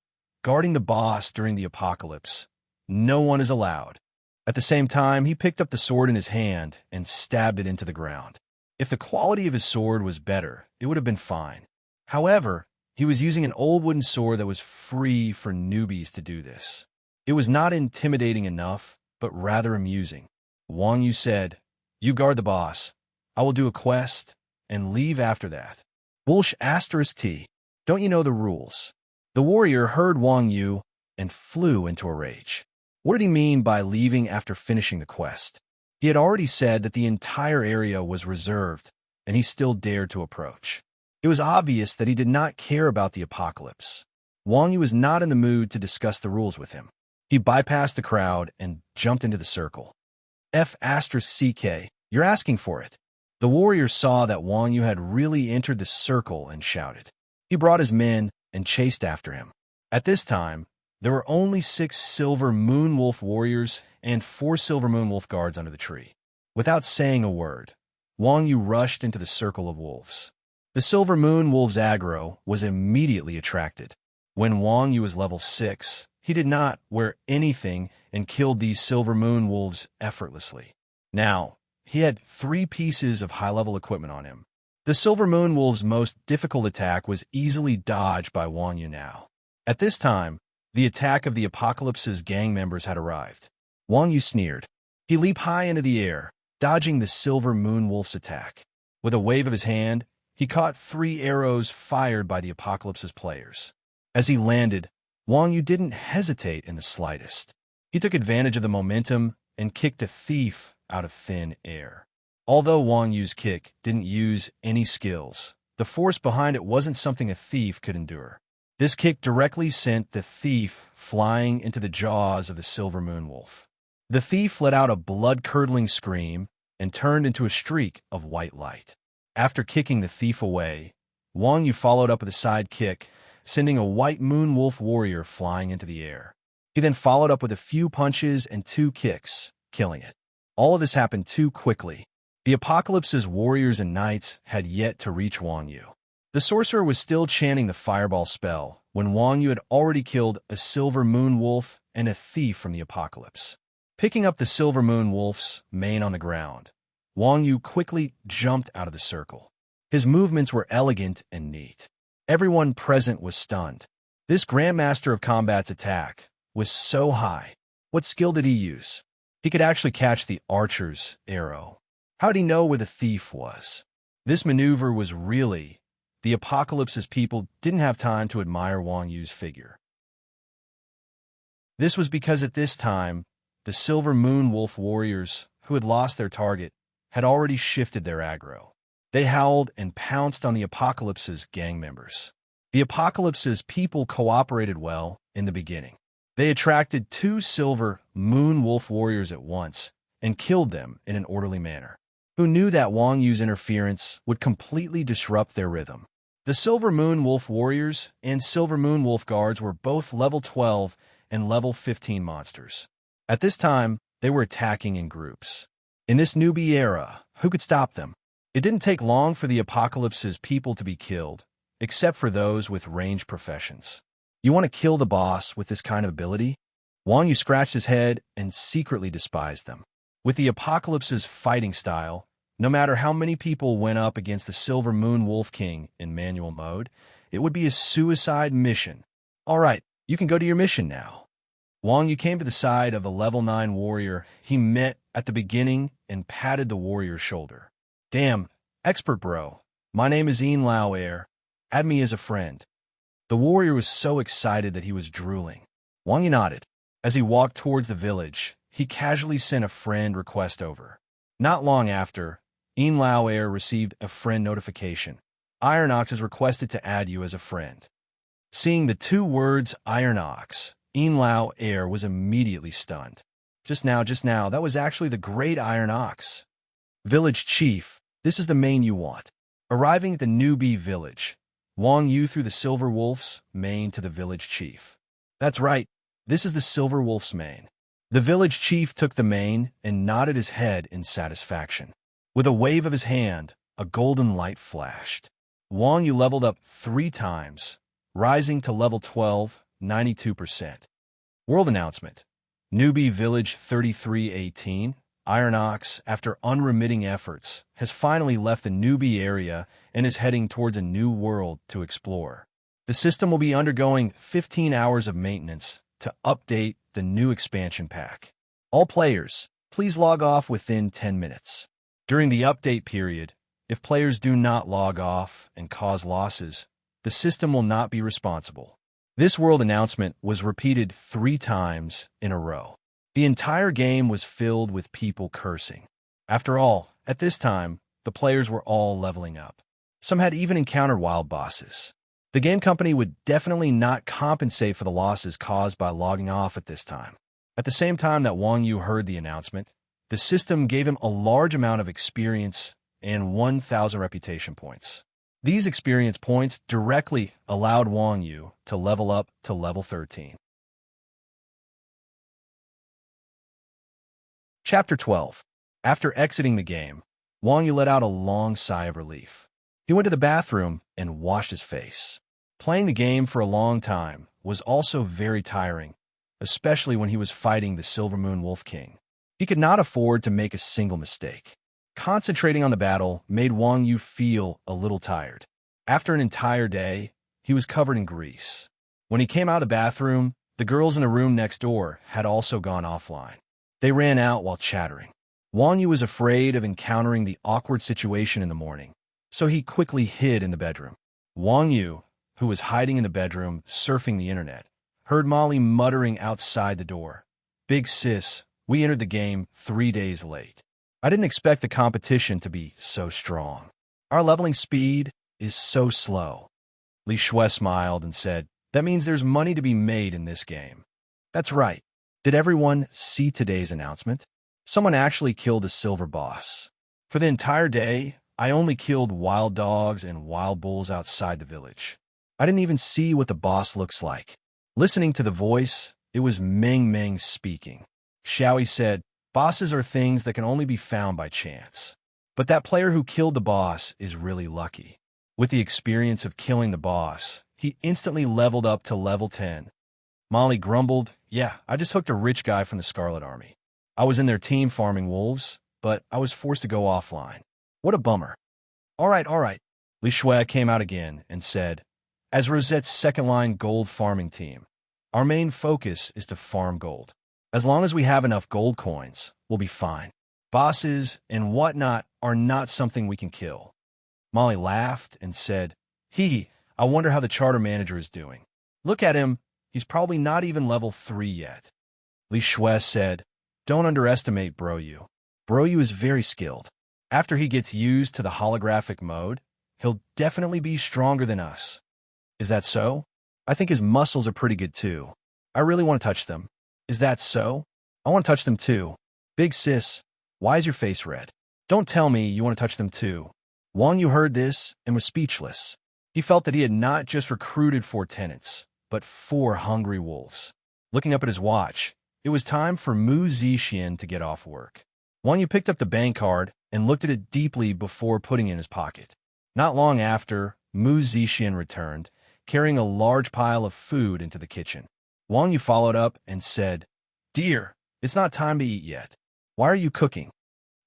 "Guarding the boss during the apocalypse. No one is allowed." At the same time, he picked up the sword in his hand and stabbed it into the ground. If the quality of his sword was better, it would have been fine. However, he was using an old wooden sword that was free for newbies to do this. It was not intimidating enough, but rather amusing. Wang Yu said, "You guard the boss. I will do a quest and leave after that." Wolsh *T. Don't you know the rules? The warrior heard Wang Yu and flew into a rage. What did he mean by leaving after finishing the quest? He had already said that the entire area was reserved, and he still dared to approach. It was obvious that he did not care about the apocalypse. Wang Yu was not in the mood to discuss the rules with him. He bypassed the crowd and jumped into the circle. *CK, you're asking for it. The warrior saw that Wang Yu had really entered the circle and shouted. He brought his men and chased after him. At this time, there were only 6 silver moon wolf warriors and 4 silver moon wolf guards under the tree. Without saying a word, Wang Yu rushed into the circle of wolves. The silver moon wolves' aggro was immediately attracted. When Wang Yu was level 6, he did not wear anything and killed these silver moon wolves effortlessly. Now, he had 3 pieces of high-level equipment on him. The silver moon wolves' most difficult attack was easily dodged by Wang Yu now. At this time, the attack of the apocalypse's gang members had arrived. Wang Yu sneered. He leaped high into the air, dodging the silver moon wolf's attack. With a wave of his hand, he caught 3 arrows fired by the apocalypse's players. As he landed, Wang Yu didn't hesitate in the slightest. He took advantage of the momentum and kicked a thief out of thin air. Although Wang Yu's kick didn't use any skills, the force behind it wasn't something a thief could endure. This kick directly sent the thief flying into the jaws of the silver moon wolf. The thief let out a blood-curdling scream and turned into a streak of white light. After kicking the thief away, Wang Yu followed up with a side kick, sending a white moon wolf warrior flying into the air. He then followed up with a few punches and 2 kicks, killing it. All of this happened too quickly. The apocalypse's warriors and knights had yet to reach Wang Yu. The sorcerer was still chanting the fireball spell when Wang Yu had already killed a silver moon wolf and a thief from the apocalypse. Picking up the silver moon wolf's mane on the ground, Wang Yu quickly jumped out of the circle. His movements were elegant and neat. Everyone present was stunned. This Grandmaster of Combat's attack was so high. What skill did he use? He could actually catch the archer's arrow. How did he know where the thief was? This maneuver was really... The apocalypse's people didn't have time to admire Wang Yu's figure. This was because at this time, the silver moon wolf warriors, who had lost their target, had already shifted their aggro. They howled and pounced on the apocalypse's gang members. The apocalypse's people cooperated well in the beginning. They attracted 2 silver moon wolf warriors at once and killed them in an orderly manner. Who knew that Wang Yu's interference would completely disrupt their rhythm? The Silver Moon Wolf Warriors and Silver Moon Wolf Guards were both level 12 and level 15 monsters. At this time, they were attacking in groups. In this newbie era, who could stop them? It didn't take long for the apocalypse's people to be killed, except for those with ranged professions. You want to kill the boss with this kind of ability? Wang Yu scratched his head and secretly despised them. With the apocalypse's fighting style, no matter how many people went up against the Silver Moon Wolf King in manual mode, it would be a suicide mission. All right, You can go to your mission now. Wang Yu came to the side of a level 9 warrior he met at the beginning and patted the warrior's shoulder. Damn, expert bro. My name is Ian Lao Air. Add me as a friend. The warrior was so excited that he was drooling. Wang Yu nodded. As he walked towards the village, he casually sent a friend request over. Not long after, Ian Lao Air received a friend notification. Iron Ox has requested to add you as a friend. Seeing the two words Iron Ox, Ian Lao Air was immediately stunned. Just now, that was actually the great Iron Ox. Village Chief, this is the mane you want. Arriving at the newbie village, Wang Yu threw the Silver Wolf's mane to the village chief. That's right, this is the Silver Wolf's mane. The village chief took the mane and nodded his head in satisfaction. With a wave of his hand, a golden light flashed. Wang Yu leveled up 3 times, rising to level 12, 92%. World announcement. Newbie Village 3318, Iron Ox, after unremitting efforts, has finally left the newbie area and is heading towards a new world to explore. The system will be undergoing 15 hours of maintenance to update the new expansion pack. All players, please log off within 10 minutes. During the update period, if players do not log off and cause losses, the system will not be responsible. This world announcement was repeated 3 times in a row. The entire game was filled with people cursing. After all, at this time, the players were all leveling up. Some had even encountered wild bosses. The game company would definitely not compensate for the losses caused by logging off at this time. At the same time that Wang Yu heard the announcement, the system gave him a large amount of experience and 1,000 reputation points. These experience points directly allowed Wang Yu to level up to level 13. Chapter 12. After exiting the game, Wang Yu let out a long sigh of relief. He went to the bathroom and washed his face. Playing the game for a long time was also very tiring, especially when he was fighting the Silver Moon Wolf King. He could not afford to make a single mistake. Concentrating on the battle made Wang Yu feel a little tired. After an entire day, he was covered in grease. When he came out of the bathroom, the girls in the room next door had also gone offline. They ran out while chattering. Wang Yu was afraid of encountering the awkward situation in the morning, so he quickly hid in the bedroom. Wang Yu, who was hiding in the bedroom surfing the internet, heard Molly muttering outside the door. Big sis, we entered the game 3 days late. I didn't expect the competition to be so strong. Our leveling speed is so slow. Li Shui smiled and said, that means there's money to be made in this game. That's right. Did everyone see today's announcement? Someone actually killed a silver boss. For the entire day, I only killed wild dogs and wild bulls outside the village. I didn't even see what the boss looks like. Listening to the voice, it was Meng Meng speaking. Xiaoyi said, bosses are things that can only be found by chance. But that player who killed the boss is really lucky. With the experience of killing the boss, he instantly leveled up to level 10. Molly grumbled, yeah, I just hooked a rich guy from the Scarlet Army. I was in their team farming wolves, but I was forced to go offline. What a bummer. All right. Li Shui came out again and said, as Rosette's second-line gold farming team, our main focus is to farm gold. As long as we have enough gold coins, we'll be fine. Bosses and whatnot are not something we can kill. Molly laughed and said, I wonder how the charter manager is doing. Look at him, he's probably not even level 3 yet. Li Shui said, don't underestimate Bro Yu. Bro Yu is very skilled. After he gets used to the holographic mode, he'll definitely be stronger than us. Is that so? I think his muscles are pretty good too. I really want to touch them. Is that so? I want to touch them too. Big sis, why is your face red? Don't tell me you want to touch them too. Wang Yu heard this and was speechless. He felt that he had not just recruited 4 tenants, but 4 hungry wolves. Looking up at his watch, it was time for Mu Zixin to get off work. Wang Yu picked up the bank card and looked at it deeply before putting it in his pocket. Not long after, Mu Zixin returned, carrying a large pile of food into the kitchen. Wang Yu followed up and said, Dear, it's not time to eat yet. Why are you cooking?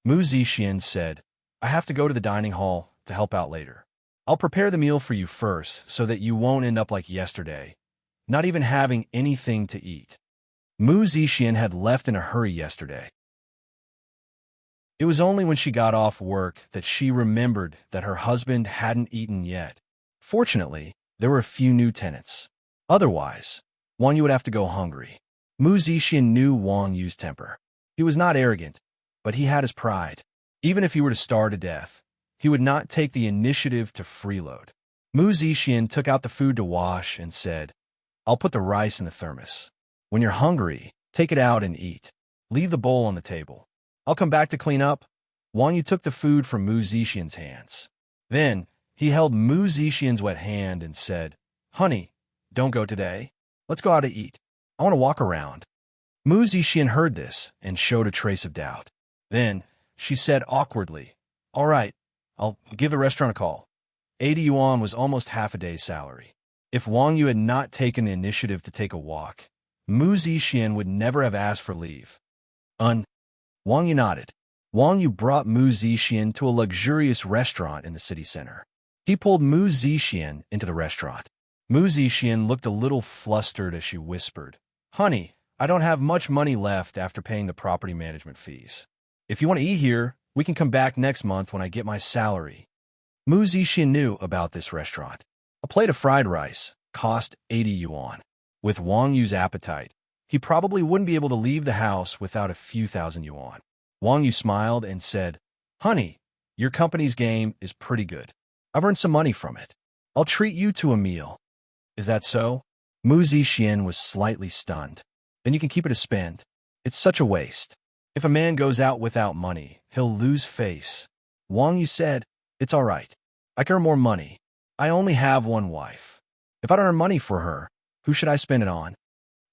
Mu Zixin said, I have to go to the dining hall to help out later. I'll prepare the meal for you first so that you won't end up like yesterday. not even having anything to eat. Mu Zixian had left in a hurry yesterday. It was only when she got off work that she remembered that her husband hadn't eaten yet. Fortunately, there were a few new tenants. Otherwise, Wang Yu would have to go hungry. Mu Zixian knew Wang Yu's temper. He was not arrogant, but he had his pride. Even if he were to starve to death, he would not take the initiative to freeload. Mu Zixian took out the food to wash and said, "I'll put the rice in the thermos. When you're hungry, take it out and eat. Leave the bowl on the table. I'll come back to clean up." Wang Yu took the food from Mu Zixian's hands. Then, he held Mu Zixian's wet hand and said, "Honey, don't go today. Let's go out to eat. I want to walk around." Mu Zixian heard this and showed a trace of doubt. Then, she said awkwardly, "All right, I'll give the restaurant a call." 80 yuan was almost half a day's salary. If Wang Yu had not taken the initiative to take a walk, Mu Zixian would never have asked for leave. Wang Yu nodded. Wang Yu brought Mu Zixian to a luxurious restaurant in the city center. He pulled Mu Zixian into the restaurant. Mu Zixian looked a little flustered as she whispered, "Honey, I don't have much money left after paying the property management fees. If you want to eat here, we can come back next month when I get my salary." Mu Zixian knew about this restaurant. A plate of fried rice cost 80 yuan. With Wang Yu's appetite, he probably wouldn't be able to leave the house without a few thousand yuan. Wang Yu smiled and said, "Honey, your company's game is pretty good. I've earned some money from it. I'll treat you to a meal." "Is that so?" Mu Zixian was slightly stunned. "Then you can keep it to spend. It's such a waste. If a man goes out without money, he'll lose face." Wang Yu said, "It's all right. I can earn more money. I only have one wife. If I don't earn money for her, who should I spend it on?"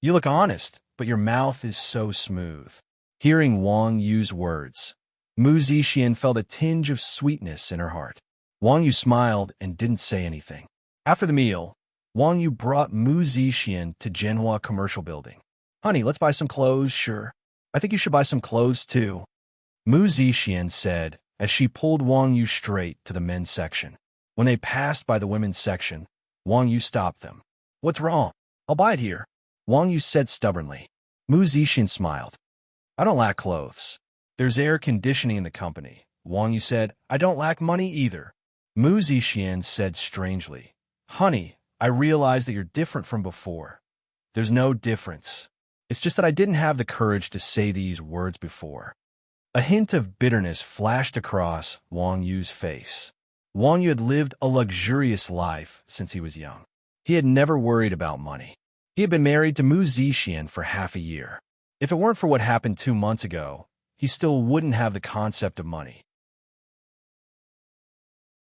"You look honest, but your mouth is so smooth." Hearing Wang Yu's words, Mu Zixian felt a tinge of sweetness in her heart. Wang Yu smiled and didn't say anything. After the meal, Wang Yu brought Mu Zixian to Zhenhua Commercial Building. "Honey, let's buy some clothes, sure. I think you should buy some clothes too," Mu Zixian said as she pulled Wang Yu straight to the men's section. When they passed by the women's section, Wang Yu stopped them. "What's wrong? I'll buy it here," Wang Yu said stubbornly. Mu Zixian smiled. "I don't lack clothes. There's air conditioning in the company." Wang Yu said, "I don't lack money either." Mu Zixian said strangely, "Honey, I realize that you're different from before." "There's no difference. It's just that I didn't have the courage to say these words before." A hint of bitterness flashed across Wang Yu's face. Wang Yu had lived a luxurious life since he was young. He had never worried about money. He had been married to Mu Zixian for half a year. If it weren't for what happened 2 months ago, he still wouldn't have the concept of money.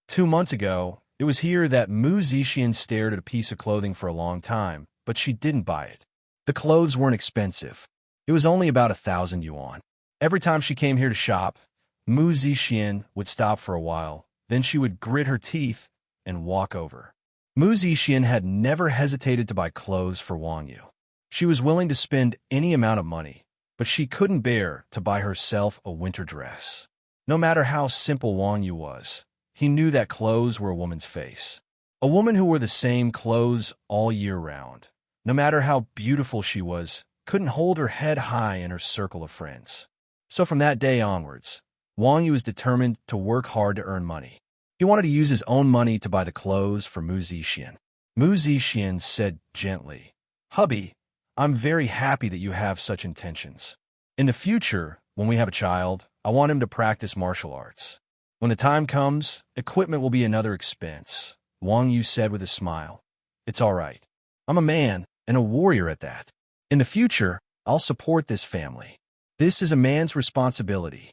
2 months ago, it was here that Mu Zixian stared at a piece of clothing for a long time, but she didn't buy it. The clothes weren't expensive. It was only about 1,000 yuan. Every time she came here to shop, Mu Zixian would stop for a while, then she would grit her teeth and walk over. Mu Zixian had never hesitated to buy clothes for Wang Yu. She was willing to spend any amount of money, but she couldn't bear to buy herself a winter dress. No matter how simple Wang Yu was, he knew that clothes were a woman's face. A woman who wore the same clothes all year round, no matter how beautiful she was, couldn't hold her head high in her circle of friends. So from that day onwards, Wang Yu was determined to work hard to earn money. He wanted to use his own money to buy the clothes for Mu Zixian. Mu Zixian said gently, "Hubby, I'm very happy that you have such intentions. In the future, when we have a child, I want him to practice martial arts. When the time comes, equipment will be another expense," Wang Yu said with a smile. "It's all right. I'm a man, and a warrior at that. In the future, I'll support this family. This is a man's responsibility."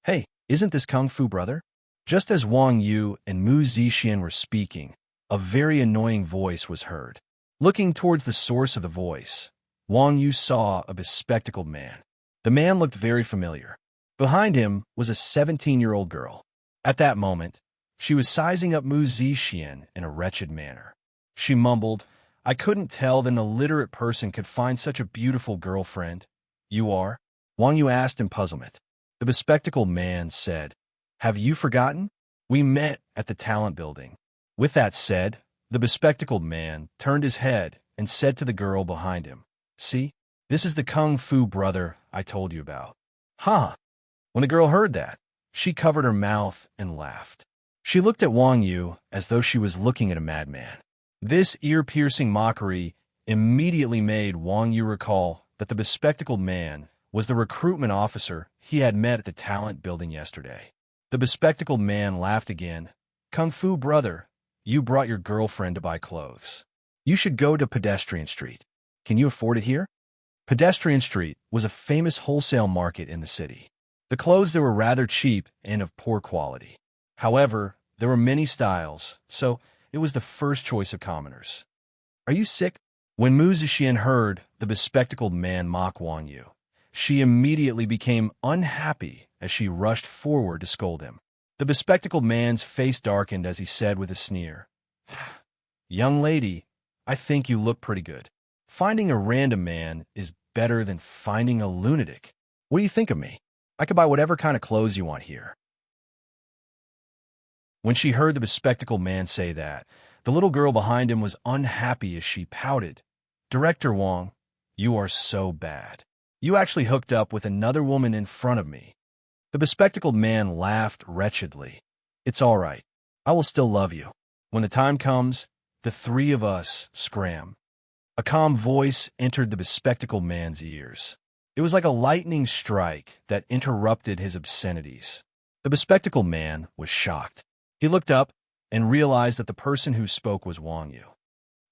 "Hey, isn't this Kung Fu brother?" Just as Wang Yu and Mu Zixian were speaking, a very annoying voice was heard. Looking towards the source of the voice, Wang Yu saw a bespectacled man. The man looked very familiar. Behind him was a 17-year-old girl. At that moment, she was sizing up Mu Zixian in a wretched manner. She mumbled, "I couldn't tell that an illiterate person could find such a beautiful girlfriend." "You are?" Wang Yu asked in puzzlement. The bespectacled man said, "Have you forgotten? We met at the talent building." With that said, the bespectacled man turned his head and said to the girl behind him, "See, this is the Kung Fu brother I told you about." Huh. When the girl heard that, she covered her mouth and laughed. She looked at Wang Yu as though she was looking at a madman. This ear-piercing mockery immediately made Wang Yu recall that the bespectacled man was the recruitment officer he had met at the talent building yesterday. The bespectacled man laughed again. "Kung Fu brother, you brought your girlfriend to buy clothes. You should go to Pedestrian Street. Can you afford it here?" Pedestrian Street was a famous wholesale market in the city. The clothes there were rather cheap and of poor quality. However, there were many styles, so it was the first choice of commoners. "Are you sick?" When Mu Zixian heard the bespectacled man mock Wang Yu, she immediately became unhappy as she rushed forward to scold him. The bespectacled man's face darkened as he said with a sneer, "Young lady, I think you look pretty good. Finding a random man is better than finding a lunatic. What do you think of me? I could buy whatever kind of clothes you want here." When she heard the bespectacled man say that, the little girl behind him was unhappy as she pouted. "Director Wang, you are so bad. You actually hooked up with another woman in front of me." The bespectacled man laughed wretchedly. "It's all right. I will still love you. When the time comes, the three of us scram." A calm voice entered the bespectacled man's ears. It was like a lightning strike that interrupted his obscenities. The bespectacled man was shocked. He looked up and realized that the person who spoke was Wang Yu.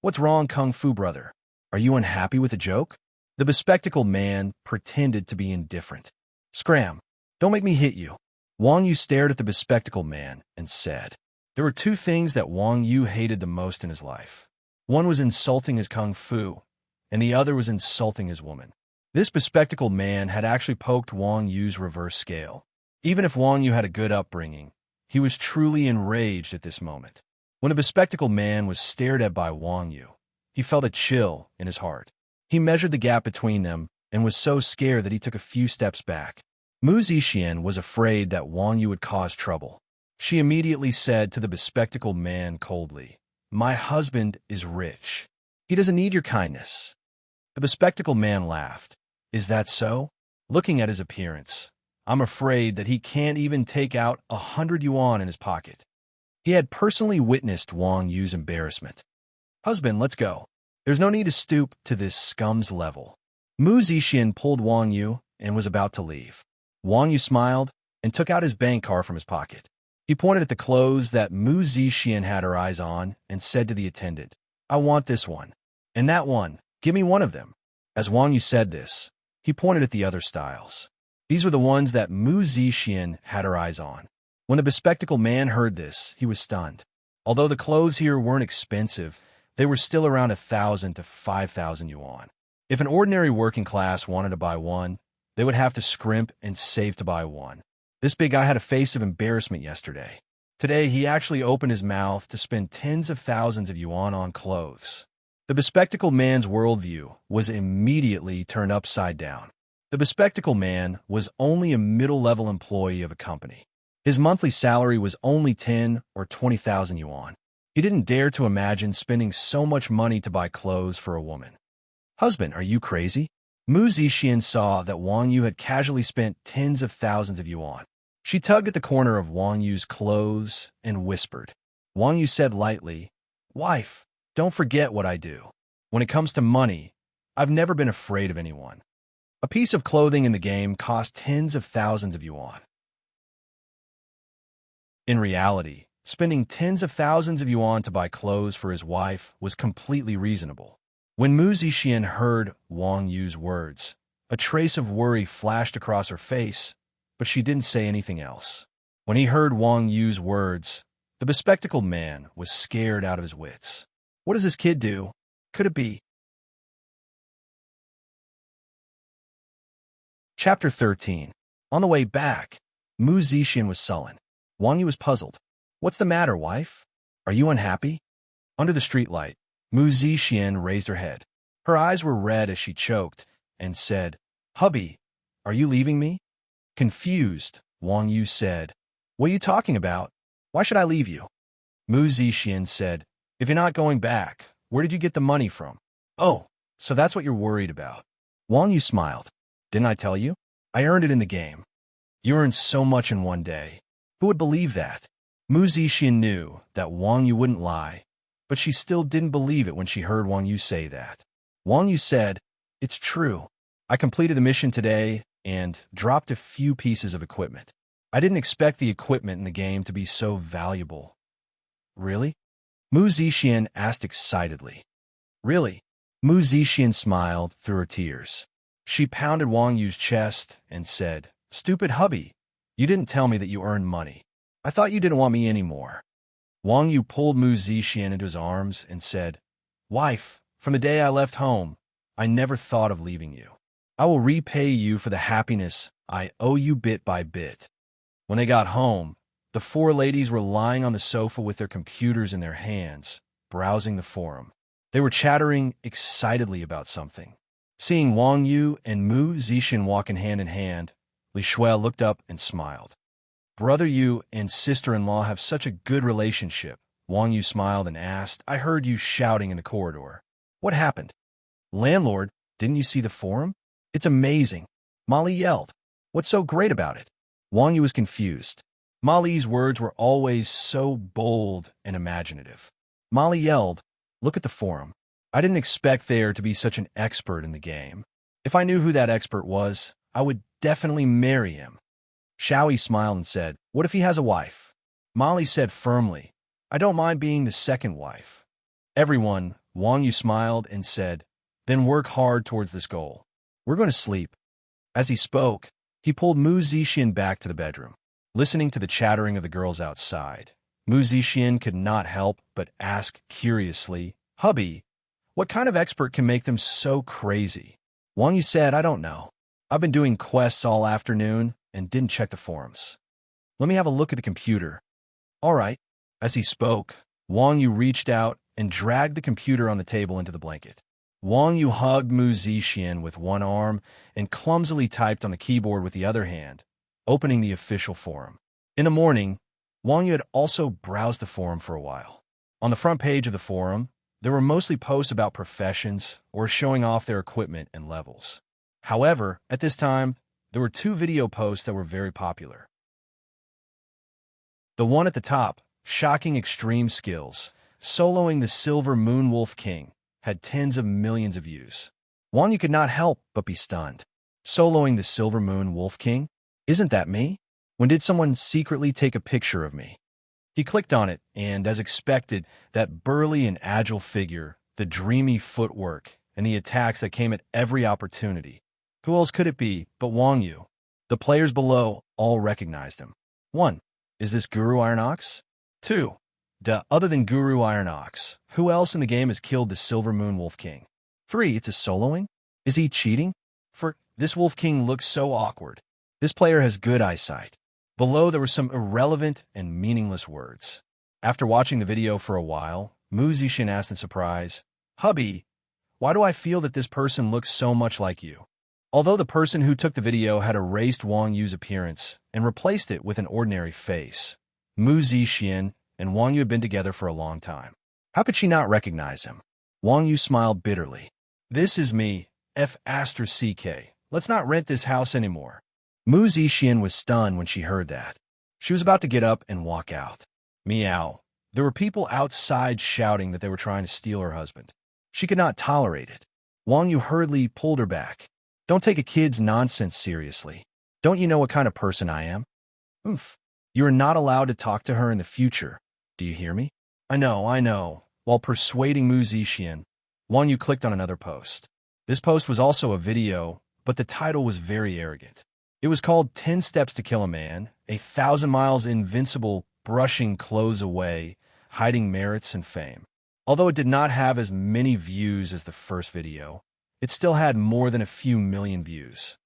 "What's wrong, Kung Fu brother? Are you unhappy with the joke?" The bespectacled man pretended to be indifferent. "Scram, don't make me hit you." Wang Yu stared at the bespectacled man and said, there were two things that Wang Yu hated the most in his life. One was insulting his Kung Fu, and the other was insulting his woman. This bespectacled man had actually poked Wang Yu's reverse scale. Even if Wang Yu had a good upbringing, he was truly enraged at this moment. When the bespectacled man was stared at by Wang Yu, he felt a chill in his heart. He measured the gap between them and was so scared that he took a few steps back. Mu Zixian was afraid that Wang Yu would cause trouble. She immediately said to the bespectacled man coldly, "My husband is rich. He doesn't need your kindness." The bespectacled man laughed. "Is that so?" Looking at his appearance, "I'm afraid that he can't even take out 100 yuan in his pocket." He had personally witnessed Wang Yu's embarrassment. "Husband, let's go. There's no need to stoop to this scum's level." Mu Zixian pulled Wang Yu and was about to leave. Wang Yu smiled and took out his bank card from his pocket. He pointed at the clothes that Mu Zixian had her eyes on and said to the attendant, "I want this one. And that one. Give me one of them." As Wang Yu said this, he pointed at the other styles. These were the ones that Mu Zixian had her eyes on. When the bespectacled man heard this, he was stunned. Although the clothes here weren't expensive, they were still around 1,000 to 5,000 yuan. If an ordinary working class wanted to buy one, they would have to scrimp and save to buy one. This big guy had a face of embarrassment yesterday. Today, he actually opened his mouth to spend tens of thousands of yuan on clothes. The bespectacled man's worldview was immediately turned upside down. The bespectacled man was only a middle-level employee of a company. His monthly salary was only 10 or 20,000 yuan. He didn't dare to imagine spending so much money to buy clothes for a woman. "Husband, are you crazy?" Mu Zixian saw that Wang Yu had casually spent tens of thousands of yuan. She tugged at the corner of Wang Yu's clothes and whispered. Wang Yu said lightly, "Wife, don't forget what I do. When it comes to money, I've never been afraid of anyone." A piece of clothing in the game cost tens of thousands of yuan. In reality, spending tens of thousands of yuan to buy clothes for his wife was completely reasonable. When Mu Zixian heard Wang Yu's words, a trace of worry flashed across her face, but she didn't say anything else. When he heard Wang Yu's words, the bespectacled man was scared out of his wits. What does this kid do? Could it be? Chapter 13. On the way back, Mu Zixian was sullen. Wang Yu was puzzled. "What's the matter, wife? Are you unhappy?" Under the streetlight, Mu Zixian raised her head. Her eyes were red as she choked and said, "Hubby, are you leaving me?" Confused, Wang Yu said, "What are you talking about? Why should I leave you?" Mu Zixian said, "If you're not going back, where did you get the money from?" Oh, so that's what you're worried about. Wang Yu smiled. Didn't I tell you? I earned it in the game. You earned so much in one day. Who would believe that? Mu Zixian knew that Wang Yu wouldn't lie, but she still didn't believe it when she heard Wang Yu say that. Wang Yu said, "It's true. I completed the mission today and dropped a few pieces of equipment. I didn't expect the equipment in the game to be so valuable." Really? Mu Zixian asked excitedly. Really? Mu Zixian smiled through her tears. She pounded Wang Yu's chest and said, "Stupid hubby, you didn't tell me that you earned money. I thought you didn't want me anymore." Wang Yu pulled Mu Zixian into his arms and said, "Wife, from the day I left home, I never thought of leaving you. I will repay you for the happiness I owe you bit by bit." When they got home, the four ladies were lying on the sofa with their computers in their hands, browsing the forum. They were chattering excitedly about something. Seeing Wang Yu and Mu Zixian walking hand in hand, Li Shui looked up and smiled. "Brother Yu and sister-in-law have such a good relationship." Wang Yu smiled and asked, "I heard you shouting in the corridor. What happened?" "Landlord, didn't you see the forum? It's amazing." Molly yelled. "What's so great about it?" Wang Yu was confused. Molly's words were always so bold and imaginative. Molly yelled, "Look at the forum. I didn't expect there to be such an expert in the game. If I knew who that expert was, I would definitely marry him." Shaoyi smiled and said, "What if he has a wife?" Molly said firmly, "I don't mind being the second wife." Everyone, Wang Yu smiled and said, "Then work hard towards this goal. We're going to sleep." As he spoke, he pulled Mu Zixian back to the bedroom. Listening to the chattering of the girls outside, Mu Zixian could not help but ask curiously, "Hubby, what kind of expert can make them so crazy?" Wang Yu said, "I don't know. I've been doing quests all afternoon and didn't check the forums. Let me have a look at the computer." "All right." As he spoke, Wang Yu reached out and dragged the computer on the table into the blanket. Wang Yu hugged Mu Zixian with one arm and clumsily typed on the keyboard with the other hand, opening the official forum. In the morning, Wang Yu had also browsed the forum for a while. On the front page of the forum, there were mostly posts about professions or showing off their equipment and levels. However, at this time, there were two video posts that were very popular. The one at the top, "Shocking Extreme Skills, Soloing the Silver Moon Wolf King," had tens of millions of views. Wang Yu could not help but be stunned. Soloing the Silver Moon Wolf King? Isn't that me? When did someone secretly take a picture of me? He clicked on it, and as expected, that burly and agile figure, the dreamy footwork, and the attacks that came at every opportunity. Who else could it be but Wang Yu? The players below all recognized him. 1. Is this Guru Iron Ox? 2. Duh, other than Guru Iron Ox, who else in the game has killed the Silver Moon Wolf King? 3. It's a soloing? Is he cheating? For this Wolf King looks so awkward. This player has good eyesight. Below there were some irrelevant and meaningless words. After watching the video for a while, Mu Zixian asked in surprise, "Hubby, why do I feel that this person looks so much like you?" Although the person who took the video had erased Wang Yu's appearance and replaced it with an ordinary face, Mu Zixian and Wang Yu had been together for a long time. How could she not recognize him? Wang Yu smiled bitterly. "This is me, F***CK. Let's not rent this house anymore." Mu Zixian was stunned when she heard that. She was about to get up and walk out. Meow. There were people outside shouting that they were trying to steal her husband. She could not tolerate it. Wang Yu hurriedly pulled her back. "Don't take a kid's nonsense seriously. Don't you know what kind of person I am? Oomph. You are not allowed to talk to her in the future. Do you hear me?" I know. While persuading Mu Zixian, Wang Yu clicked on another post. This post was also a video, but the title was very arrogant. It was called 10 Steps to Kill a Man, 1,000 Miles Invincible, Brushing Clothes Away, Hiding Merits and Fame. Although it did not have as many views as the first video, it still had more than a few million views.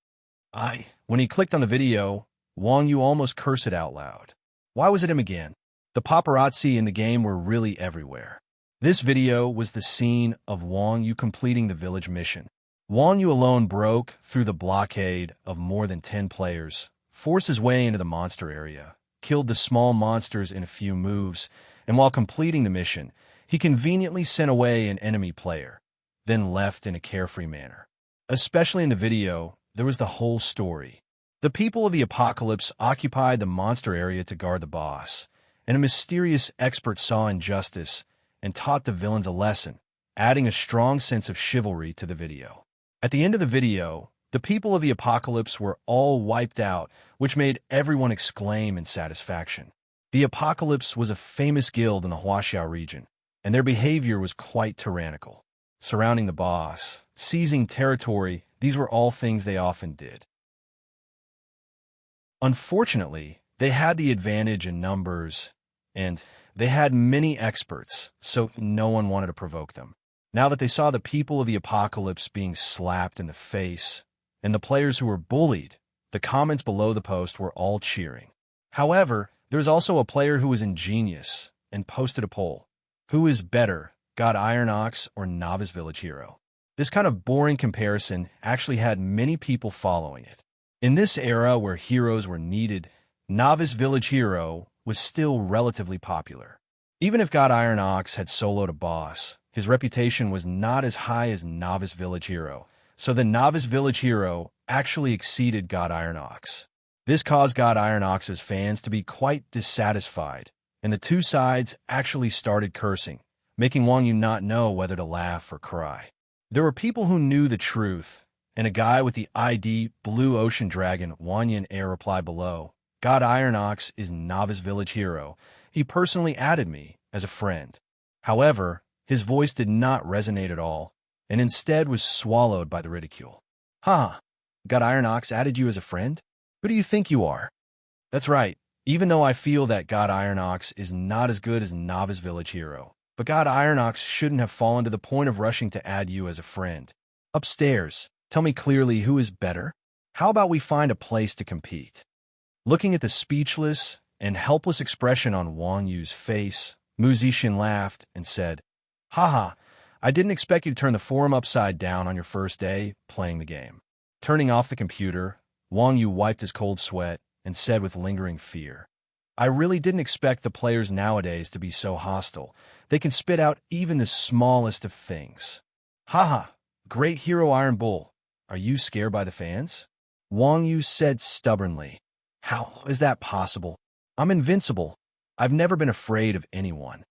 When he clicked on the video, Wang Yu almost cursed it out loud. Why was it him again? The paparazzi in the game were really everywhere. This video was the scene of Wang Yu completing the village mission. Wang Yu alone broke through the blockade of more than 10 players, forced his way into the monster area, killed the small monsters in a few moves, and while completing the mission, he conveniently sent away an enemy player. then left in a carefree manner. Especially in the video, there was the whole story. The people of the apocalypse occupied the monster area to guard the boss, and a mysterious expert saw injustice and taught the villains a lesson, adding a strong sense of chivalry to the video. At the end of the video, the people of the apocalypse were all wiped out, which made everyone exclaim in satisfaction. The apocalypse was a famous guild in the Huaxiao region, and their behavior was quite tyrannical. Surrounding the boss, seizing territory, these were all things they often did. Unfortunately, they had the advantage in numbers, and they had many experts, so no one wanted to provoke them. Now that they saw the people of the apocalypse being slapped in the face, and the players who were bullied, the comments below the post were all cheering. However, there was also a player who was ingenious and posted a poll. Who is better, God Iron Ox or Novice Village Hero? This kind of boring comparison actually had many people following it. In this era where heroes were needed, Novice Village Hero was still relatively popular. Even if God Iron Ox had soloed a boss, his reputation was not as high as Novice Village Hero, so the Novice Village Hero actually exceeded God Iron Ox. This caused God Iron Ox's fans to be quite dissatisfied, and the two sides actually started cursing, making Wang Yu not know whether to laugh or cry. There were people who knew the truth, and a guy with the ID Blue Ocean Dragon Wanyan Air replied below, God Iron Ox is Novice Village Hero. He personally added me as a friend. However, his voice did not resonate at all, and instead was swallowed by the ridicule. Ha! God Iron Ox added you as a friend? Who do you think you are? That's right, even though I feel that God Iron Ox is not as good as Novice Village Hero, but God Iron Ox shouldn't have fallen to the point of rushing to add you as a friend. Upstairs, tell me clearly who is better? How about we find a place to compete? Looking at the speechless and helpless expression on Wang Yu's face, Mu Zixin laughed and said, Haha, I didn't expect you to turn the forum upside down on your first day playing the game. Turning off the computer, Wang Yu wiped his cold sweat and said with lingering fear, I really didn't expect the players nowadays to be so hostile. They can spit out even the smallest of things. Haha, great hero Iron Bull. Are you scared by the fans? Wang Yu said stubbornly. How is that possible? I'm invincible. I've never been afraid of anyone.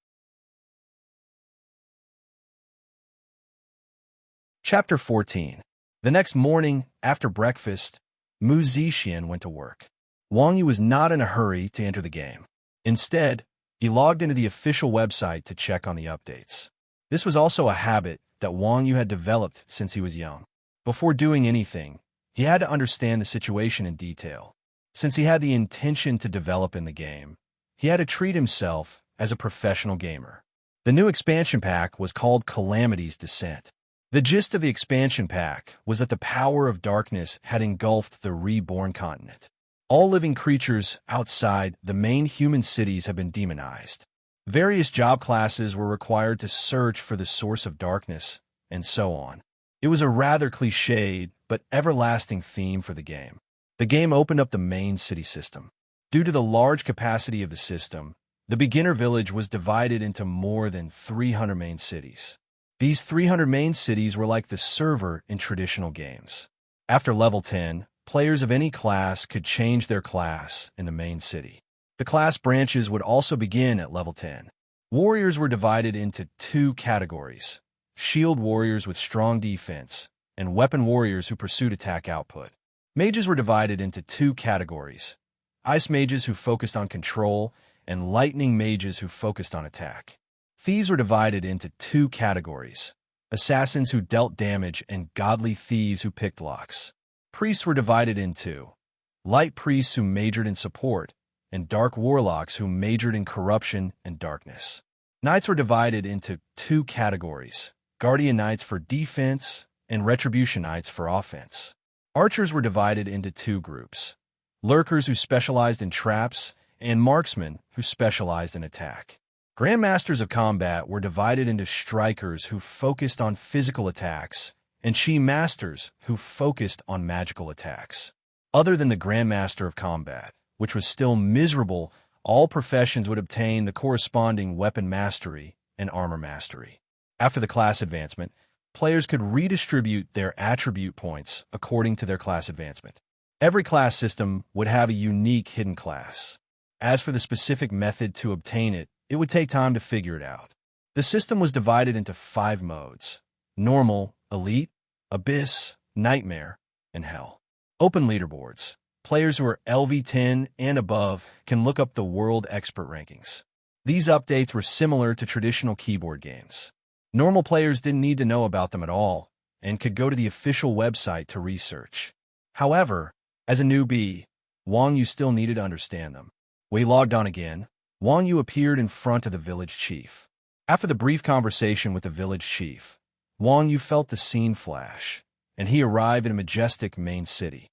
Chapter 14. The next morning, after breakfast, Mu Zixin went to work. Wang Yu was not in a hurry to enter the game. Instead, he logged into the official website to check on the updates. This was also a habit that Wang Yu had developed since he was young. Before doing anything, he had to understand the situation in detail. Since he had the intention to develop in the game, he had to treat himself as a professional gamer. The new expansion pack was called Calamity's Descent. The gist of the expansion pack was that the power of darkness had engulfed the reborn continent. All living creatures outside the main human cities have been demonized. Various job classes were required to search for the source of darkness, and so on. It was a rather cliched but everlasting theme for the game. The game opened up the main city system. Due to the large capacity of the system, the beginner village was divided into more than 300 main cities. These 300 main cities were like the server in traditional games. After level 10, players of any class could change their class in the main city. The class branches would also begin at level 10. Warriors were divided into two categories: shield warriors with strong defense, and weapon warriors who pursued attack output. Mages were divided into two categories: ice mages who focused on control, and lightning mages who focused on attack. Thieves were divided into two categories: assassins who dealt damage and godly thieves who picked locks. Priests were divided into light priests who majored in support, and dark warlocks who majored in corruption and darkness. Knights were divided into two categories: guardian knights for defense and retribution knights for offense. Archers were divided into two groups: lurkers who specialized in traps, and marksmen who specialized in attack. Grandmasters of combat were divided into strikers who focused on physical attacks, and Chi Masters who focused on magical attacks. Other than the Grandmaster of Combat, which was still miserable, all professions would obtain the corresponding weapon mastery and armor mastery. After the class advancement, players could redistribute their attribute points according to their class advancement. Every class system would have a unique hidden class. As for the specific method to obtain it, it would take time to figure it out. The system was divided into 5 modes: normal, elite, abyss, nightmare, and hell. Open leaderboards. Players who are LV10 and above can look up the world expert rankings. These updates were similar to traditional keyboard games. Normal players didn't need to know about them at all and could go to the official website to research. However, as a newbie, Wang Yu still needed to understand them. When he logged on again, Wang Yu appeared in front of the village chief. After the brief conversation with the village chief, Wang Yu felt the scene flash, and he arrived in a majestic main city.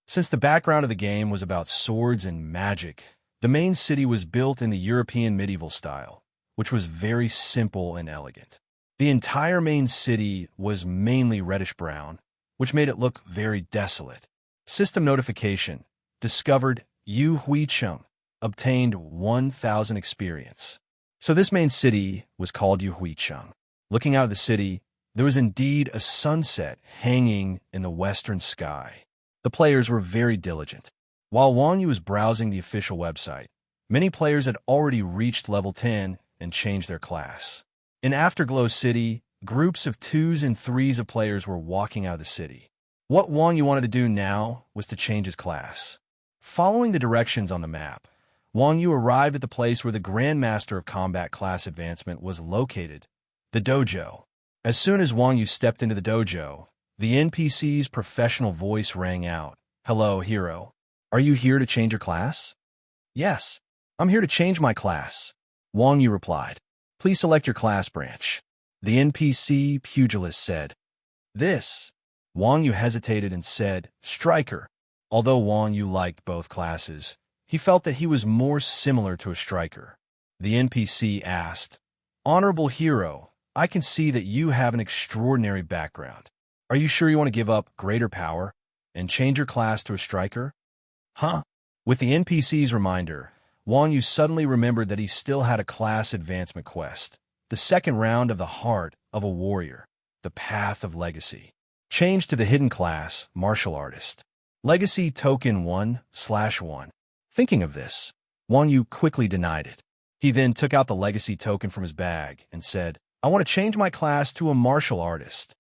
Since the background of the game was about swords and magic, the main city was built in the European medieval style, which was very simple and elegant. The entire main city was mainly reddish-brown, which made it look very desolate. System notification: discovered Yu Huicheng, obtained 1,000 experience. So this main city was called Yu Huicheng. Looking out of the city, there was indeed a sunset hanging in the western sky. The players were very diligent. While Wang Yu was browsing the official website, many players had already reached level 10 and changed their class. In Afterglow City, groups of 2s and 3s of players were walking out of the city. What Wang Yu wanted to do now was to change his class. Following the directions on the map, Wang Yu arrived at the place where the Grandmaster of Combat class advancement was located, the dojo. As soon as Wang Yu stepped into the dojo, the NPC's professional voice rang out. "Hello, hero. Are you here to change your class?" "Yes, I'm here to change my class," Wang Yu replied. "Please select your class branch," the NPC pugilist said. "This?" Wang Yu hesitated and said, "Striker." Although Wang Yu liked both classes, he felt that he was more similar to a striker. The NPC asked, "Honorable hero, I can see that you have an extraordinary background. Are you sure you want to give up greater power and change your class to a striker?" "Huh?" With the NPC's reminder, Wang Yu suddenly remembered that he still had a class advancement quest, the second round of the Heart of a Warrior, the Path of Legacy. Change to the hidden class, Martial Artist. Legacy Token 1/1. Thinking of this, Wang Yu quickly denied it. He then took out the Legacy token from his bag and said, "I want to change my class to a Martial Artist."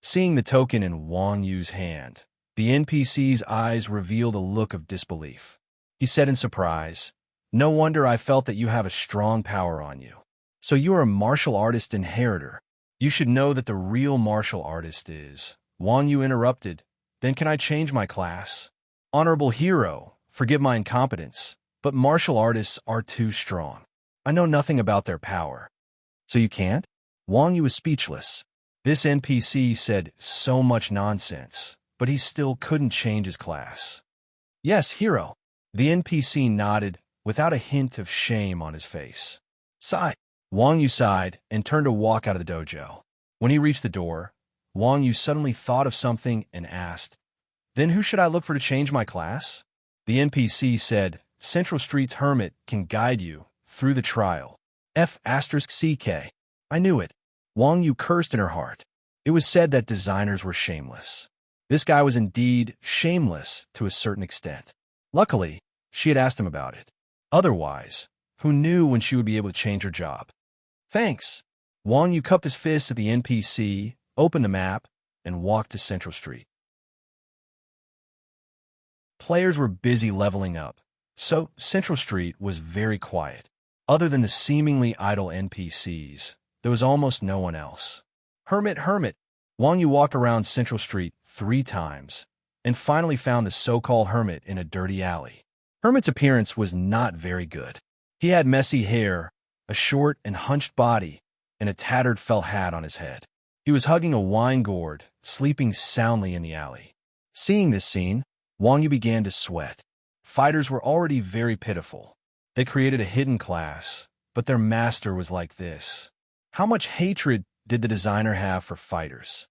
Seeing the token in Wang Yu's hand, the NPC's eyes revealed a look of disbelief. He said in surprise, "No wonder I felt that you have a strong power on you. So you are a martial artist inheritor. You should know that the real martial artist is—" Wang Yu interrupted, "Then can I change my class?" "Honorable hero, forgive my incompetence, but martial artists are too strong. I know nothing about their power." "So you can't?" Wang Yu was speechless. This NPC said so much nonsense, but he still couldn't change his class. "Yes, hero." The NPC nodded, without a hint of shame on his face. "Sigh." Wang Yu sighed and turned to walk out of the dojo. When he reached the door, Wang Yu suddenly thought of something and asked, "Then who should I look for to change my class?" The NPC said, "Central Street's Hermit can guide you through the trial. F***CK. I knew it." Wang Yu cursed in her heart. It was said that designers were shameless. This guy was indeed shameless to a certain extent. Luckily, she had asked him about it. Otherwise, who knew when she would be able to change her job? "Thanks." Wang Yu cupped his fist at the NPC, opened the map, and walked to Central Street. Players were busy leveling up, so Central Street was very quiet. Other than the seemingly idle NPCs, there was almost no one else. Hermit, hermit. Wang Yu walked around Central Street 3 times, and finally found the so-called hermit in a dirty alley. Hermit's appearance was not very good. He had messy hair, a short and hunched body, and a tattered felt hat on his head. He was hugging a wine gourd, sleeping soundly in the alley. Seeing this scene, Wang Yu began to sweat. Fighters were already very pitiful. They created a hidden class, but their master was like this. How much hatred did the designer have for fighters?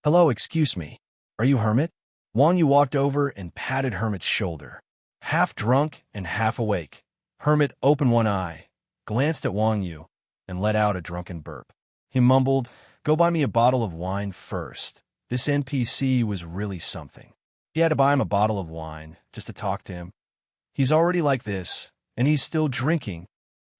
"Hello, excuse me. Are you Hermit?" Wang Yu walked over and patted Hermit's shoulder. Half drunk and half awake, Hermit opened one eye, glanced at Wang Yu, and let out a drunken burp. He mumbled, "Go buy me a bottle of wine first." This NPC was really something. He had to buy him a bottle of wine just to talk to him. He's already like this, and he's still drinking.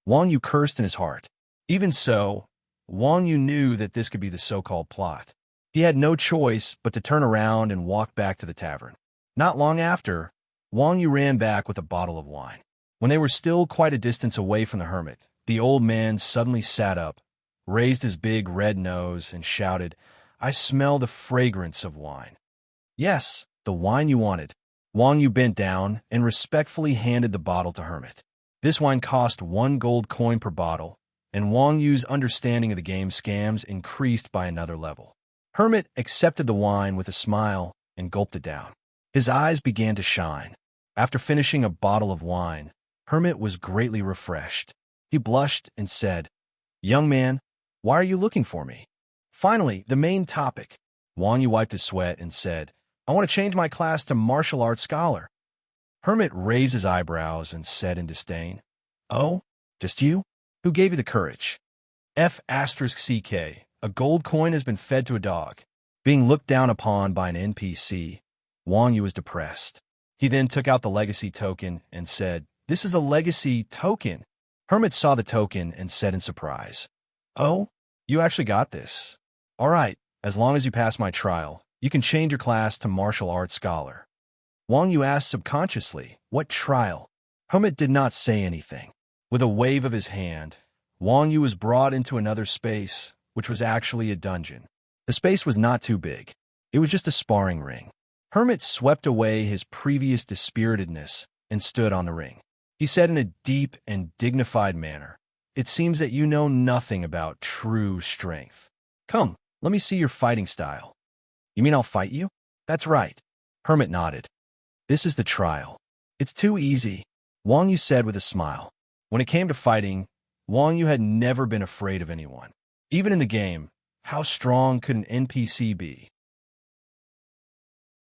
Wang Yu cursed in his heart. Even so, Wang Yu knew that this could be the so-called plot. He had no choice but to turn around and walk back to the tavern. Not long after, Wang Yu ran back with a bottle of wine. When they were still quite a distance away from the hermit, the old man suddenly sat up, raised his big red nose, and shouted, "I smell the fragrance of wine." "Yes, the wine you wanted." Wang Yu bent down and respectfully handed the bottle to Hermit. This wine cost 1 gold coin per bottle, and Wang Yu's understanding of the game scams increased by another level. Hermit accepted the wine with a smile and gulped it down. His eyes began to shine. After finishing a bottle of wine, Hermit was greatly refreshed. He blushed and said, "Young man, why are you looking for me?" Finally, the main topic. Wang Yu wiped his sweat and said, "I want to change my class to martial arts scholar." Hermit raised his eyebrows and said in disdain, "Oh, just you? Who gave you the courage?" F***CK, a gold coin has been fed to a dog. Being looked down upon by an NPC, Wang Yu was depressed. He then took out the legacy token and said, "This is a legacy token." Hermit saw the token and said in surprise, "Oh, you actually got this. All right, as long as you pass my trial, you can change your class to martial arts scholar." Wang Yu asked subconsciously, "What trial?" Hermit did not say anything. With a wave of his hand, Wang Yu was brought into another space, which was actually a dungeon. The space was not too big. It was just a sparring ring. Hermit swept away his previous dispiritedness and stood on the ring. He said in a deep and dignified manner, "It seems that you know nothing about true strength. Come, let me see your fighting style." "You mean I'll fight you?" "That's right." Hermit nodded. "This is the trial. It's too easy," Wang Yu said with a smile. When it came to fighting, Wang Yu had never been afraid of anyone. Even in the game, how strong could an NPC be?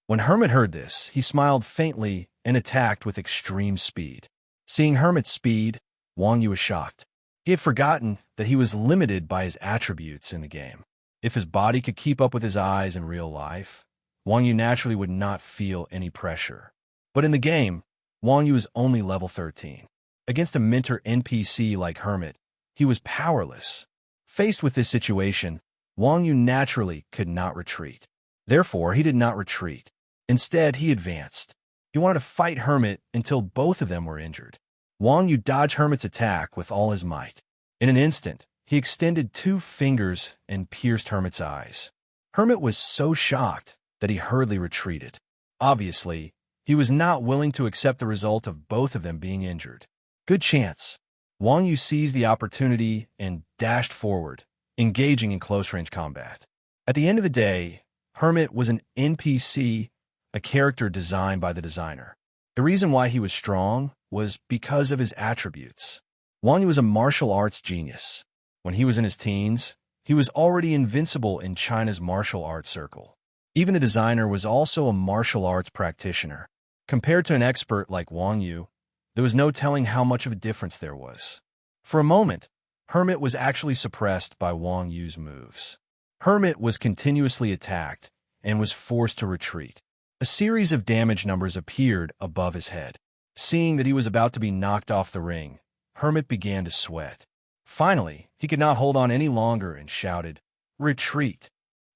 When Hermit heard this, he smiled faintly and attacked with extreme speed. Seeing Hermit's speed, Wang Yu was shocked. He had forgotten that he was limited by his attributes in the game. If his body could keep up with his eyes in real life, Wang Yu naturally would not feel any pressure. But in the game, Wang Yu was only level 13. Against a mentor NPC like Hermit, he was powerless. Faced with this situation, Wang Yu naturally could not retreat. Therefore, he did not retreat. Instead, he advanced. He wanted to fight Hermit until both of them were injured. Wang Yu dodged Hermit's attack with all his might. In an instant, he extended 2 fingers and pierced Hermit's eyes. Hermit was so shocked that he hurriedly retreated. Obviously, he was not willing to accept the result of both of them being injured. Good chance. Wang Yu seized the opportunity and dashed forward, engaging in close-range combat. At the end of the day, Hermit was an NPC, a character designed by the designer. The reason why he was strong was because of his attributes. Wang Yu was a martial arts genius. When he was in his teens, he was already invincible in China's martial arts circle. Even the designer was also a martial arts practitioner. Compared to an expert like Wang Yu, there was no telling how much of a difference there was. For a moment, Hermit was actually suppressed by Wang Yu's moves. Hermit was continuously attacked and was forced to retreat. A series of damage numbers appeared above his head. Seeing that he was about to be knocked off the ring, Hermit began to sweat. Finally, he could not hold on any longer and shouted, "Retreat!"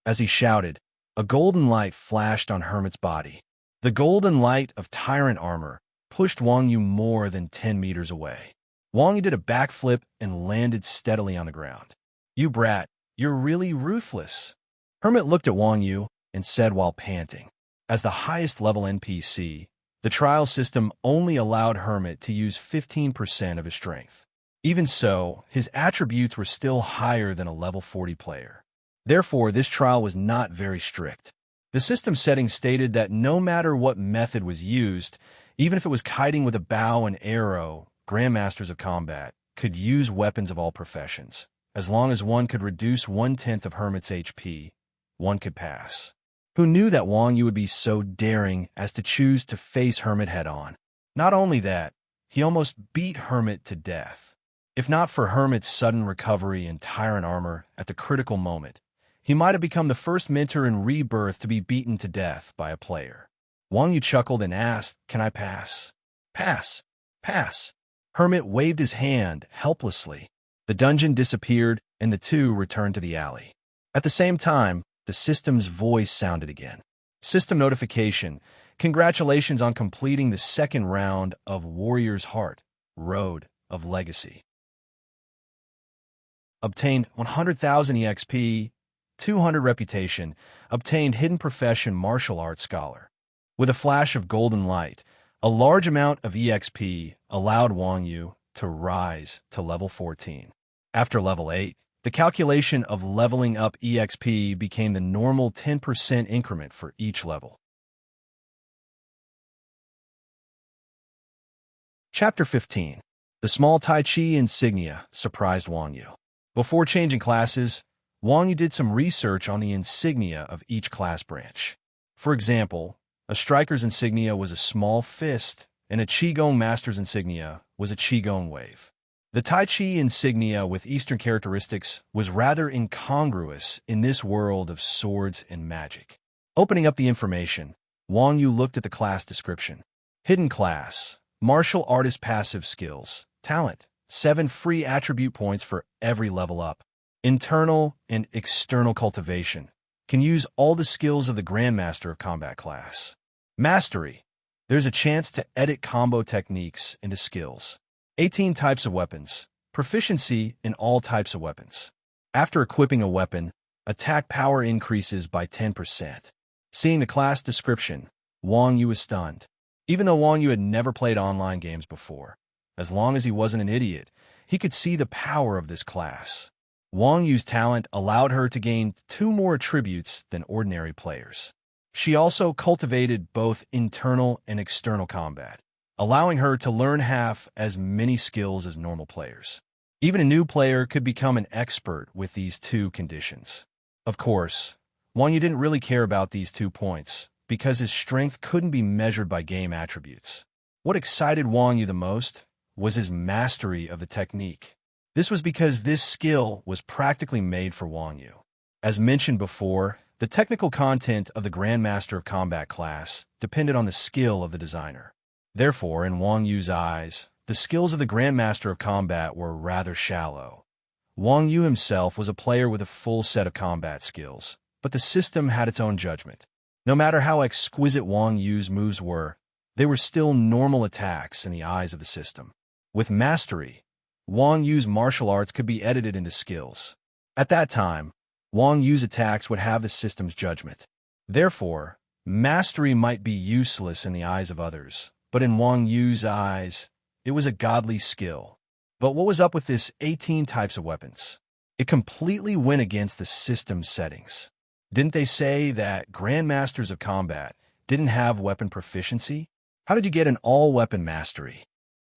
As he shouted, a golden light flashed on Hermit's body. The golden light of tyrant armor pushed Wang Yu more than 10 meters away. Wang Yu did a backflip and landed steadily on the ground. "You brat, you're really ruthless." Hermit looked at Wang Yu and said while panting. As the highest level NPC, the trial system only allowed Hermit to use 15% of his strength. Even so, his attributes were still higher than a level 40 player. Therefore, this trial was not very strict. The system settings stated that no matter what method was used, even if it was kiting with a bow and arrow, grandmasters of combat could use weapons of all professions. As long as one could reduce 1/10 of Hermit's HP, one could pass. Who knew that Wang Yu would be so daring as to choose to face Hermit head-on? Not only that, he almost beat Hermit to death. If not for Hermit's sudden recovery and tyrant armor at the critical moment, he might have become the first mentor in Rebirth to be beaten to death by a player. Wang Yu chuckled and asked, "Can I pass?" "Pass. Pass." Hermit waved his hand helplessly. The dungeon disappeared, and the two returned to the alley. At the same time, the system's voice sounded again. System notification. Congratulations on completing the second round of Warrior's Heart, Road of Legacy. Obtained 100,000 EXP, 200 reputation, obtained hidden profession martial arts scholar. With a flash of golden light, a large amount of EXP allowed Wang Yu to rise to level 14. After level 8, the calculation of leveling up EXP became the normal 10% increment for each level. Chapter 15. The small Tai Chi insignia surprised Wang Yu. Before changing classes, Wang Yu did some research on the insignia of each class branch. For example, a striker's insignia was a small fist, and a Qigong master's insignia was a Qigong wave. The Tai Chi insignia with Eastern characteristics was rather incongruous in this world of swords and magic. Opening up the information, Wang Yu looked at the class description. Hidden class, martial artist passive skills, talent, 7 free attribute points for every level up. Internal and external cultivation, can use all the skills of the Grandmaster of Combat class. Mastery, there's a chance to edit combo techniques into skills. 18 types of weapons, proficiency in all types of weapons. After equipping a weapon, attack power increases by 10%. Seeing the class description, Wang Yu was stunned. Even though Wang Yu had never played online games before, as long as he wasn't an idiot, he could see the power of this class. Wang Yu's talent allowed her to gain 2 more attributes than ordinary players. She also cultivated both internal and external combat, allowing her to learn half as many skills as normal players. Even a new player could become an expert with these 2 conditions. Of course, Wang Yu didn't really care about these 2 points, because his strength couldn't be measured by game attributes. What excited Wang Yu the most was his mastery of the technique. This was because this skill was practically made for Wang Yu. As mentioned before, the technical content of the Grandmaster of Combat class depended on the skill of the designer. Therefore, in Wang Yu's eyes, the skills of the Grandmaster of Combat were rather shallow. Wang Yu himself was a player with a full set of combat skills, but the system had its own judgment. No matter how exquisite Wang Yu's moves were, they were still normal attacks in the eyes of the system. With mastery, Wang Yu's martial arts could be edited into skills. At that time, Wang Yu's attacks would have the system's judgment. Therefore, mastery might be useless in the eyes of others, but in Wang Yu's eyes, it was a godly skill. But what was up with this 18 types of weapons? It completely went against the system's settings. Didn't they say that Grandmasters of Combat didn't have weapon proficiency? How did you get an all-weapon mastery?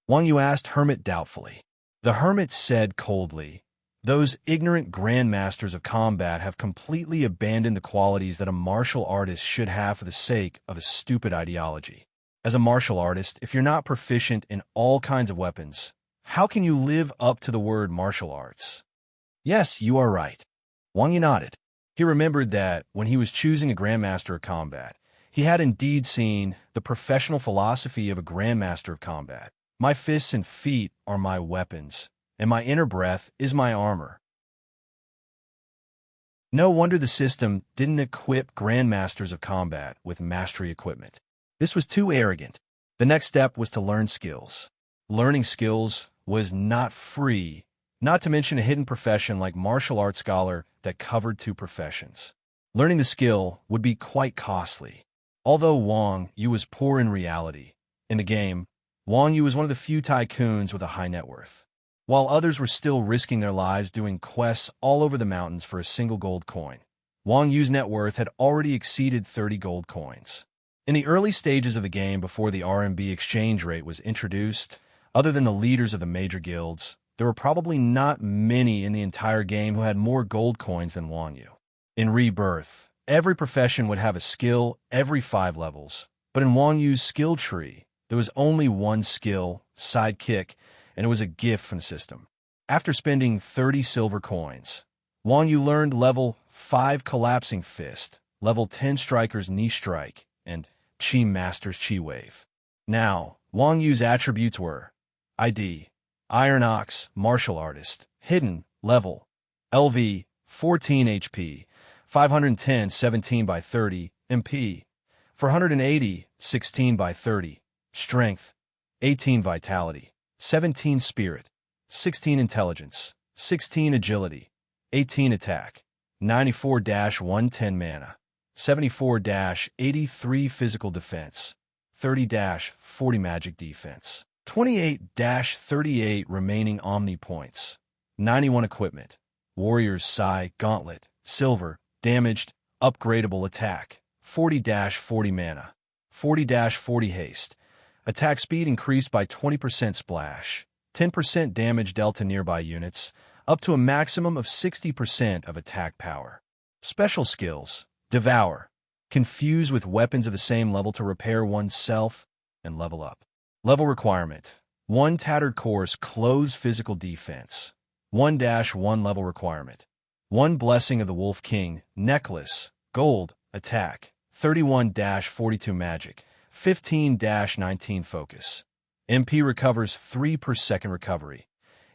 Wang Yu asked Hermit doubtfully. The Hermit said coldly, "Those ignorant Grandmasters of Combat have completely abandoned the qualities that a martial artist should have for the sake of a stupid ideology. As a martial artist, if you're not proficient in all kinds of weapons, how can you live up to the word martial arts?" "Yes, you are right." Wang Yu nodded. He remembered that when he was choosing a Grandmaster of Combat, he had indeed seen the professional philosophy of a Grandmaster of Combat. My fists and feet are my weapons, and my inner breath is my armor. No wonder the system didn't equip Grandmasters of Combat with mastery equipment. This was too arrogant. The next step was to learn skills. Learning skills was not free, not to mention a hidden profession like martial arts scholar that covered 2 professions. Learning the skill would be quite costly. Although Wang Yu was poor in reality, in the game, Wang Yu was one of the few tycoons with a high net worth. While others were still risking their lives doing quests all over the mountains for a single gold coin, Wang Yu's net worth had already exceeded 30 gold coins. In the early stages of the game before the RMB exchange rate was introduced, other than the leaders of the major guilds, there were probably not many in the entire game who had more gold coins than Wang Yu. In Rebirth, every profession would have a skill every 5 levels, but in Wang Yu's skill tree, there was only one skill, sidekick, and it was a gift from the system. After spending 30 silver coins, Wang Yu learned level 5 Collapsing Fist, level 10 Striker's Knee Strike, and Chi Master's Chi Wave. Now, Wang Yu's attributes were ID, Iron Ox, Martial Artist, Hidden, Level, LV, 14 HP, 510, 17 by 30, MP, 480, 16 by 30, Strength, 18 Vitality, 17 Spirit, 16 Intelligence, 16 Agility, 18 Attack, 94-110 Mana, 74-83 Physical Defense, 30-40 Magic Defense, 28-38 remaining Omni Points, 91 Equipment, Warrior's Sai Gauntlet, Silver, Damaged, Upgradable Attack, 40-40 Mana, 40-40 Haste, Attack Speed increased by 20% Splash, 10% damage dealt to nearby units, up to a maximum of 60% of attack power. Special skills, Devour, Confuse with weapons of the same level to repair oneself and level up. Level requirement, 1 Tattered Course Clothes Physical Defense, 1-1 level requirement, 1 Blessing of the Wolf King, Necklace, Gold, Attack, 31-42 Magic, 15-19 Focus. MP recovers 3 per second recovery.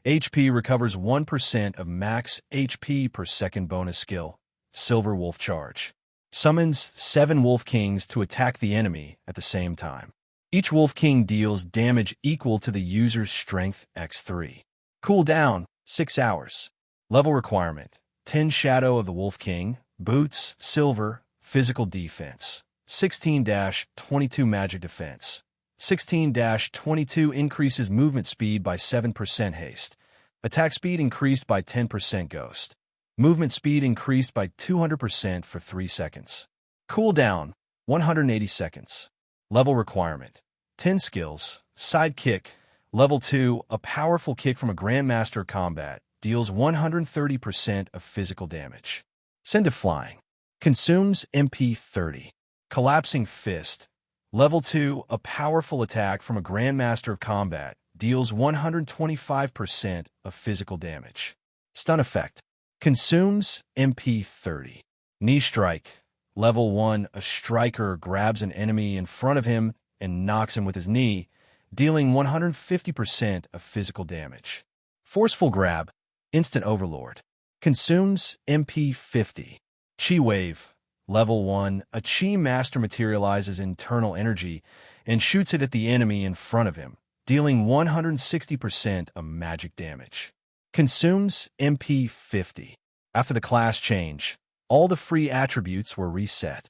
HP recovers 1% of max HP per second bonus skill. Silver Wolf Charge. Summons 7 Wolf Kings to attack the enemy at the same time. Each Wolf King deals damage equal to the user's strength x3. Cooldown, 6 hours. Level requirement, 10 Shadow of the Wolf King, Boots, Silver, Physical Defense, 16-22 Magic Defense, 16-22 increases movement speed by 7% haste, attack speed increased by 10% ghost, movement speed increased by 200% for 3 seconds. Cooldown, 180 seconds. Level requirement, 10 skills, Side Kick, Level 2, a powerful kick from a Grandmaster of Combat, deals 130% of physical damage. Send to Flying, consumes MP 30. Collapsing Fist, Level 2, a powerful attack from a Grandmaster of Combat, deals 125% of physical damage. Stun Effect, consumes MP 30. Knee Strike, Level 1, a striker grabs an enemy in front of him and knocks him with his knee, dealing 150% of physical damage. Forceful Grab, Instant Overlord, consumes MP 50. Chi Wave, Level 1, a Chi Master materializes internal energy and shoots it at the enemy in front of him, dealing 160% of magic damage. Consumes MP 50. After the class change, all the free attributes were reset.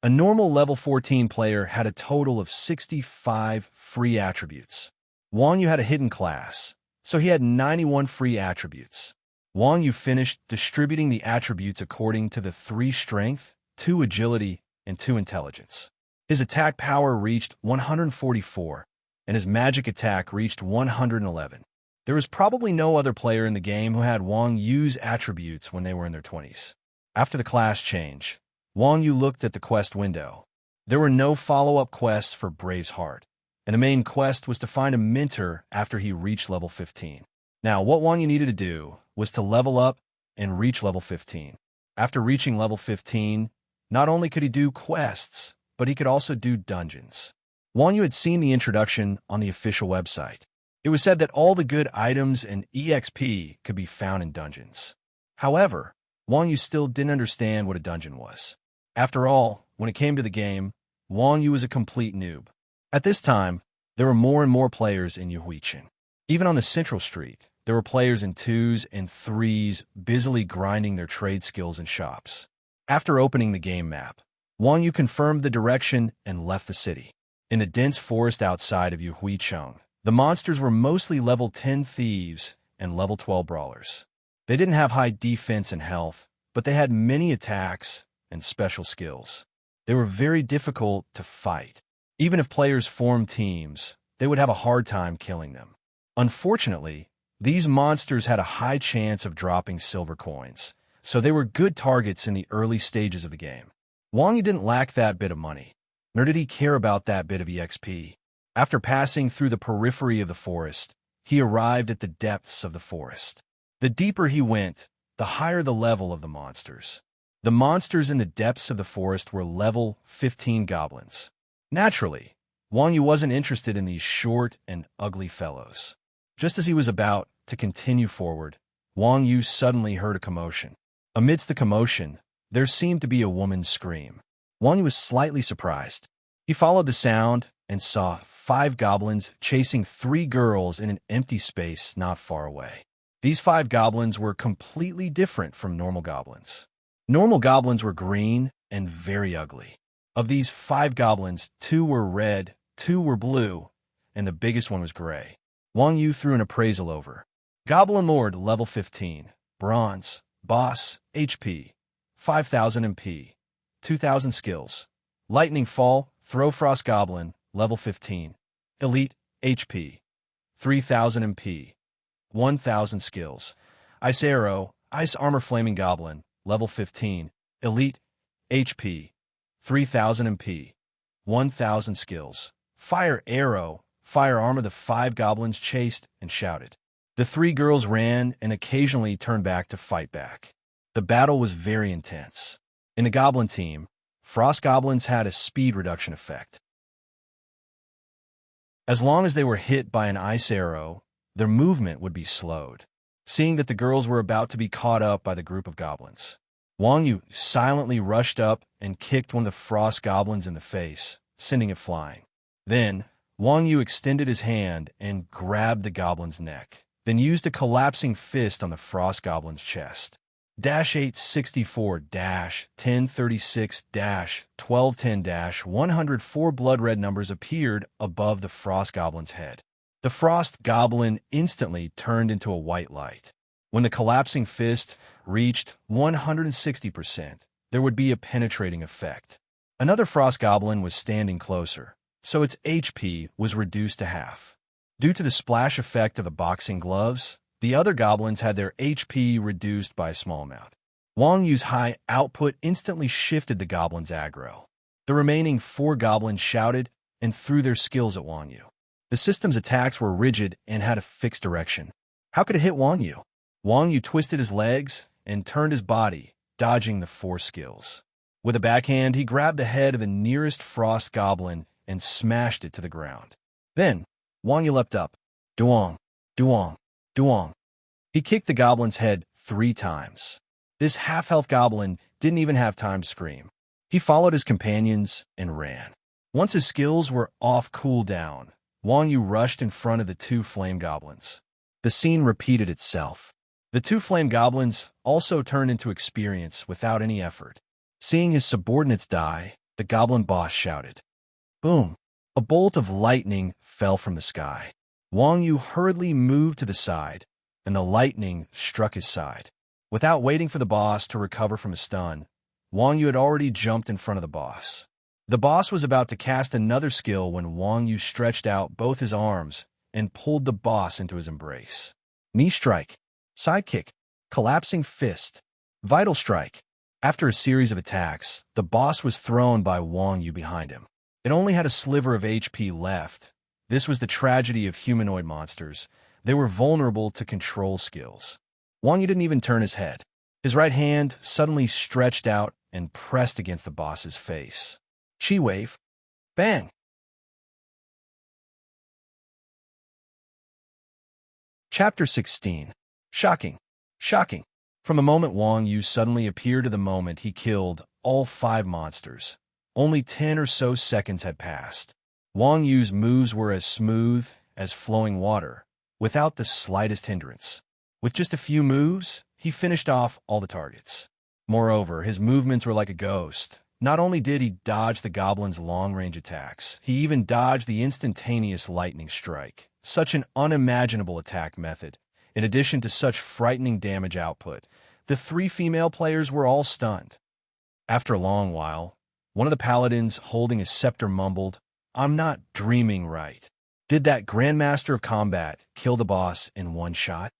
A normal level 14 player had a total of 65 free attributes. Wang Yu had a hidden class, so he had 91 free attributes. Wang Yu finished distributing the attributes according to the 3 strength, 2 agility, and 2 intelligence. His attack power reached 144, and his magic attack reached 111. There was probably no other player in the game who had Wang Yu's attributes when they were in their 20s. After the class change, Wang Yu looked at the quest window. There were no follow-up quests for Brave's Heart, and the main quest was to find a mentor after he reached level 15. Now, what Wang Yu needed to do was to level up and reach level 15. After reaching level 15, not only could he do quests, but he could also do dungeons. Wang Yu had seen the introduction on the official website. It was said that all the good items and EXP could be found in dungeons. However, Wang Yu still didn't understand what a dungeon was. After all, when it came to the game, Wang Yu was a complete noob. At this time, there were more and more players in Yuhuichin. Even on the central street, there were players in 2s and 3s busily grinding their trade skills in shops. After opening the game map, Wang Yu confirmed the direction and left the city. In the dense forest outside of Yuhuicheng, the monsters were mostly level 10 thieves and level 12 brawlers. They didn't have high defense and health, but they had many attacks and special skills. They were very difficult to fight. Even if players formed teams, they would have a hard time killing them. Unfortunately, these monsters had a high chance of dropping silver coins, so they were good targets in the early stages of the game. Wang Yu didn't lack that bit of money, nor did he care about that bit of EXP. After passing through the periphery of the forest, he arrived at the depths of the forest. The deeper he went, the higher the level of the monsters. The monsters in the depths of the forest were level 15 goblins. Naturally, Wang Yu wasn't interested in these short and ugly fellows. Just as he was about to continue forward, Wang Yu suddenly heard a commotion. Amidst the commotion, there seemed to be a woman's scream. Wang Yu was slightly surprised. He followed the sound and saw 5 goblins chasing 3 girls in an empty space not far away. These 5 goblins were completely different from normal goblins. Normal goblins were green and very ugly. Of these 5 goblins, 2 were red, 2 were blue, and the biggest one was gray. Wang Yu threw an appraisal over. Goblin Lord, level 15. Bronze. Boss, HP. 5,000 MP. 2,000 skills. Lightning Fall, Throw Frost Goblin, level 15. Elite, HP. 3,000 MP. 1,000 skills. Ice Arrow, Ice Armor Flaming Goblin, level 15. Elite, HP. 3,000 MP. 1,000 skills. Fire Arrow, Fire Armor. The 5 goblins chased and shouted. The 3 girls ran and occasionally turned back to fight back. The battle was very intense. In the goblin team, frost goblins had a speed reduction effect. As long as they were hit by an ice arrow, their movement would be slowed. Seeing that the girls were about to be caught up by the group of goblins, Wang Yu silently rushed up and kicked one of the frost goblins in the face, sending it flying. Then, Wang Yu extended his hand and grabbed the goblin's neck, then used a collapsing fist on the frost goblin's chest. -864-1036-1210-104 blood-red numbers appeared above the frost goblin's head. The frost goblin instantly turned into a white light. When the collapsing fist reached 160%, there would be a penetrating effect. Another frost goblin was standing closer, so its HP was reduced to half. Due to the splash effect of the boxing gloves, the other goblins had their HP reduced by a small amount. Wang Yu's high output instantly shifted the goblins' aggro. The remaining 4 goblins shouted and threw their skills at Wang Yu. The system's attacks were rigid and had a fixed direction. How could it hit Wang Yu? Wang Yu twisted his legs and turned his body, dodging the 4 skills. With a backhand, he grabbed the head of the nearest frost goblin and smashed it to the ground. Then, Wang Yu leapt up. Duong, duong, duong. He kicked the goblin's head 3 times. This half-health goblin didn't even have time to scream. He followed his companions and ran. Once his skills were off cooldown, Wang Yu rushed in front of the 2 flame goblins. The scene repeated itself. The 2 flame goblins also turned into experience without any effort. Seeing his subordinates die, the goblin boss shouted. Boom! A bolt of lightning fell from the sky. Wang Yu hurriedly moved to the side, and the lightning struck his side. Without waiting for the boss to recover from a stun, Wang Yu had already jumped in front of the boss. The boss was about to cast another skill when Wang Yu stretched out both his arms and pulled the boss into his embrace. Knee strike, side kick, collapsing fist, vital strike. After a series of attacks, the boss was thrown by Wang Yu behind him. It only had a sliver of HP left. This was the tragedy of humanoid monsters. They were vulnerable to control skills. Wang Yu didn't even turn his head. His right hand suddenly stretched out and pressed against the boss's face. Chi wave. Bang! Chapter 16. Shocking. Shocking. From the moment Wang Yu suddenly appeared to the moment he killed all 5 monsters, only 10 or so seconds had passed. Wang Yu's moves were as smooth as flowing water, without the slightest hindrance. With just a few moves, he finished off all the targets. Moreover, his movements were like a ghost. Not only did he dodge the goblin's long-range attacks, he even dodged the instantaneous lightning strike. Such an unimaginable attack method. In addition to such frightening damage output, the 3 female players were all stunned. After a long while, one of the paladins holding his scepter mumbled, "I'm not dreaming right. Did that Grandmaster of Combat kill the boss in 1 shot?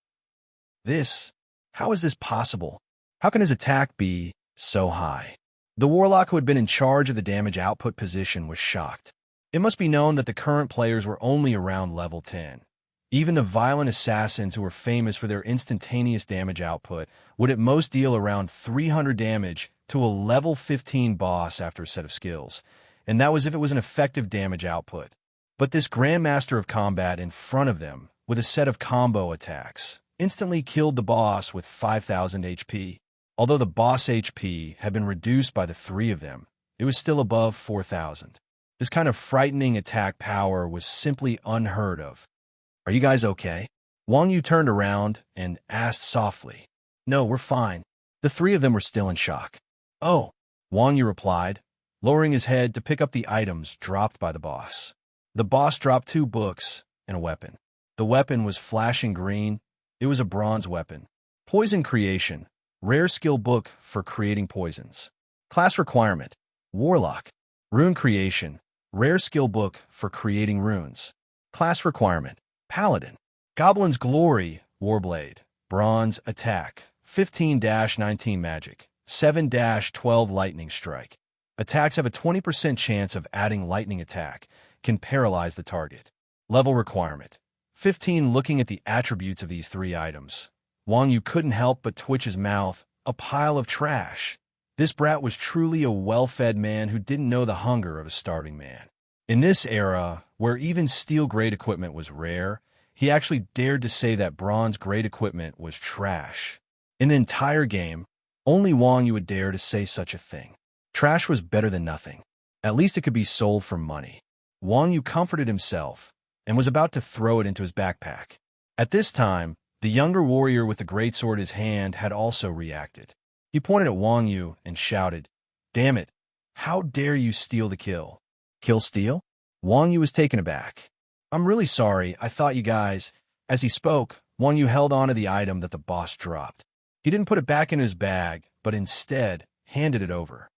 How is this possible? How can his attack be so high?" The warlock who had been in charge of the damage output position was shocked. It must be known that the current players were only around level 10. Even the violent assassins who were famous for their instantaneous damage output would at most deal around 300 damage to a level 15 boss after a set of skills, and that was if it was an effective damage output. But this Grandmaster of Combat in front of them, with a set of combo attacks, instantly killed the boss with 5,000 HP. Although the boss HP had been reduced by the three of them, it was still above 4,000. This kind of frightening attack power was simply unheard of. "Are you guys okay?" Wang Yu turned around and asked softly. "No, we're fine." The three of them were still in shock. "Oh," Wang Yu replied, lowering his head to pick up the items dropped by the boss. The boss dropped 2 books and a weapon. The weapon was flashing green. It was a bronze weapon. Poison Creation. Rare skill book for creating poisons. Class requirement: Warlock. Rune Creation. Rare skill book for creating runes. Class requirement: Paladin. Goblin's Glory. Warblade. Bronze attack. 15-19 magic. 7-12 lightning strike. Attacks have a 20% chance of adding lightning attack. Can paralyze the target. Level requirement: 15. Looking at the attributes of these 3 items, Wang Yu couldn't help but twitch his mouth. A pile of trash. This brat was truly a well-fed man who didn't know the hunger of a starving man. In this era, where even steel-grade equipment was rare, he actually dared to say that bronze-grade equipment was trash. In the entire game, only Wang Yu would dare to say such a thing. Trash was better than nothing. At least it could be sold for money. Wang Yu comforted himself and was about to throw it into his backpack. At this time, the younger warrior with the greatsword in his hand had also reacted. He pointed at Wang Yu and shouted, "Damn it! How dare you steal the kill?" "Kill steal?" Wang Yu was taken aback. "I'm really sorry, I thought you guys..." As he spoke, Wang Yu held onto the item that the boss dropped. He didn't put it back in his bag, but instead handed it over.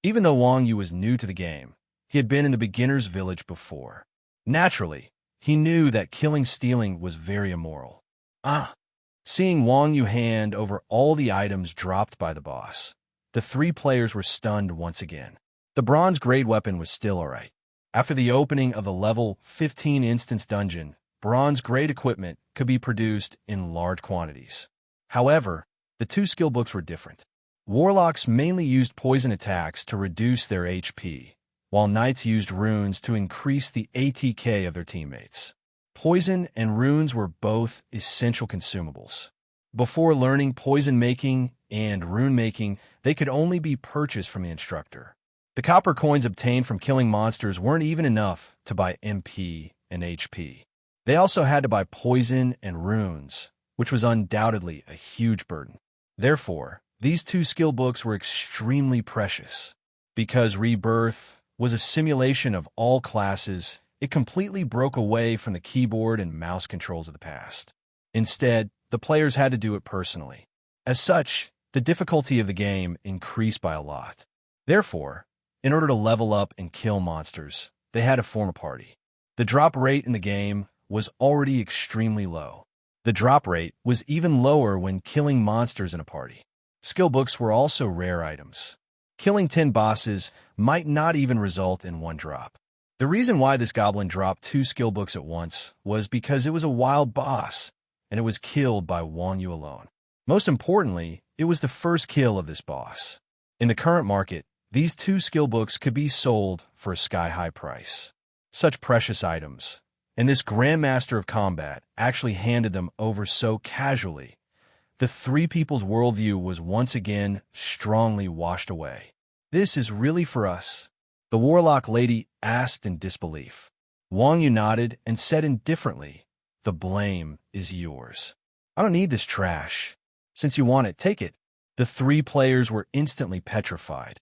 Even though Wang Yu was new to the game, he had been in the beginner's village before. Naturally, he knew that killing stealing was very immoral. Seeing Wang Yu hand over all the items dropped by the boss, the 3 players were stunned once again. The bronze grade weapon was still alright. After the opening of the level 15 instance dungeon, bronze grade equipment could be produced in large quantities. However, the 2 skill books were different. Warlocks mainly used poison attacks to reduce their HP, while knights used runes to increase the ATK of their teammates. Poison and runes were both essential consumables. Before learning poison making and rune making, they could only be purchased from the instructor. The copper coins obtained from killing monsters weren't even enough to buy MP and HP. They also had to buy poison and runes, which was undoubtedly a huge burden. Therefore, these 2 skill books were extremely precious. Because Rebirth was a simulation of all classes, it completely broke away from the keyboard and mouse controls of the past. Instead, the players had to do it personally. As such, the difficulty of the game increased by a lot. Therefore, in order to level up and kill monsters, they had to form a party. The drop rate in the game was already extremely low. The drop rate was even lower when killing monsters in a party. Skill books were also rare items. Killing 10 bosses might not even result in 1 drop. The reason why this goblin dropped 2 skill books at once was because it was a wild boss, and it was killed by Wang Yu alone. Most importantly, it was the first kill of this boss. In the current market, these 2 skill books could be sold for a sky-high price. Such precious items, and this Grandmaster of Combat actually handed them over so casually. The 3 people's worldview was once again strongly washed away. "This is really for us?" the warlock lady asked in disbelief. Wang Yu nodded and said indifferently, "The blame is yours. I don't need this trash. Since you want it, take it." The 3 players were instantly petrified.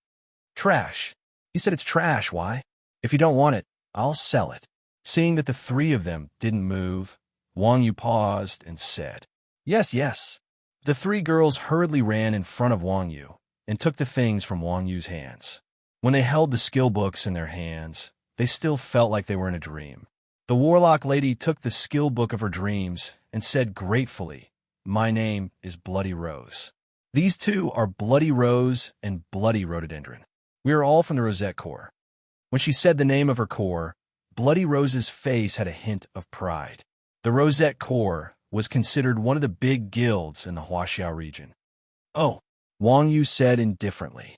"Trash? You said it's trash, why? If you don't want it, I'll sell it." Seeing that the 3 of them didn't move, Wang Yu paused and said, "Yes, yes." The 3 girls hurriedly ran in front of Wang Yu and took the things from Wang Yu's hands. When they held the skill books in their hands, they still felt like they were in a dream. The warlock lady took the skill book of her dreams and said gratefully, "My name is Bloody Rose. These 2 are Bloody Rose and Bloody Rhododendron. We are all from the Rosette Corps." When she said the name of her corps, Bloody Rose's face had a hint of pride. The Rosette Corps was considered one of the big guilds in the Huaxiao region. Oh, Wang Yu said indifferently.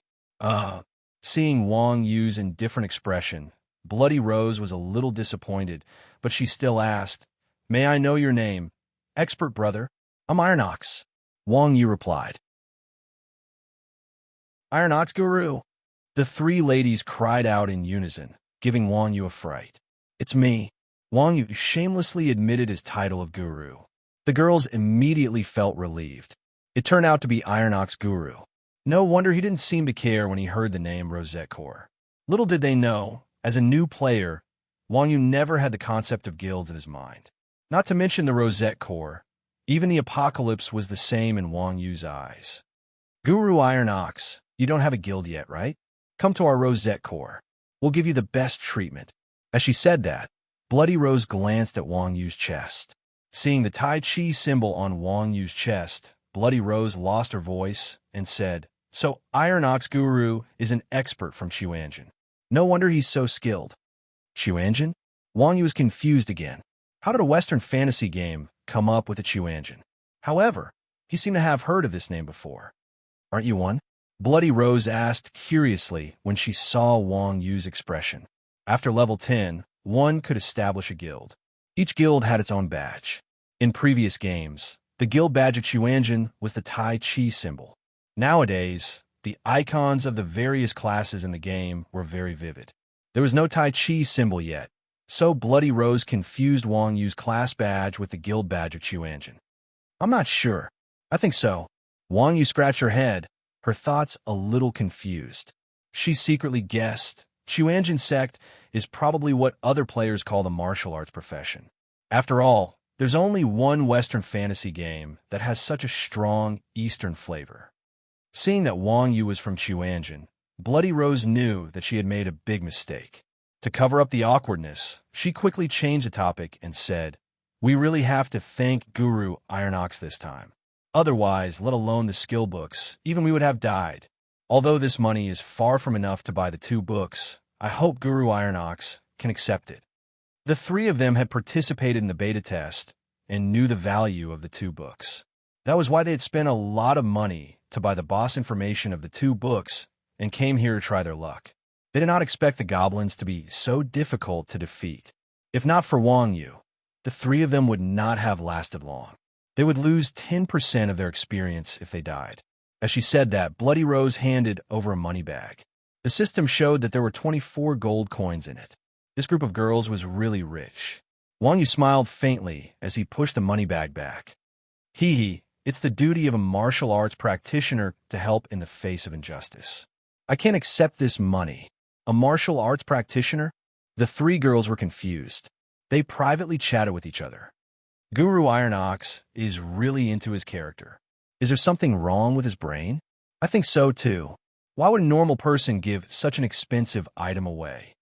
Seeing Wang Yu's indifferent expression, Bloody Rose was a little disappointed, but she still asked, "May I know your name?" "Expert brother. I'm Ironox," Wang Yu replied. "Ironox Guru." The three ladies cried out in unison, giving Wang Yu a fright. "It's me." Wang Yu shamelessly admitted his title of Guru. The girls immediately felt relieved. It turned out to be Ironox Guru. No wonder he didn't seem to care when he heard the name Rosette Corps. Little did they know, as a new player, Wang Yu never had the concept of guilds in his mind. Not to mention the Rosette Corps, even the apocalypse was the same in Wang Yu's eyes. "Guru Ironox, you don't have a guild yet, right? Come to our Rosette Corps. We'll give you the best treatment." As she said that, Bloody Rose glanced at Wang Yu's chest. Seeing the Tai Chi symbol on Wang Yu's chest, Bloody Rose lost her voice and said, "So Ironox Guru is an expert from Chuanjin. No wonder he's so skilled." Chuanjin? Wang Yu was confused again. How did a Western fantasy game come up with a Chuanjin? However, he seemed to have heard of this name before. "Aren't you one?" Bloody Rose asked curiously when she saw Wang Yu's expression. After level 10, one could establish a guild. Each guild had its own badge. In previous games, the guild badge of Chuanjin was the Tai Chi symbol. Nowadays, the icons of the various classes in the game were very vivid. There was no Tai Chi symbol yet, so Bloody Rose confused Wang Yu's class badge with the guild badge of Chuanjin. "I'm not sure. I think so." Wang Yu scratched her head, her thoughts a little confused. She secretly guessed Chuanjin sect is probably what other players call the martial arts profession. After all, there's only one Western fantasy game that has such a strong Eastern flavor. Seeing that Wang Yu was from Chuanjin, Bloody Rose knew that she had made a big mistake. To cover up the awkwardness, she quickly changed the topic and said, "We really have to thank Guru Ironox this time. Otherwise, let alone the skill books, even we would have died. Although this money is far from enough to buy the 2 books, I hope Guru Ironox can accept it." The 3 of them had participated in the beta test and knew the value of the 2 books. That was why they had spent a lot of money to buy the boss information of the 2 books and came here to try their luck. They did not expect the goblins to be so difficult to defeat. If not for Wang Yu, the 3 of them would not have lasted long. They would lose 10% of their experience if they died. As she said that, Bloody Rose handed over a money bag. The system showed that there were 24 gold coins in it. This group of girls was really rich. Wang Yu smiled faintly as he pushed the money bag back. It's the duty of a martial arts practitioner to help in the face of injustice. I can't accept this money. A martial arts practitioner? The 3 girls were confused. They privately chatted with each other. Guru Ironox is really into his character. Is there something wrong with his brain? I think so too. Why would a normal person give such an expensive item away?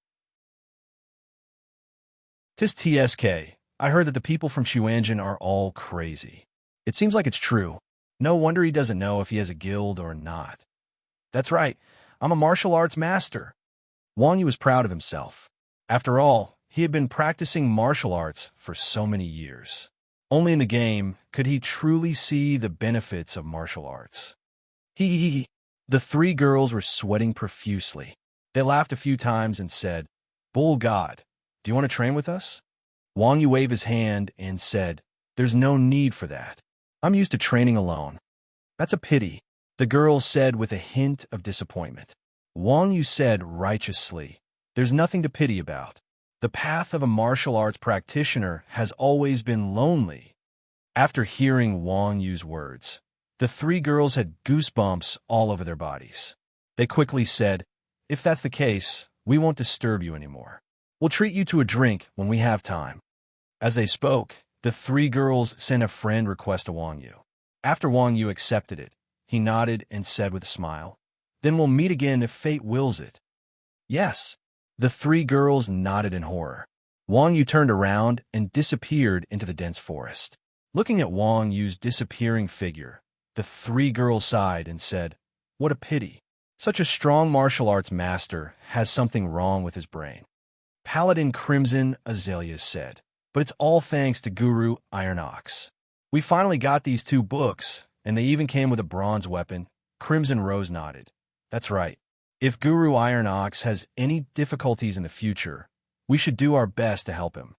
Tis TSK. I heard that the people from Chuanjin are all crazy. It seems like it's true. No wonder he doesn't know if he has a guild or not. That's right. I'm a martial arts master. Wang Yu was proud of himself. After all, he had been practicing martial arts for so many years. Only in the game could he truly see the benefits of martial arts. The 3 girls were sweating profusely. They laughed a few times and said, "Bull God, do you want to train with us?" Wang Yu waved his hand and said, "There's no need for that. I'm used to training alone." "That's a pity," the girls said with a hint of disappointment. Wang Yu said righteously, "There's nothing to pity about. The path of a martial arts practitioner has always been lonely." After hearing Wang Yu's words, the 3 girls had goosebumps all over their bodies. They quickly said, "If that's the case, we won't disturb you anymore. We'll treat you to a drink when we have time." As they spoke, the 3 girls sent a friend request to Wang Yu. After Wang Yu accepted it, he nodded and said with a smile, "Then we'll meet again if fate wills it." "Yes." The 3 girls nodded in horror. Wang Yu turned around and disappeared into the dense forest. Looking at Wang Yu's disappearing figure, the 3 girls sighed and said, "What a pity." Such a strong martial arts master has something wrong with his brain. Paladin Crimson Azalea said, but it's all thanks to Guru Iron Ox. We finally got these 2 books, and they even came with a bronze weapon. Crimson Rose nodded. That's right. If Guru Iron Ox has any difficulties in the future, we should do our best to help him.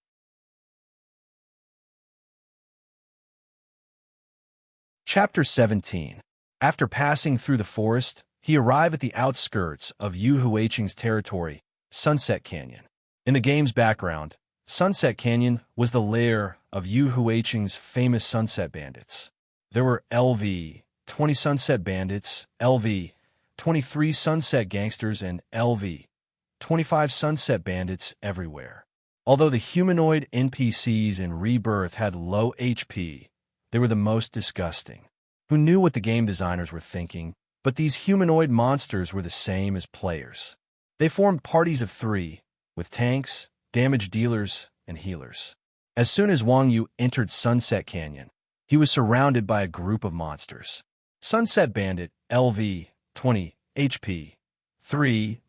Chapter 17. After passing through the forest, he arrived at the outskirts of Yu Huiqing's territory, Sunset Canyon. In the game's background, Sunset Canyon was the lair of Yu Huiqing's famous Sunset Bandits. There were LV 20 Sunset Bandits, LV 23 Sunset Gangsters, and LV 25 Sunset Bandits everywhere. Although the humanoid NPCs in Rebirth had low HP, they were the most disgusting. Who knew what the game designers were thinking? But these humanoid monsters were the same as players. They formed parties of 3, with tanks, damage dealers, and healers. As soon as Wang Yu entered Sunset Canyon, he was surrounded by a group of monsters. Sunset Bandit, LV, 20, HP, 3000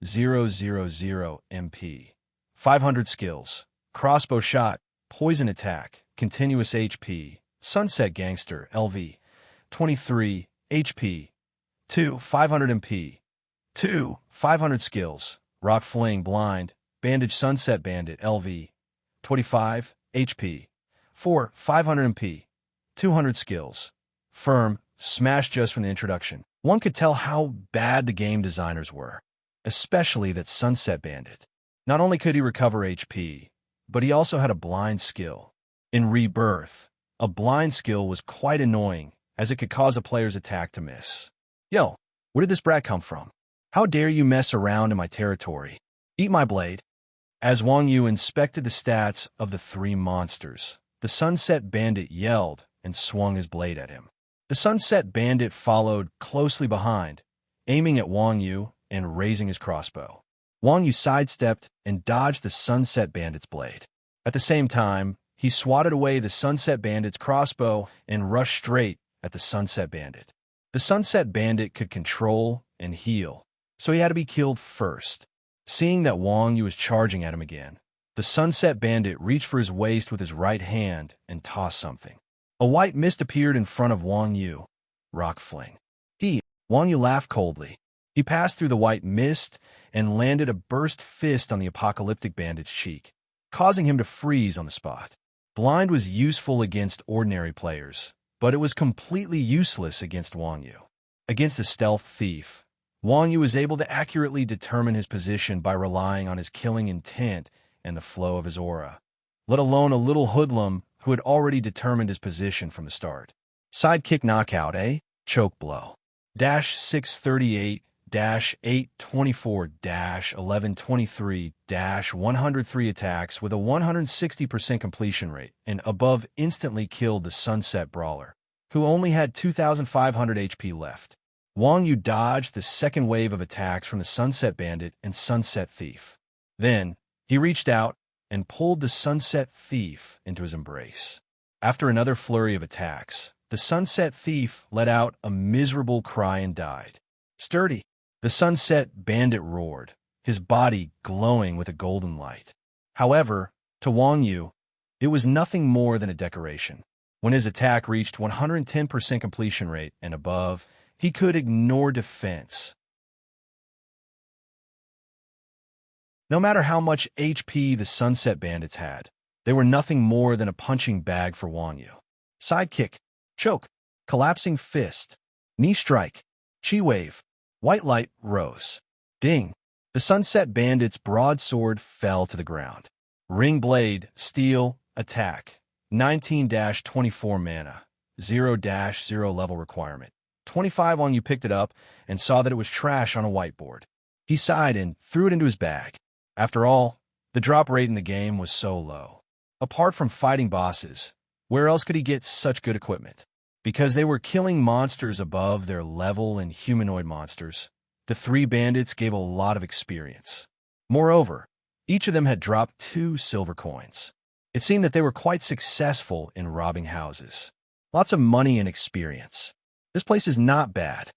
MP, 500 skills, crossbow shot, poison attack, continuous HP. Sunset Gangster, LV, 23, HP, 500 MP, 500 skills, rock fling, blind, bandage. Sunset Bandit, LV, 25, HP, 500 MP, 200 skills, firm, smash. Just from the introduction, one could tell how bad the game designers were, especially that Sunset Bandit. Not only could he recover HP, but he also had a blind skill. In Rebirth, a blind skill was quite annoying, as it could cause a player's attack to miss. Yo, where did this brat come from? How dare you mess around in my territory? Eat my blade. As Wang Yu inspected the stats of the 3 monsters, the Sunset Bandit yelled and swung his blade at him. The Sunset Bandit followed closely behind, aiming at Wang Yu and raising his crossbow. Wang Yu sidestepped and dodged the Sunset Bandit's blade. At the same time, he swatted away the Sunset Bandit's crossbow and rushed straight at the Sunset Bandit. The Sunset Bandit could control and heal, so he had to be killed first. Seeing that Wang Yu was charging at him again, the Sunset Bandit reached for his waist with his right hand and tossed something. A white mist appeared in front of Wang Yu. Rock fling. Wang Yu laughed coldly. He passed through the white mist and landed a burst fist on the apocalyptic bandit's cheek, causing him to freeze on the spot. Blind was useful against ordinary players, but it was completely useless against Wang Yu. Against a stealth thief, Wang Yu was able to accurately determine his position by relying on his killing intent and the flow of his aura, let alone a little hoodlum who had already determined his position from the start. Sidekick knockout, eh? Choke blow. Dash 638 824 1123 103 attacks with a 160% completion rate and above instantly killed the Sunset Brawler, who only had 2,500 HP left. Wang Yu dodged the second wave of attacks from the Sunset Bandit and Sunset Thief. Then, he reached out and pulled the Sunset Thief into his embrace. After another flurry of attacks, the Sunset Thief let out a miserable cry and died. Sturdy, the Sunset Bandit roared, his body glowing with a golden light. However, to Wang Yu, it was nothing more than a decoration. When his attack reached 110% completion rate and above, he could ignore defense. No matter how much HP the Sunset Bandits had, they were nothing more than a punching bag for Wang Yu. Sidekick, choke, collapsing fist, knee strike, chi wave, white light rose. Ding! The Sunset Bandit's broadsword fell to the ground. Ring blade, steel, attack, 19-24 mana, 0-0 level requirement. 25 Wang Yu picked it up and saw that it was trash on a whiteboard. He sighed and threw it into his bag. After all, the drop rate in the game was so low. Apart from fighting bosses, where else could he get such good equipment? Because they were killing monsters above their level and humanoid monsters, the 3 bandits gave a lot of experience. Moreover, each of them had dropped 2 silver coins. It seemed that they were quite successful in robbing houses. Lots of money and experience. This place is not bad.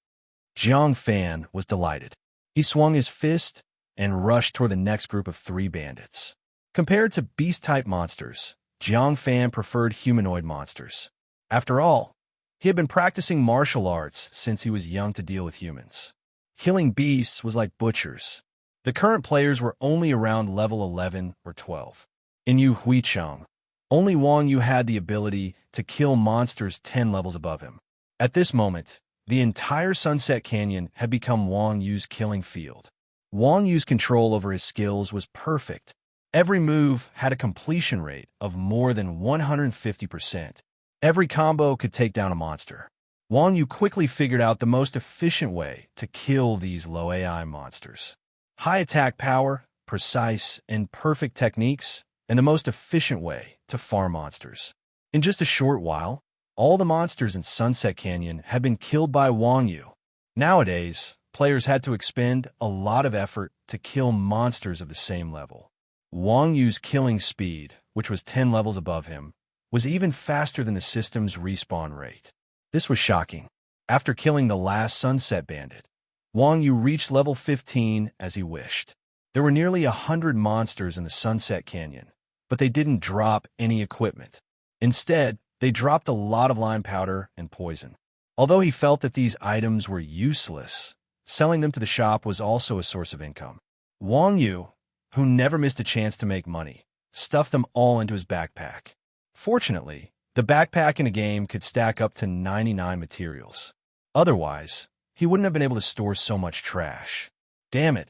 Jiang Fan was delighted. He swung his fist and rushed toward the next group of 3 bandits. Compared to beast-type monsters, Jiang Fan preferred humanoid monsters. After all, he had been practicing martial arts since he was young to deal with humans. Killing beasts was like butchers. The current players were only around level 11 or 12. In Yu Huicheng, only Wang Yu had the ability to kill monsters 10 levels above him. At this moment, the entire Sunset Canyon had become Wang Yu's killing field. Wang Yu's control over his skills was perfect. Every move had a completion rate of more than 150%. Every combo could take down a monster. Wang Yu quickly figured out the most efficient way to kill these low AI monsters. High attack power, precise and perfect techniques, and the most efficient way to farm monsters. In just a short while, all the monsters in Sunset Canyon had been killed by Wang Yu. Nowadays, players had to expend a lot of effort to kill monsters of the same level. Wang Yu's killing speed, which was 10 levels above him, was even faster than the system's respawn rate. This was shocking. After killing the last Sunset Bandit, Wang Yu reached level 15 as he wished. There were nearly 100 monsters in the Sunset Canyon, but they didn't drop any equipment. Instead, they dropped a lot of lime powder and poison. Although he felt that these items were useless, selling them to the shop was also a source of income. Wang Yu, who never missed a chance to make money, stuffed them all into his backpack. Fortunately, the backpack in a game could stack up to 99 materials. Otherwise, he wouldn't have been able to store so much trash. Damn it!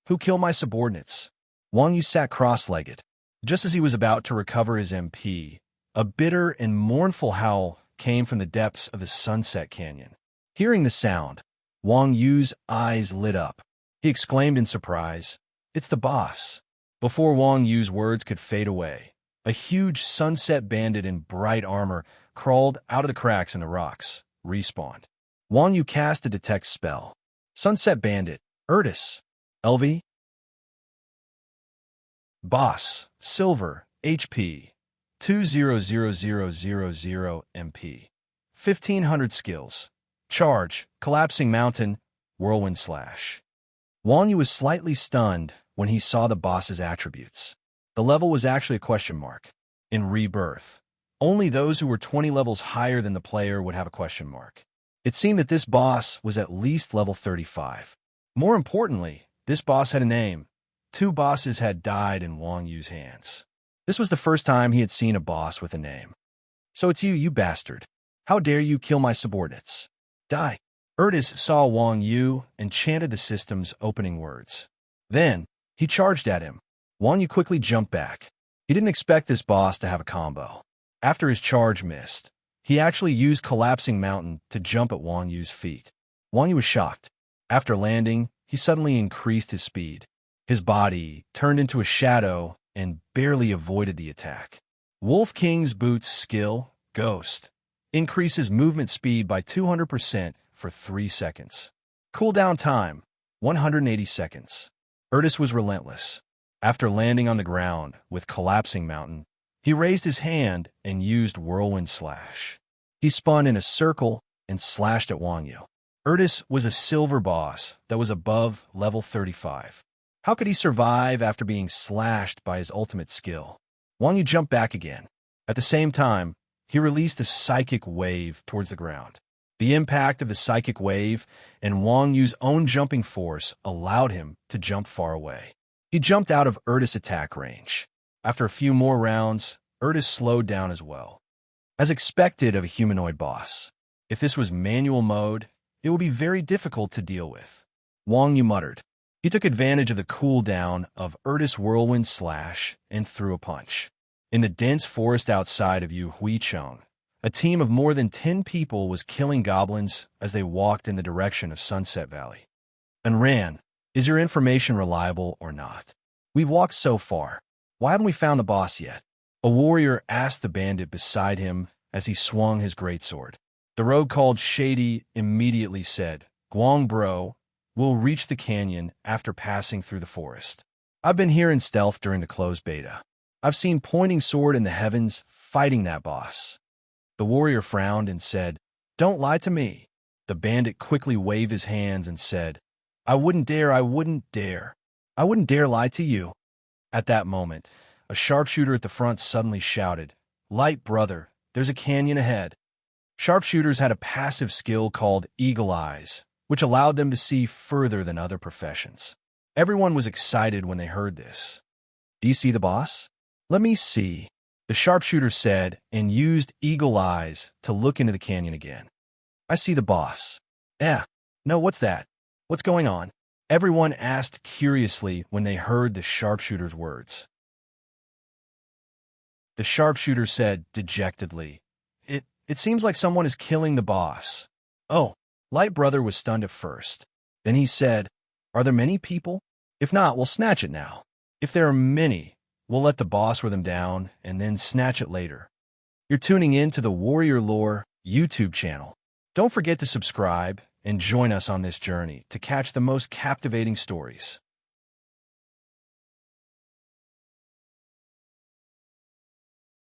Who killed my subordinates? Wang Yu sat cross-legged. Just as he was about to recover his MP, a bitter and mournful howl came from the depths of the Sunset Canyon. Hearing the sound, Wang Yu's eyes lit up. He exclaimed in surprise, "It's the boss!" Before Wang Yu's words could fade away, a huge Sunset Bandit in bright armor crawled out of the cracks in the rocks, respawned. Wang Yu cast a detect spell. Sunset Bandit, Urtus, LV. Boss, Silver, HP, 200000 MP. 1500 skills. Charge, Collapsing Mountain, Whirlwind Slash. Wang Yu was slightly stunned when he saw the boss's attributes. The level was actually a question mark. In Rebirth, only those who were 20 levels higher than the player would have a question mark. It seemed that this boss was at least level 35. More importantly, this boss had a name. 2 bosses had died in Wang Yu's hands. This was the first time he had seen a boss with a name. "So it's you, you bastard. How dare you kill my subordinates? Die." Urtus saw Wang Yu and chanted the system's opening words. Then, he charged at him. Wang Yu quickly jumped back. He didn't expect this boss to have a combo. After his charge missed, he actually used Collapsing Mountain to jump at Wang Yu's feet. Wang Yu was shocked. After landing, he suddenly increased his speed. His body turned into a shadow and barely avoided the attack. Wolf King's Boots skill, Ghost, increases movement speed by 200% for 3 seconds. Cooldown time, 180 seconds. Urtus was relentless. After landing on the ground with Collapsing Mountain, he raised his hand and used Whirlwind Slash. He spun in a circle and slashed at Wang Yu. Urtus was a silver boss that was above level 35. How could he survive after being slashed by his ultimate skill? Wang Yu jumped back again. At the same time, he released a psychic wave towards the ground. The impact of the psychic wave and Wang Yu's own jumping force allowed him to jump far away. He jumped out of Urtus' attack range. After a few more rounds, Urtus slowed down as well. As expected of a humanoid boss, if this was manual mode, it would be very difficult to deal with. Wang Yu muttered. He took advantage of the cooldown of Urtus' Whirlwind Slash and threw a punch. In the dense forest outside of Yu Huicheng, a team of more than 10 people was killing goblins as they walked in the direction of Sunset Valley. And ran, "Is your information reliable or not? We've walked so far. Why haven't we found the boss yet?" A warrior asked the bandit beside him as he swung his greatsword. The rogue called Shady immediately said, "Guang bro, we'll reach the canyon after passing through the forest. I've been here in stealth during the closed beta. I've seen Pointing Sword in the heavens fighting that boss." The warrior frowned and said, "Don't lie to me." The bandit quickly waved his hands and said, I wouldn't dare, I wouldn't dare. I wouldn't dare lie to you. At that moment, a sharpshooter at the front suddenly shouted, Light brother, there's a canyon ahead. Sharpshooters had a passive skill called eagle eyes, which allowed them to see further than other professions. Everyone was excited when they heard this. Do you see the boss? Let me see, the sharpshooter said and used eagle eyes to look into the canyon again. I see the boss. No, what's that? What's going on? Everyone asked curiously when they heard the sharpshooter's words. The sharpshooter said dejectedly, It seems like someone is killing the boss. Oh, Light Brother was stunned at first. Then he said, Are there many people? If not, we'll snatch it now. If there are many, we'll let the boss wear them down and then snatch it later. You're tuning in to the Warrior Lore YouTube channel. Don't forget to subscribe and join us on this journey to catch the most captivating stories.